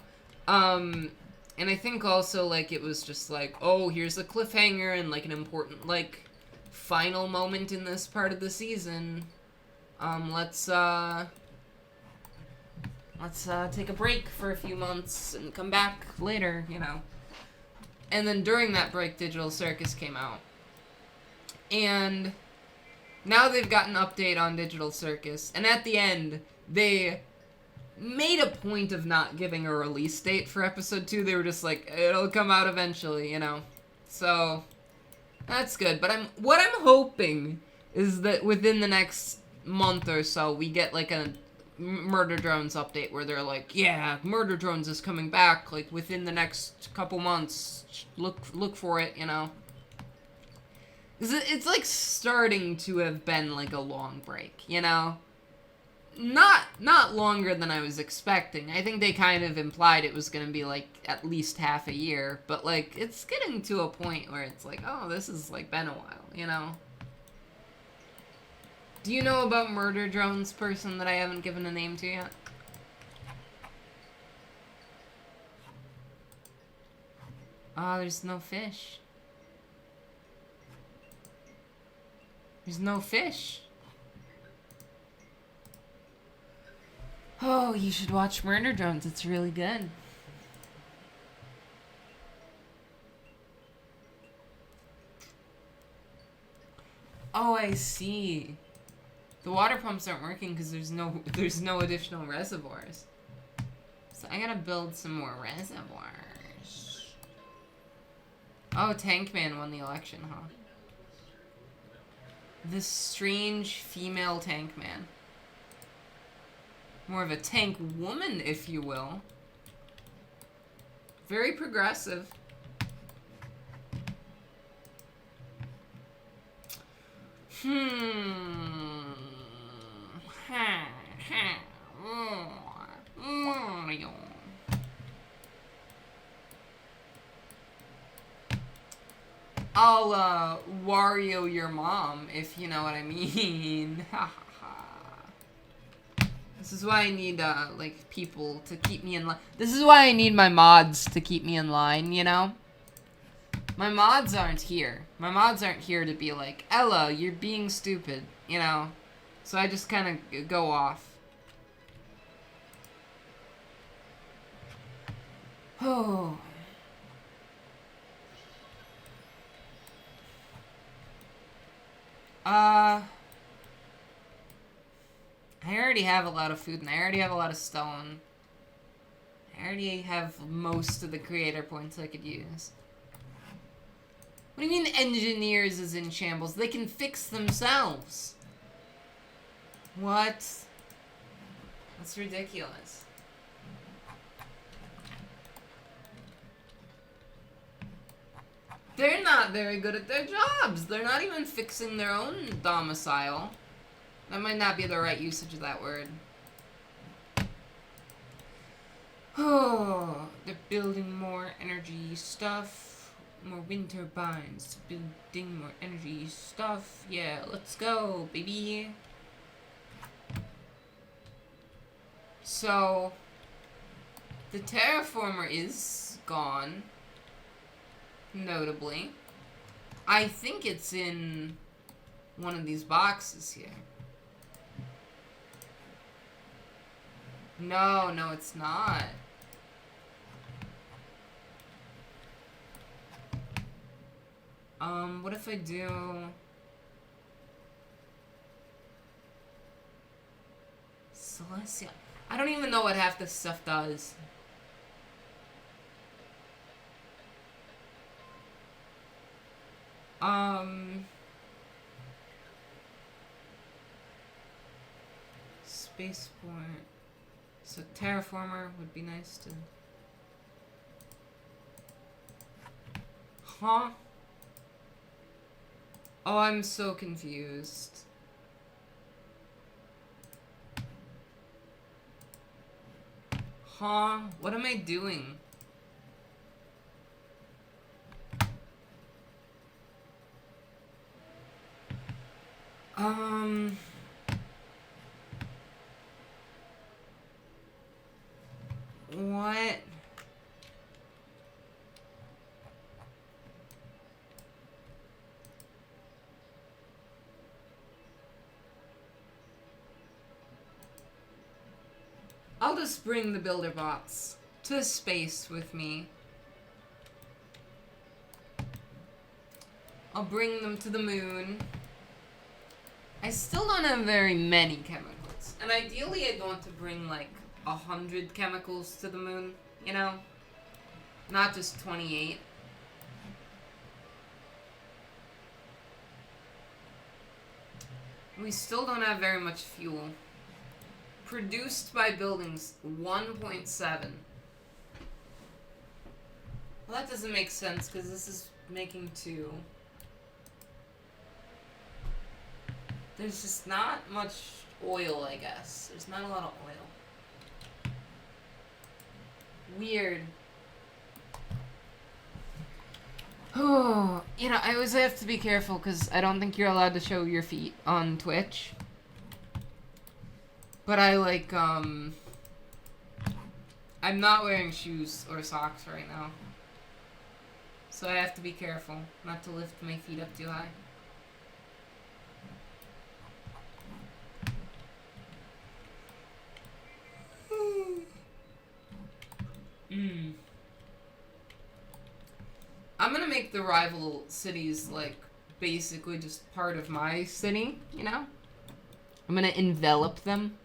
And I think also, like, it was just like, oh, here's a cliffhanger and, like, an important, like, final moment in this part of the season. Let's take a break for a few months and come back later, you know. And then during that break, Digital Circus came out. And now they've got an update on Digital Circus, and at the end, they made a point of not giving a release date for episode 2. They were just like, it'll come out eventually, you know. So, that's good. But what I'm hoping is that within the next month or so, we get, like, a Murder Drones update where they're like, yeah, Murder Drones is coming back, like, within the next couple months. Look for it, you know. It's like starting to have been like a long break, you know? Not longer than I was expecting. I think they kind of implied it was going to be like at least half a year, but like it's getting to a point where it's like, oh, this has like been a while, you know? Do you know about Murder Drones person that I haven't given a name to yet? Oh, there's no fish. There's no fish. Oh, you should watch Murder Drones. It's really good. Oh, I see. The water pumps aren't working because there's no additional reservoirs. So I gotta build some more reservoirs. Oh, Tankman won the election, huh? This strange female tank man. More of a tank woman, if you will. Very progressive. I'll Wario your mom, if you know what I mean. This is why I need, like, people to keep me in line. This is why I need my mods to keep me in line, you know? My mods aren't here. My mods aren't here to be like, Ella, you're being stupid, you know? So I just kind of go off. Oh. I already have a lot of food, and I already have a lot of stone. I already have most of the creator points I could use. What do you mean engineers is in shambles? They can fix themselves. What? That's ridiculous. They're not very good at their jobs. They're not even fixing their own domicile. That might not be the right usage of that word. Oh, they're building more energy stuff. More wind turbines. Building more energy stuff. Yeah, let's go, baby. So, the terraformer is gone. Notably. I think it's in one of these boxes here. No, no, it's not. What if I do... Celestia? I don't even know what half this stuff does. Spaceport. So terraformer would be nice to... Huh? Oh, I'm so confused. Huh? What am I doing? What? I'll just bring the builder bots to space with me. I'll bring them to the moon. I still don't have very many chemicals. And ideally I'd want to bring like 100 chemicals to the moon, you know? Not just 28. We still don't have very much fuel. Produced by buildings, 1.7. Well, that doesn't make sense because this is making 2. There's just not much oil, I guess. There's not a lot of oil. Weird. Oh, you know, I always have to be careful because I don't think you're allowed to show your feet on Twitch. But I like, I'm not wearing shoes or socks right now. So I have to be careful not to lift my feet up too high. I'm gonna make the rival cities, like, basically just part of my city, you know? I'm gonna envelop them.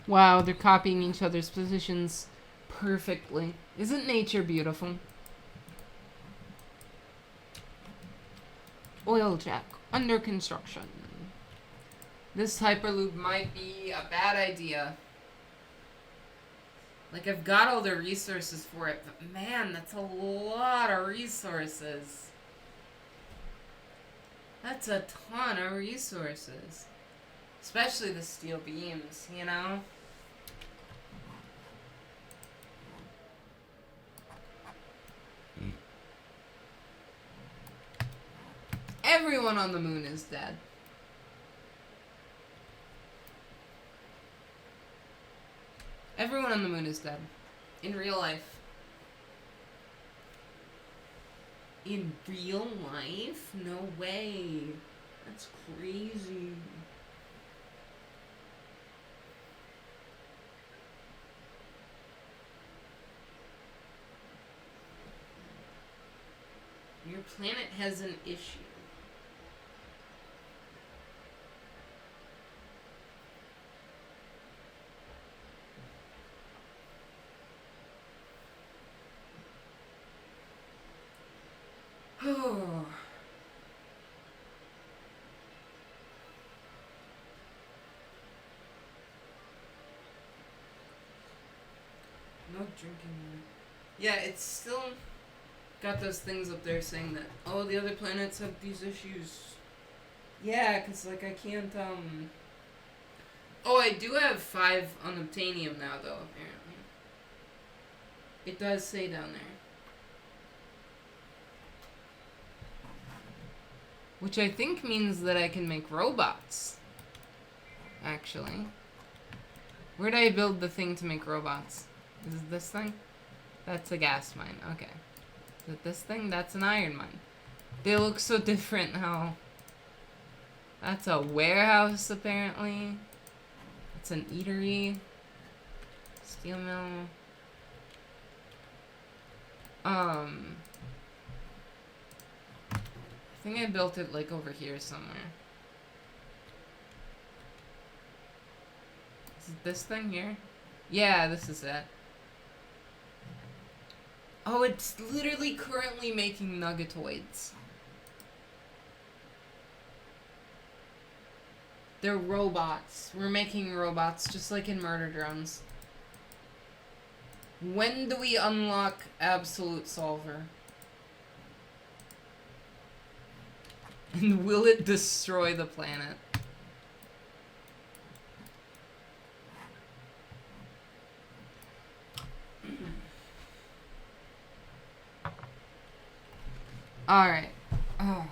Wow, they're copying each other's positions perfectly. Isn't nature beautiful? Oil jack, under construction. This hyperloop might be a bad idea. Like, I've got all the resources for it, but man, that's a lot of resources. That's a ton of resources. Especially the steel beams, you know? Everyone on the moon is dead. Everyone on the moon is dead. In real life. In real life? No way. That's crazy. Your planet has an issue. Oh. No drinking water. Yeah, it's still got those things up there saying that, oh, the other planets have these issues. Yeah, because, like, I can't, Oh, I do have 5 unobtainium now, though, apparently. It does say down there. Which I think means that I can make robots. Actually. Where did I build the thing to make robots? Is it this thing? That's a gas mine. Okay. Is it this thing? That's an iron mine. They look so different now. That's a warehouse, apparently. It's an eatery. Steel mill. I think I built it, like, over here somewhere. Is it this thing here? Yeah, this is it. Oh, it's literally currently making nuggetoids. They're robots. We're making robots, just like in Murder Drones. When do we unlock Absolute Solver? And will it destroy the planet? Alright. Oh.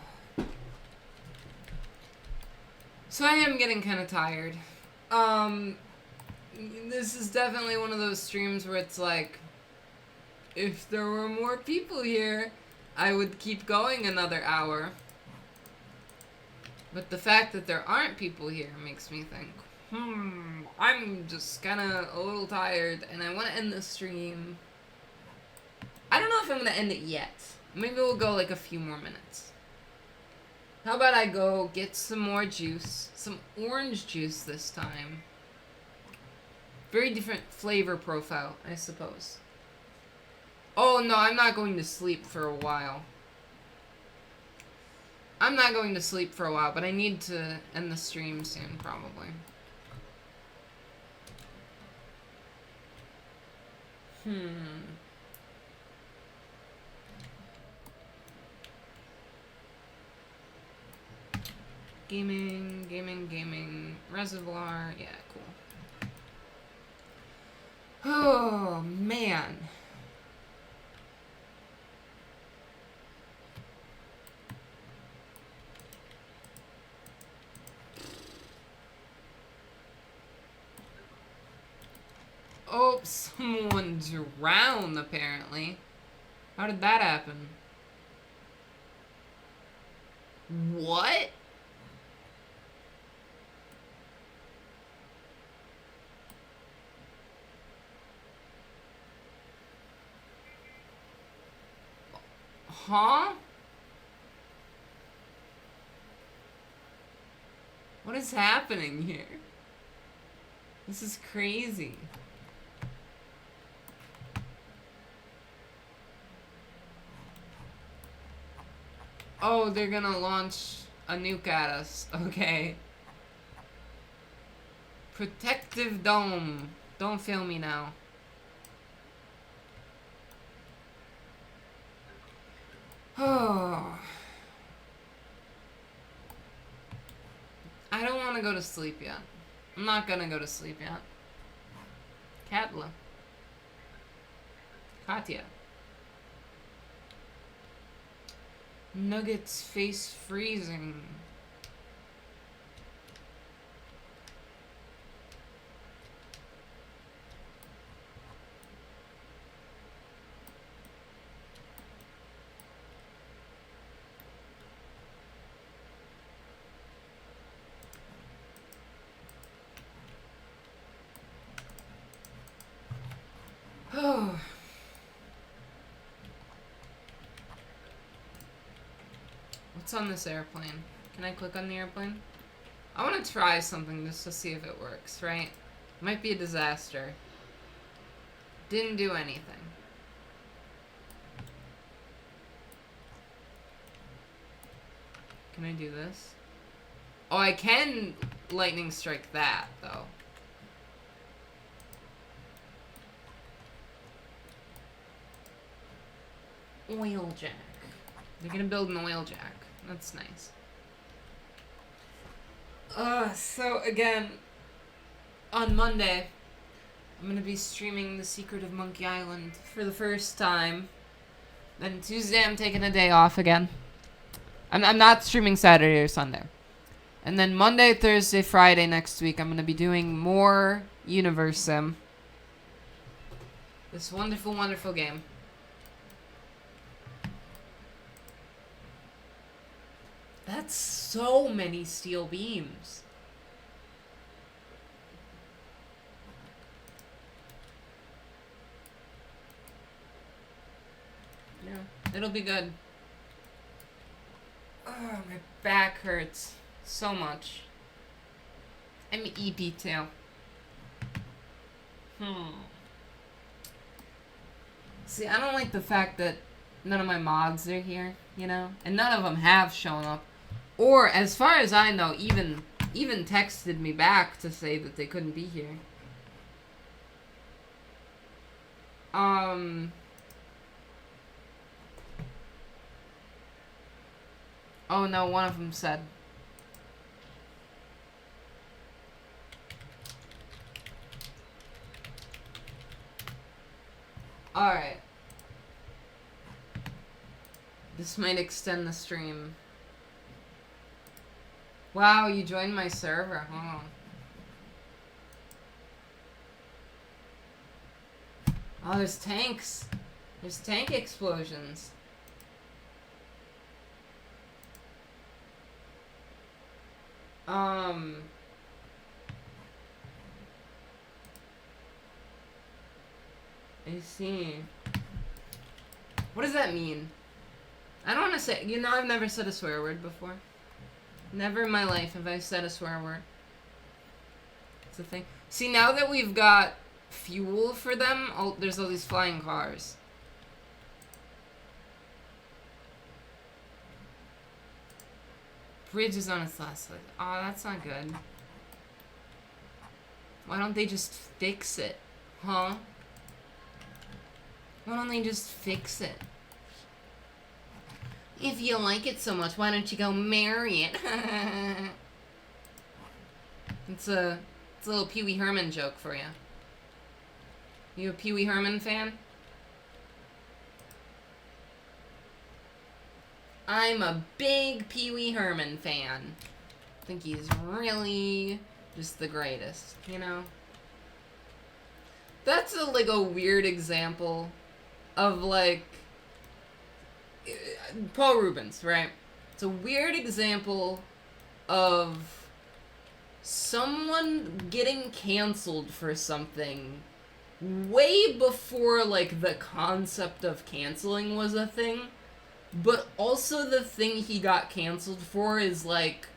So I am getting kind of tired. This is definitely one of those streams where it's like, if there were more people here, I would keep going another hour. But the fact that there aren't people here makes me think, I'm just kind of a little tired, and I want to end the stream. I don't know if I'm going to end it yet. Maybe we'll go like a few more minutes. How about I go get some more juice, some orange juice this time. Very different flavor profile, I suppose. Oh no, I'm not going to sleep for a while. I'm not going to sleep for a while, but I need to end the stream soon, probably. Gaming, reservoir, yeah, cool. Oh, man. Oh, someone drowned, apparently. How did that happen? What? Huh? What is happening here? This is crazy. Oh, they're gonna launch a nuke at us. Okay. Protective dome. Don't fail me now. Oh. I I don't want to go to sleep yet. I'm not gonna go to sleep yet. Katla. Katya. Nuggets face freezing. Oh. What's on this airplane? Can I click on the airplane? I want to try something just to see if it works, right? Might be a disaster. Didn't do anything. Can I do this? Oh, I can lightning strike that, though. Oil jack. They're gonna build an oil jack. That's nice. So again, on Monday, I'm gonna be streaming The Secret of Monkey Island for the first time. Then Tuesday, I'm taking a day off again. I'm not streaming Saturday or Sunday. And then Monday, Thursday, Friday next week, I'm gonna be doing more Universim. This wonderful, wonderful game. That's so many steel beams. Yeah, it'll be good. Oh, my back hurts so much. I'm EP too. See, I don't like the fact that none of my mods are here, you know? And none of them have shown up. Or, as far as I know, even texted me back to say that they couldn't be here. Oh no, one of them said. Alright. This might extend the stream. Wow, you joined my server, huh? Oh, there's tanks. There's tank explosions. I see. What does that mean? I don't want to say... You know, I've never said a swear word before. Never in my life have I said a swear word. It's a thing. See, now that we've got fuel for them, there's all these flying cars. Bridge is on its last leg. Oh, that's not good. Why don't they just fix it? Huh? Why don't they just fix it? If you like it so much, why don't you go marry it? It's a little Pee Wee Herman joke for you. You a Pee Wee Herman fan? I'm a big Pee Wee Herman fan. I think he's really just the greatest, you know? That's like a weird example of like Paul Rubens, right? It's a weird example of someone getting canceled for something way before like the concept of canceling was a thing, but also the thing he got canceled for is like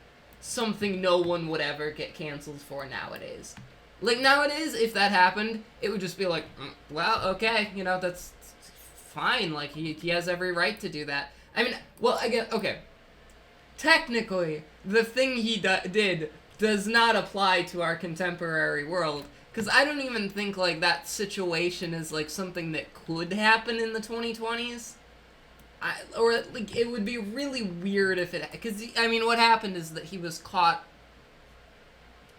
something no one would ever get canceled for nowadays. Like nowadays, if that happened, it would just be like, well, okay, you know, that's fine. Like he has every right to do that. I mean, well, again, okay. Technically, the thing he did does not apply to our contemporary world, because I don't even think like that situation is like something that could happen in the 2020s. Or like it would be really weird if it, because I mean, what happened is that he was caught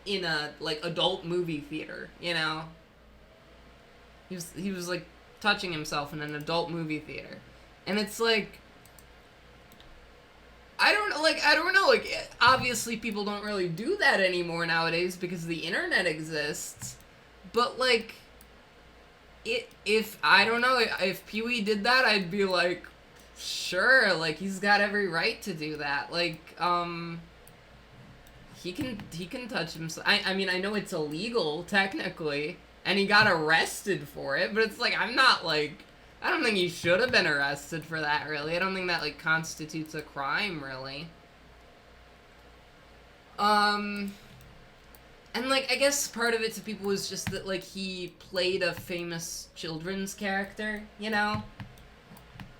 in a like adult movie theater, you know. He was like touching himself in an adult movie theater, and it's like, I don't know, like obviously people don't really do that anymore nowadays because the internet exists, but like, if I don't know, if Pee-wee did that, I'd be like, sure, like he's got every right to do that, like he can touch himself. I mean, I know it's illegal technically, and he got arrested for it, but it's like, I'm not like, I don't think he should have been arrested for that, really. I don't think that like constitutes a crime, really. And like, I guess part of it to people was just that like he played a famous children's character, you know?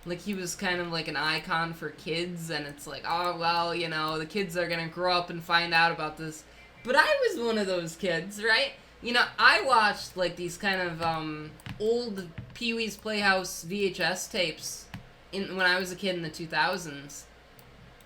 Like, he was kind of like an icon for kids, and it's like, oh, well, you know, the kids are gonna grow up and find out about this. But I was one of those kids, right? You know, I watched, like, these kind of, old Pee-wee's Playhouse VHS tapes when I was a kid in the 2000s.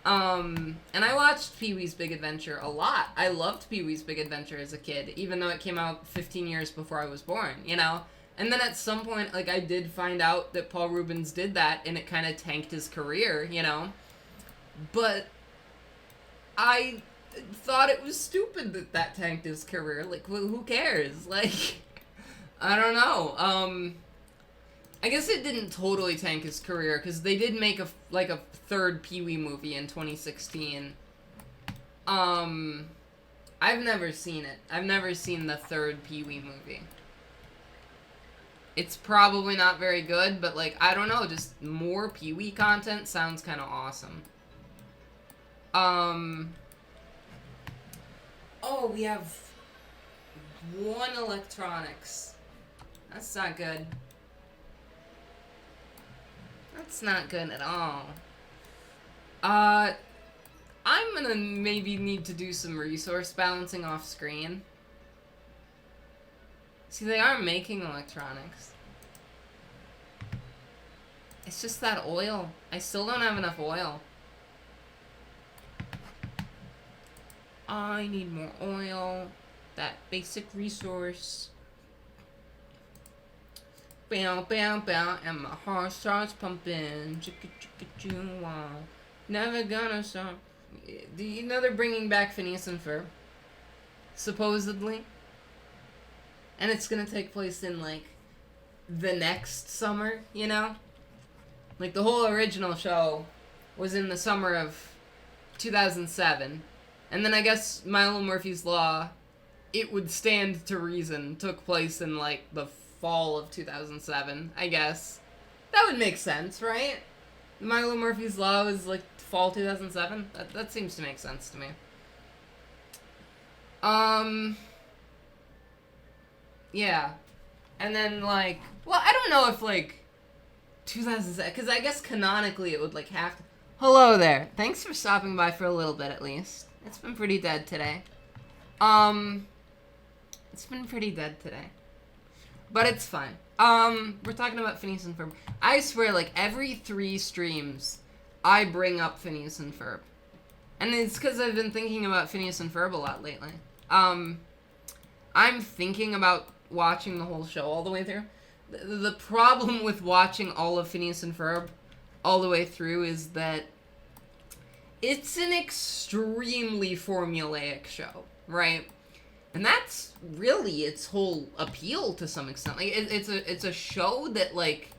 And I watched Pee-wee's Big Adventure a lot. I loved Pee-wee's Big Adventure as a kid, even though it came out 15 years before I was born, you know? And then at some point, like, I did find out that Paul Reubens did that, and it kind of tanked his career, you know? But I thought it was stupid that that tanked his career. Like, who cares? Like, I don't know. I guess it didn't totally tank his career, because they did make a third Pee-wee movie in 2016. I've never seen it. I've never seen the third Pee-wee movie. It's probably not very good, but, like, I don't know, just more Pee-wee content sounds kind of awesome. Oh, we have one electronics. That's not good. That's not good at all. I'm gonna maybe need to do some resource balancing off screen. See, they are making electronics. It's just that oil. I still don't have enough oil. I need more oil. That basic resource. Bow, bow, bow, and my heart starts pumping. Chicka, chicka, choo, wow. Never gonna stop. Do you know they're bringing back Phineas and Ferb? Supposedly. And it's gonna take place in, like, the next summer, you know? Like, the whole original show was in the summer of 2007. And then I guess Milo Murphy's Law, it would stand to reason, took place in, like, the fall of 2007, I guess. That would make sense, right? Milo Murphy's Law was, like, fall 2007? That seems to make sense to me. Yeah. And then, like, well, I don't know if, like, 2007, because I guess canonically it would, like, have to... Hello there. Thanks for stopping by for a little bit, at least. It's been pretty dead today. It's been pretty dead today. But it's fine. We're talking about Phineas and Ferb. I swear, like, every 3 streams, I bring up Phineas and Ferb. And it's because I've been thinking about Phineas and Ferb a lot lately. I'm thinking about watching the whole show all the way through. The problem with watching all of Phineas and Ferb all the way through is that it's an extremely formulaic show, right? And that's really its whole appeal to some extent. Like, it's a show that, like,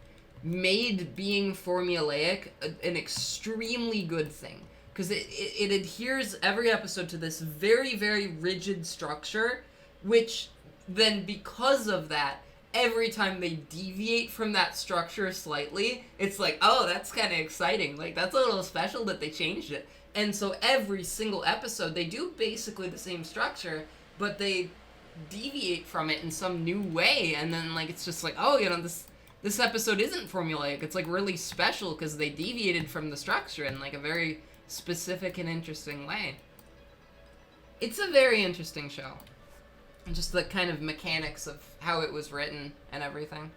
made being formulaic an extremely good thing. Because it adheres every episode to this very, very rigid structure, which then, because of that, every time they deviate from that structure slightly, it's like, oh, that's kind of exciting. Like, that's a little special that they changed it. And so every single episode, they do basically the same structure, but they deviate from it in some new way. And then, like, it's just like, oh, you know, this episode isn't formulaic. It's, like, really special because they deviated from the structure in, like, a very specific and interesting way. It's a very interesting show. Just the kind of mechanics of how it was written and everything.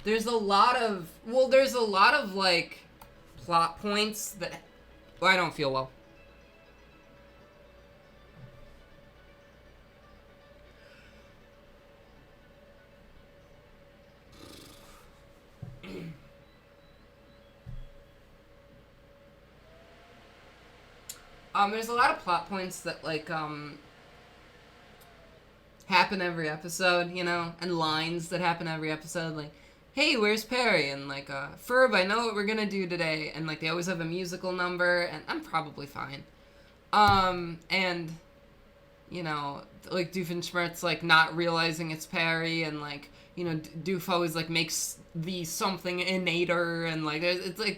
There's a lot of, like, plot points that... Well, I don't feel well. There's a lot of plot points that happen every episode, you know, and lines that happen every episode, like, hey, where's Perry? And like, Ferb, I know what we're gonna do today. And like, they always have a musical number, and I'm probably fine. And, you know, like, Doofenshmirtz, like, not realizing it's Perry, and like, you know, Doof always like makes the something innater, and like,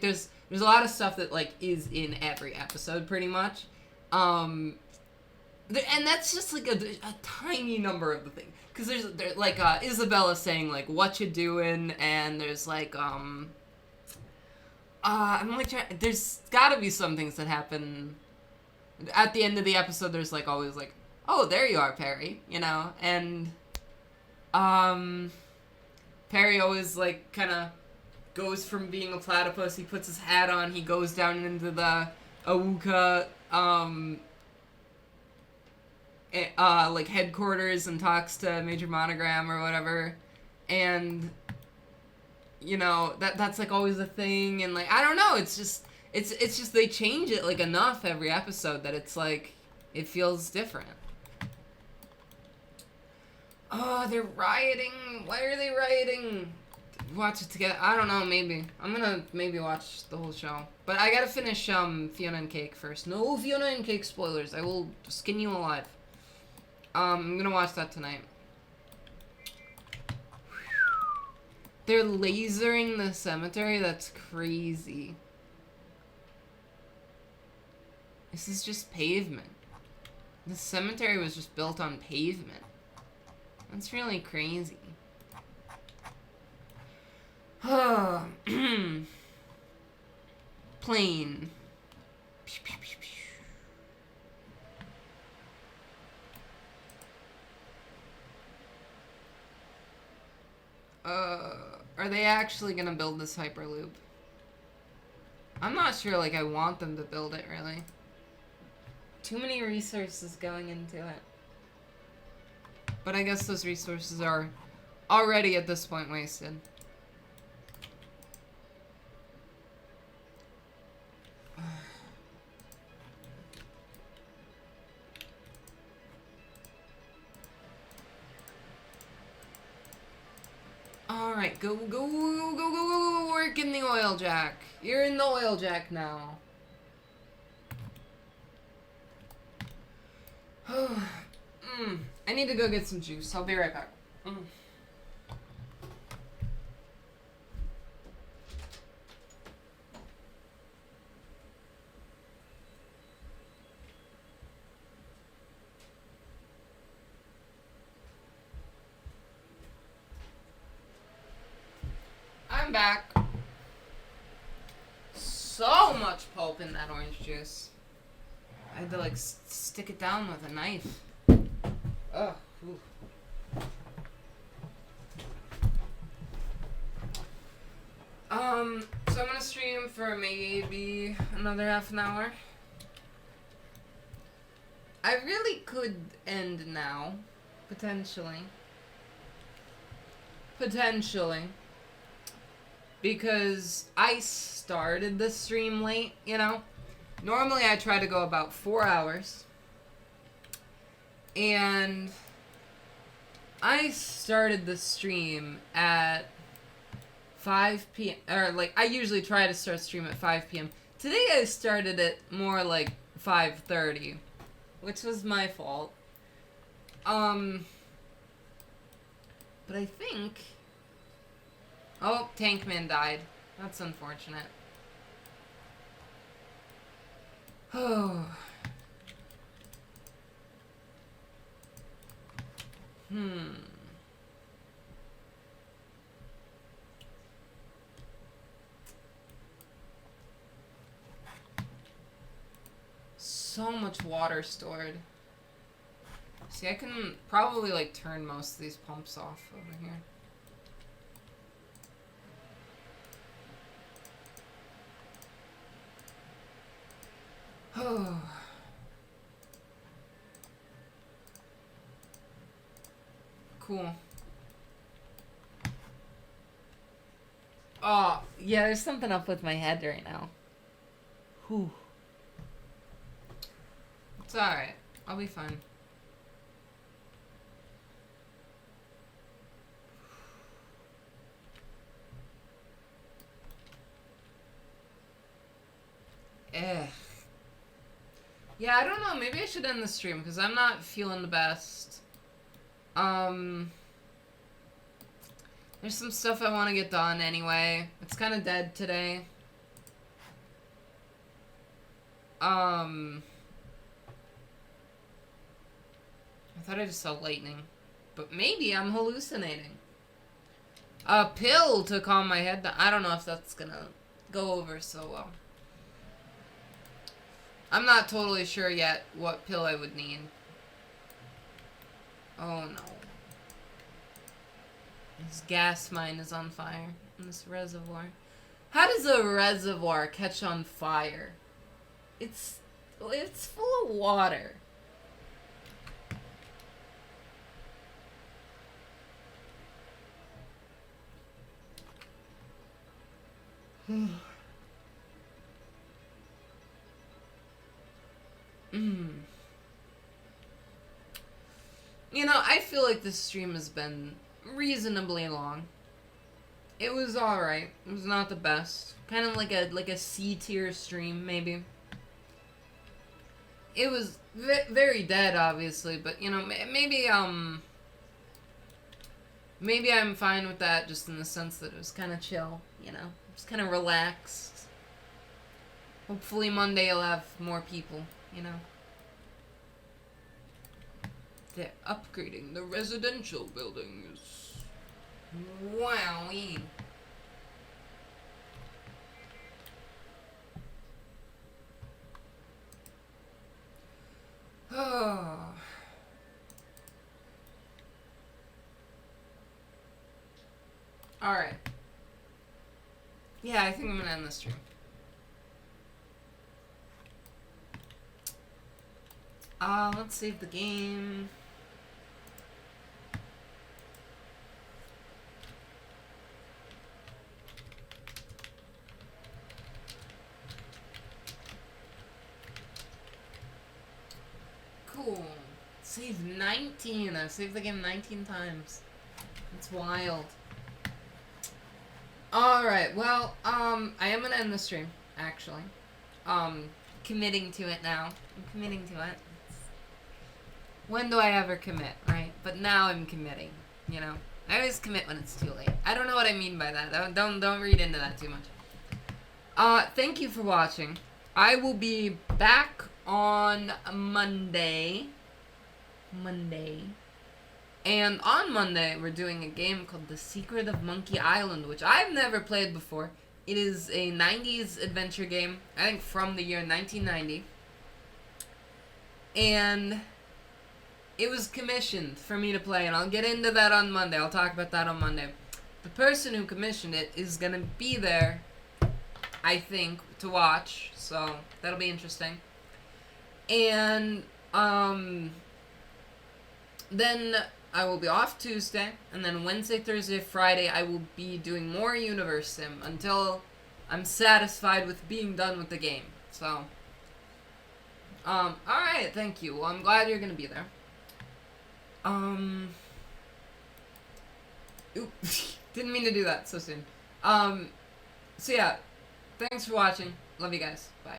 there's a lot of stuff that like is in every episode, pretty much. And that's just like a tiny number of the thing, because there's like Isabella saying like what you doing, and there's like I'm like there's got to be some things that happen at the end of the episode. There's like always like, oh, there you are, Perry, you know, and Perry always like kind of goes from being a platypus. He puts his hat on. He goes down into the Awuka like headquarters and talks to Major Monogram or whatever, and you know that's like always a thing, and like I don't know, it's just they change it like enough every episode that it's like it feels different. Oh, they're rioting. Why are they rioting? Watch it together. I don't know, maybe. I'm gonna maybe watch the whole show. But I gotta finish Fiona and Cake first. No Fiona and Cake spoilers. I will skin you alive. I'm gonna watch that tonight. They're lasering the cemetery? That's crazy. This is just pavement. The cemetery was just built on pavement. That's really crazy. Plane. Are they actually gonna build this Hyperloop? I'm not sure, like, I want them to build it, really. Too many resources going into it. But I guess those resources are already at this point wasted. Alright, go, work in the oil jack. You're in the oil jack now. I need to go get some juice. I'll be right back. I'm back. So much pulp in that orange juice. I had to like stick it down with a knife. Ugh. Ooh. So I'm gonna stream for maybe another half an hour. I really could end now. Potentially. Because I started the stream late, you know? Normally I try to go about 4 hours. And I started the stream at 5 p.m. Or, like, I usually try to start stream at 5 p.m. Today I started at more like 5:30, which was my fault. But I think... Oh, Tankman died. That's unfortunate. Oh. So much water stored. See, I can probably, like, turn most of these pumps off over here. Oh. Cool. Oh, yeah, there's something up with my head right now. Whew. It's alright. I'll be fine. Eh. Yeah, I don't know. Maybe I should end the stream because I'm not feeling the best. There's some stuff I want to get done anyway. It's kind of dead today. I thought I just saw lightning. But maybe I'm hallucinating. A pill to calm my head down. I don't know if that's gonna go over so well. I'm not totally sure yet what pill I would need. Oh no. This gas mine is on fire in this reservoir. How does a reservoir catch on fire? It's full of water. You know, I feel like this stream has been reasonably long. It was alright. It was not the best. Kind of like a C-tier stream, maybe. It was very dead, obviously, but, you know, maybe I'm fine with that, just in the sense that it was kind of chill, you know? Just kind of relaxed. Hopefully Monday I'll have more people, you know? They're upgrading the residential buildings. Wowee. Oh. Alright. Yeah, I think I'm gonna end this stream. Let's save the game. Cool. Save 19. I've saved the game 19 times. It's wild. Alright, well, I am gonna end the stream, actually. Committing to it now. I'm committing to it. When do I ever commit, right? But now I'm committing, you know? I always commit when it's too late. I don't know what I mean by that. Don't read into that too much. Thank you for watching. I will be back on Monday. And on Monday, we're doing a game called The Secret of Monkey Island, which I've never played before. It is a 90s adventure game, I think from the year 1990. And it was commissioned for me to play, and I'll get into that on Monday. I'll talk about that on Monday. The person who commissioned it is going to be there, I think, to watch, so that'll be interesting. And, then I will be off Tuesday, and then Wednesday, Thursday, Friday, I will be doing more Universim until I'm satisfied with being done with the game. So, alright, thank you. Well, I'm glad you're gonna be there. Oop, didn't mean to do that so soon. So yeah, thanks for watching. Love you guys. Bye.